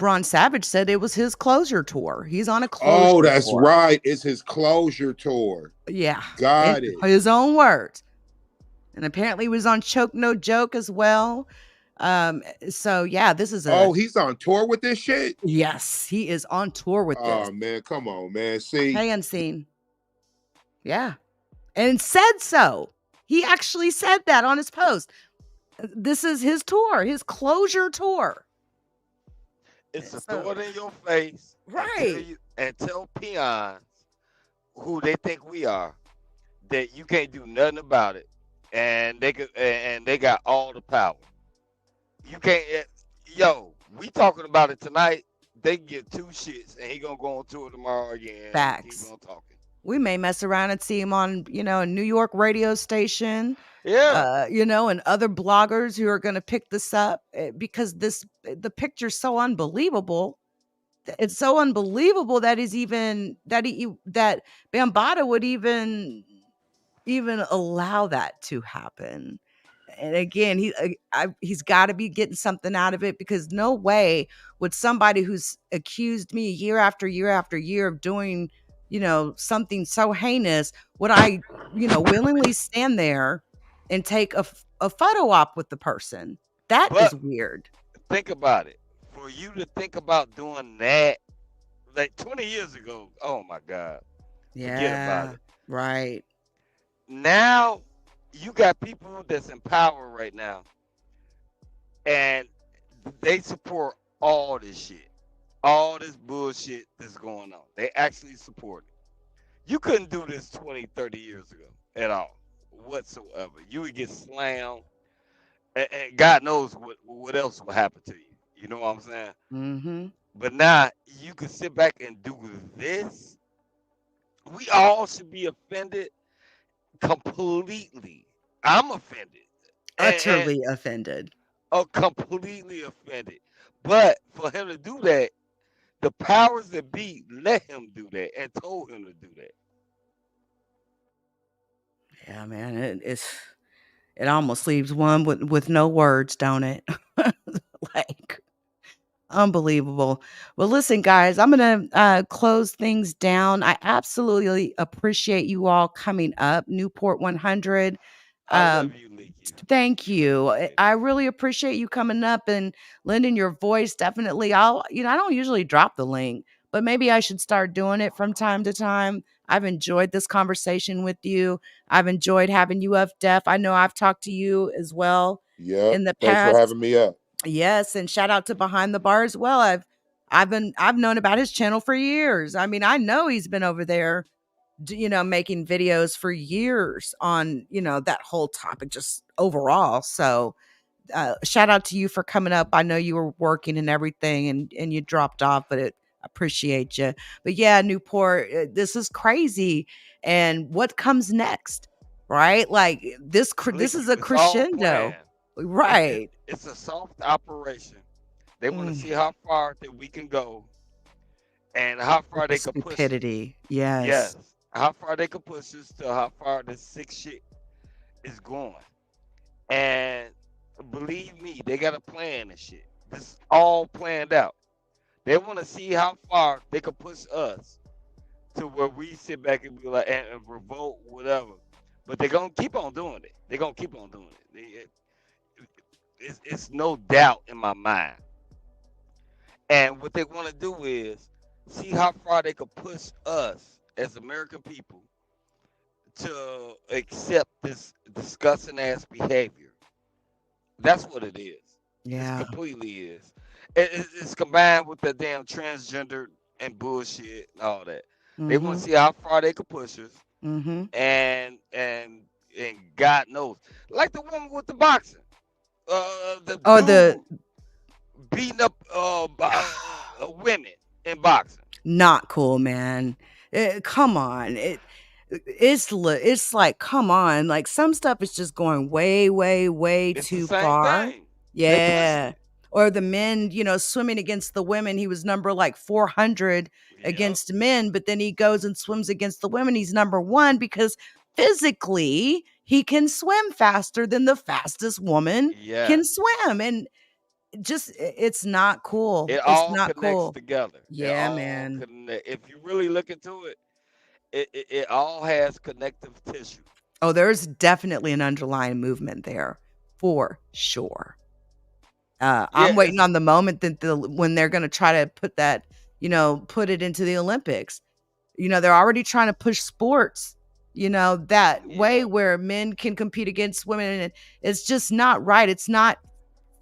Ron Savage said it was his closure tour. He's on a closure tour. Oh, that's right. It's his closure tour. Yeah. Got it. His own words. And apparently he was on Choke No Joke as well. So yeah, this is he's on tour with this shit? Yes, he is on tour with this. Oh man, come on, man. See. Hey, Unseen. Yeah. And said so. He actually said that on his post. This is his tour, his closure tour. It's a throw it in your face. Right. And tell peons who they think we are that you can't do nothing about it. And they got all the power. You can't, we talking about it tonight. They get two shits and he gonna go on tour tomorrow again. Facts. Keep on talking. We may mess around and see him on, a New York radio station. Yeah. And other bloggers who are going to pick this up because the picture's so unbelievable. It's so unbelievable that that Bambaataa would even allow that to happen. And again, he's got to be getting something out of it, because no way would somebody who's accused me year after year after year of doing, something so heinous, would I, willingly stand there and take a photo op with the person. That is But weird. think about it. For you to think about doing that, like 20 years ago, oh my God, forget about Yeah, it. right. Now you got people that's in power right now, and they support all this shit, all this bullshit that's going on. They actually support it. You couldn't do this 20, 30 years ago at all, whatsoever. You would get slammed, and God knows what else will happen to you. You know what I'm saying? Mm-hmm. But now you can sit back and do this. We all should be offended completely. I'm offended. And Utterly offended. completely offended. But for him to do that, the powers that be let him do that and told him to do that. Yeah, man, it almost leaves one with no words, don't it? Like, unbelievable. Well, listen, guys, I'm going to close things down. I absolutely appreciate you all coming up. Newport 100. I love you, LeakYou. Thank you. I really appreciate you coming up and lending your voice. Definitely. I don't usually drop the link, but maybe I should start doing it from time to time. I've enjoyed this conversation with you. I've enjoyed having you up, Def. I know I've talked to you as well Yep. in the Thanks for past. having me up. Yes, and shout out to Behind the Bar as well. I've known about his channel for years. I mean, I know he's been over there, making videos for years on, that whole topic just overall. So shout out to you for coming up. I know you were working and everything, and you dropped off, but appreciate you. But yeah, Newport, this is crazy. And what comes next, right? Like this is a It's all crescendo, planned. right? It's a soft operation. They want to see how far that we can go, and how far they can push. Stupidity. Yes. Yes. How far they can push us to how far this sick shit is going. And believe me, they got a plan and shit. This is all planned out. They want to see how far they can push us to where we sit back and be like, and revolt, whatever. But they're going to keep on doing it. They're going to keep on doing it. It's no doubt in my mind. And what they want to do is see how far they can push us as American people to accept this disgusting ass behavior. That's what it is. Yeah. It completely is. It's combined with the damn transgender and bullshit and all that. They want to see how far they can push us. And God knows. Like the woman with the boxing. The beating up women in boxing. Not cool, man. Come on. It's like, come on. Like, some stuff is just going way, way, way too far. Thing. Yeah. Or the men, swimming against the women. He was number like 400 against men, but then he goes and swims against the women. He's number 1 because physically he can swim faster than the fastest woman can swim. And just, it's not cool. It it's all not connects cool. together. Yeah, man. If you really look into it, it all has connective tissue. Oh, there's definitely an underlying movement there, for sure. I'm waiting on the moment that when they're going to try to put that, put it into the Olympics. They're already trying to push sports, that way where men can compete against women. And it's just not right. It's not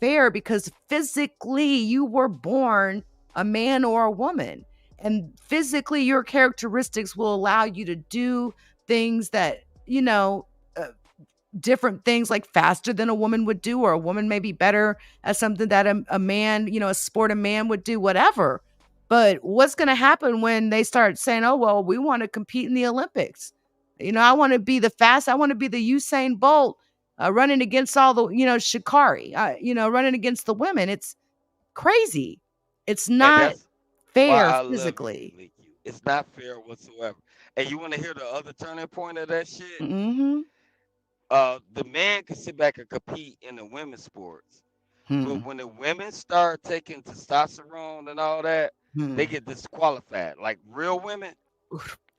fair, because physically you were born a man or a woman. And physically your characteristics will allow you to do things that, different things, like faster than a woman would do, or a woman may be better at something that a man, a sport a man would do, whatever. But what's going to happen when they start saying, oh, well, we want to compete in the Olympics? I want to be the fast. I want to be the Usain Bolt running against all the, Shikari, running against the women. It's crazy. It's And not that's why fair I love you, physically. LeakYou. It's not fair whatsoever. And you want to hear the other turning point of that shit? Mm-hmm. The man can sit back and compete in the women's sports. But Hmm. when the women start taking testosterone and all that, they get disqualified. Like real women,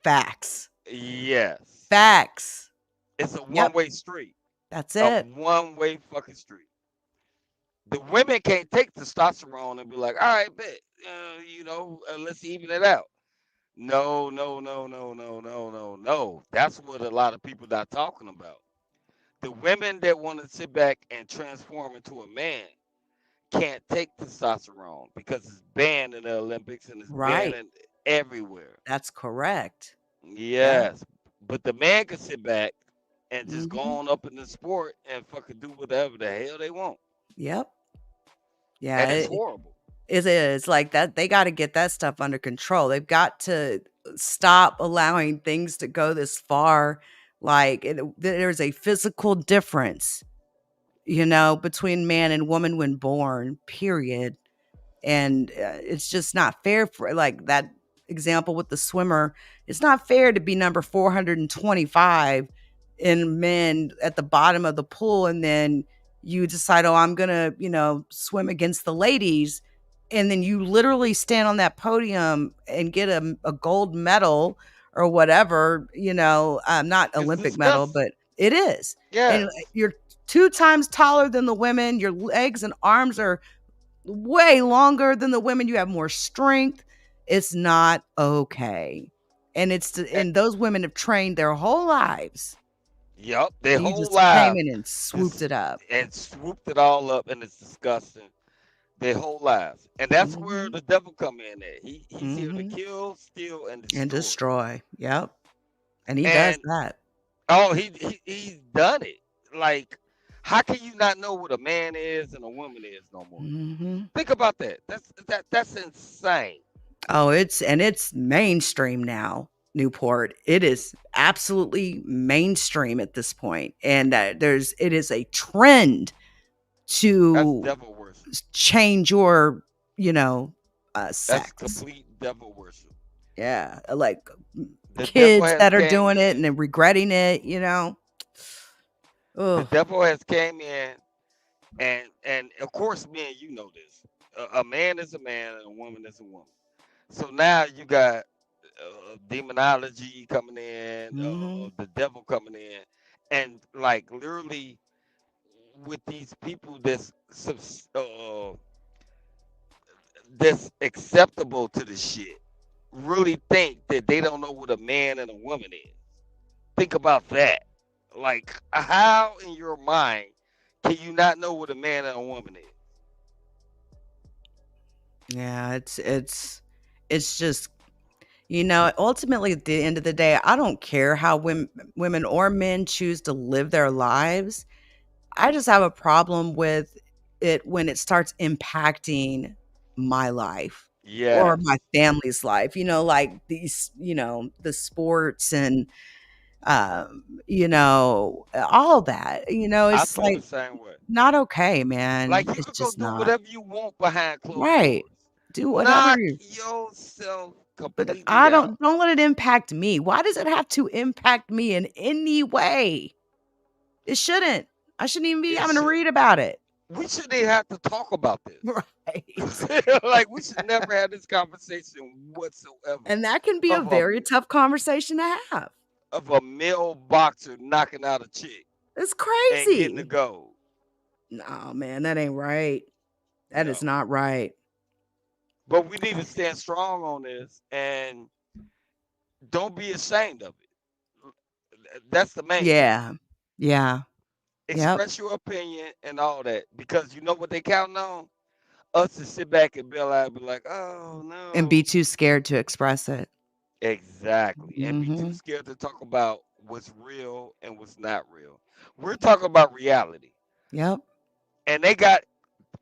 Facts. yes. Facts. It's a Yep. one-way street. That's A it. one-way fucking street. The women can't take testosterone and be like, all right, bet, let's even it out. No, no, no, no, no, no, no, no. That's what a lot of people not talking about. The women that want to sit back and transform into a man can't take testosterone because it's banned in the Olympics and it's banned Right. in everywhere. That's correct. Yes. But the man can sit back and just go Mm-hmm. on up in the sport and fucking do whatever the hell they want. Yep. Yeah. And it's horrible. It is like that. They got to get that stuff under control. They've got to stop allowing things to go this far. Like there's a physical difference, between man and woman when born, period. And it's just not fair for like that example with the swimmer. It's not fair to be number 425 in men at the bottom of the pool. And then you decide, oh, I'm going to, swim against the ladies. And then you literally stand on that podium and get a gold medal or whatever, not It's Olympic medal, disgusting. but it is. And Yes. you're 2 times taller than the women. Your legs and arms are way longer than the women. You have more strength. It's not okay. And and those women have trained their whole lives. Yep. Their You whole just came lives. in and swooped it up. And swooped it all up, and it's disgusting. Their whole lives. And that's where the devil come in at. He's here to kill, steal, and destroy. And destroy. Yep. And he does that. Oh, he's done it. Like, how can you not know what a man is and a woman is no more? Mm-hmm. Think about that. That's insane. Oh, it's mainstream now, Newport. It is absolutely mainstream at this point. And it is a trend to That's devil worship. Change your, sex. That's complete devil worship. Yeah, like The kids devil has that are came doing it in. and then regretting it, The Ugh. devil has came in, and of course, man, you know this. A man is a man and a woman is a woman. So now you got demonology coming in, the devil coming in, and like literally with these people that's acceptable to the shit really think that they don't know what a man and a woman is. Think about that. Like, how in your mind can you not know what a man and a woman is? Yeah, it's just ultimately at the end of the day, I don't care how women or men choose to live their lives. I just have a problem with it when it starts impacting my life or Yeah. my family's life. Like these, the sports and all that. I It's feel like the same way. not okay, man. Like, you It's could go just do not. whatever you want behind closed Right. doors. Do whatever Knock you yourself but completely I out. don't let it impact me. Why does it have to impact me in any way? It shouldn't. I shouldn't even be It having to should. read about it. We shouldn't even have to talk about this. Right. Like, we should never have this conversation whatsoever. And that can be a very tough conversation to have. Of a male boxer knocking out a chick It's and getting the crazy. gold. No, man, that ain't right. That is No. not right. But we need to stand strong on this and don't be ashamed of it. That's the main thing. Yeah. Yeah. Yep. Express your opinion and all that. Because you know what they counting on? Us to sit back and bail out and be like, oh no. And be too scared to express it. Exactly. And be too Mm-hmm. scared to talk about what's real and what's not real. We're talking about reality. Yep. And they got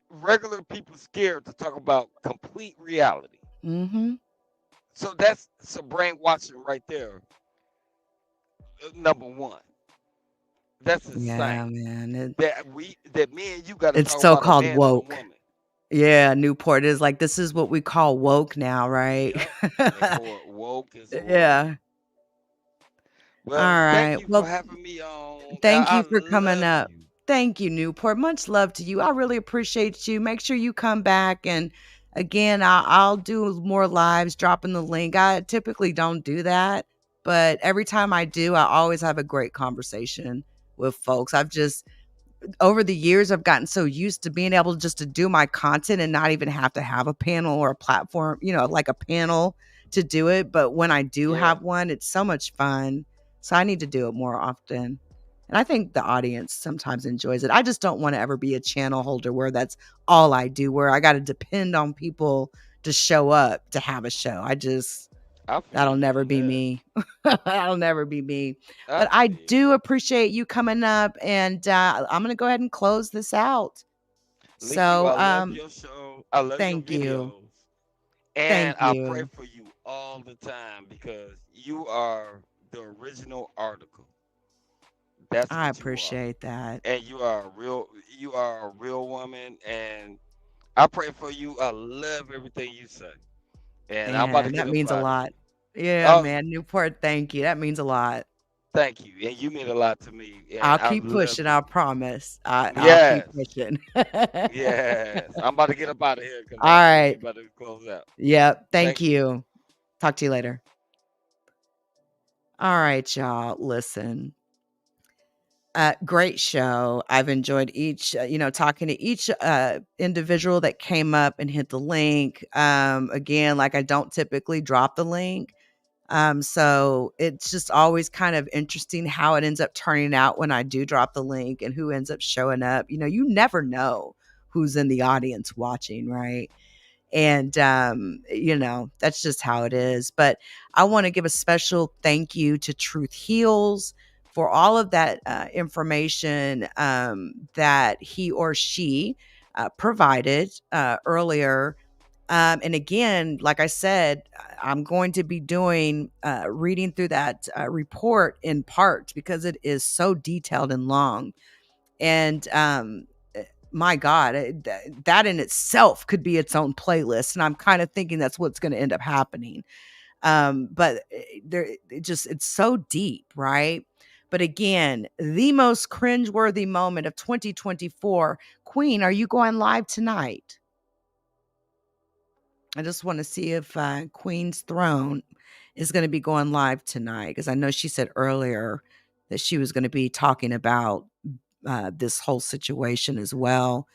regular people scared to talk about complete reality. Mm-hmm. So that's some brainwashing right there. Number one. That's Yeah, insane. man. That me and you got to It's talk about a so-called man and a woke. woman. Yeah, Newport is like, this is what we call woke now, right? That boy woke is a word. Yeah. Well, All thank right. you for Well, having me on. thank I you for coming love up. you. Thank you, Newport. Much love to you. I really appreciate you. Make sure you come back. And again, I'll do more lives, dropping the link. I typically don't do that, but every time I do, I always have a great conversation with folks. Over the years, I've gotten so used to being able just to do my content and not even have to have a panel or a platform, like a panel to do it. But when I do have one, it's so much fun. So I need to do it more often. And I think the audience sometimes enjoys it. I just don't want to ever be a channel holder where that's all I do, where I got to depend on people to show up to have a show. That'll never be me. That'll never be me. But I do appreciate you coming up, and I'm going to go ahead and close this out. So, I love your show. I love your thank videos. you. And Thank I pray you. for you all the time because you are the original article. That's I what you are. appreciate that. And you are a real woman. And I pray for you. I love everything you say. And I'm about to And get that up means a out of lot. here. Yeah, man. Newport, thank you. That means a lot. Thank you. And you mean a lot to me. And I'll I keep love pushing. you. I promise. I'll keep Yes. pushing. Yes. I'm about to get up out of here because All we right. about to close out. Yep. Thank Thank you. you. Talk to you later. All right, y'all. Listen. Great show. I've enjoyed each, talking to each individual that came up and hit the link. Again, like I don't typically drop the link. So it's just always kind of interesting how it ends up turning out when I do drop the link and who ends up showing up. You never know who's in the audience watching, right? And that's just how it is. But I want to give a special thank you to Truth Heals for all of that information that he or she provided earlier. And again, like I said, I'm going to be doing reading through that report in parts because it is so detailed and long. And my God, that in itself could be its own playlist. And I'm kind of thinking that's what's going to end up happening. But it's so deep, right? But again, the most cringeworthy moment of 2024. Queen, are you going live tonight? I just want to see if Queen's Throne is going to be going live tonight, because I know she said earlier that she was going to be talking about this whole situation as well.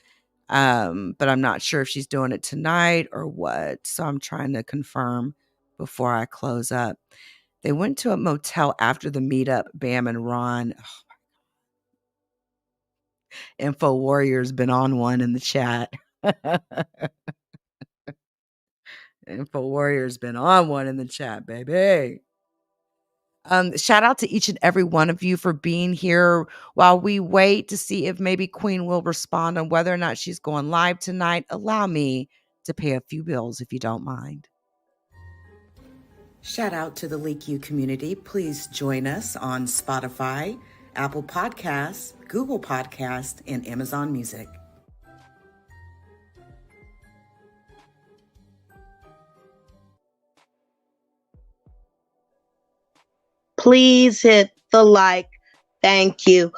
But I'm not sure if she's doing it tonight or what. So I'm trying to confirm before I close up. They went to a motel after the meetup, Bam and Ron. Oh, Info Warrior's been on one in the chat. Info Warrior's been on one in the chat, baby. Shout out to each and every one of you for being here while we wait to see if maybe Queen will respond on whether or not she's going live tonight. Allow me to pay a few bills if you don't mind. Shout out to the LeakYou community. Please join us on Spotify, Apple Podcasts, Google Podcasts, and Amazon Music. Please hit the like. Thank you.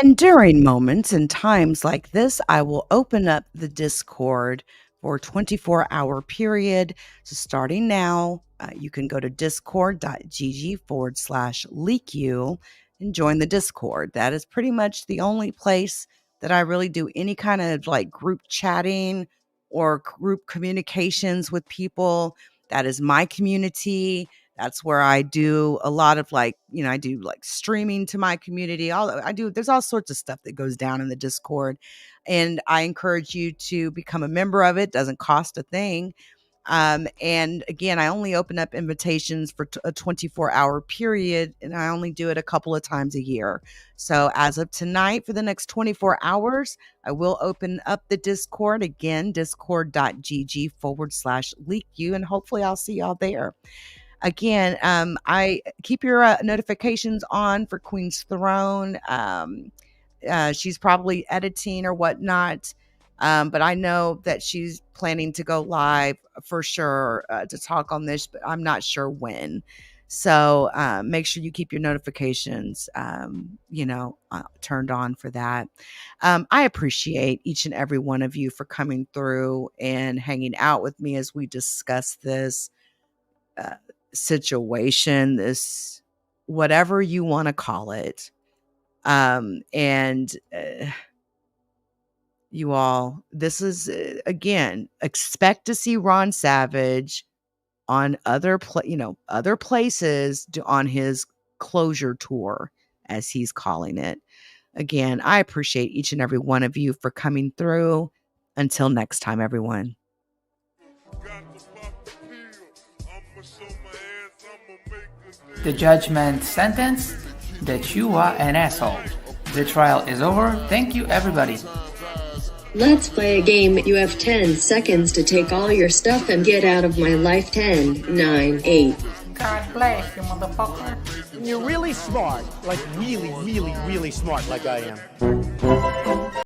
And during moments and times like this, I will open up the Discord for a 24-hour period. So starting now, you can go to discord.gg/LeakYou and join the Discord. That is pretty much the only place that I really do any kind of like group chatting or group communications with people. That is my community. That's where I do a lot of like, I do like streaming to my community. There's all sorts of stuff that goes down in the Discord. And I encourage you to become a member of it. Doesn't cost a thing. And again, I only open up invitations for a 24-hour period, and I only do it a couple of times a year. So as of tonight, for the next 24 hours, I will open up the Discord again, discord.gg/LeakYou, and hopefully I'll see y'all there. Again, I keep your notifications on for Queen's Throne. She's probably editing or whatnot. But I know that she's planning to go live for sure to talk on this, but I'm not sure when. So make sure you keep your notifications, turned on for that. I appreciate each and every one of you for coming through and hanging out with me as we discuss this situation, this whatever you want to call it. You all, this is again, expect to see Ron Savage on other places on his closure tour, as he's calling it. Again, I appreciate each and every one of you for coming through. Until next time, everyone. The judgment sentence that you are an asshole. The trial is over. Thank you, everybody. Let's play a game. You have 10 seconds to take all your stuff and get out of my life. 10, 9, 8. God bless you, motherfucker. You're really smart. Like really, really, really smart like I am.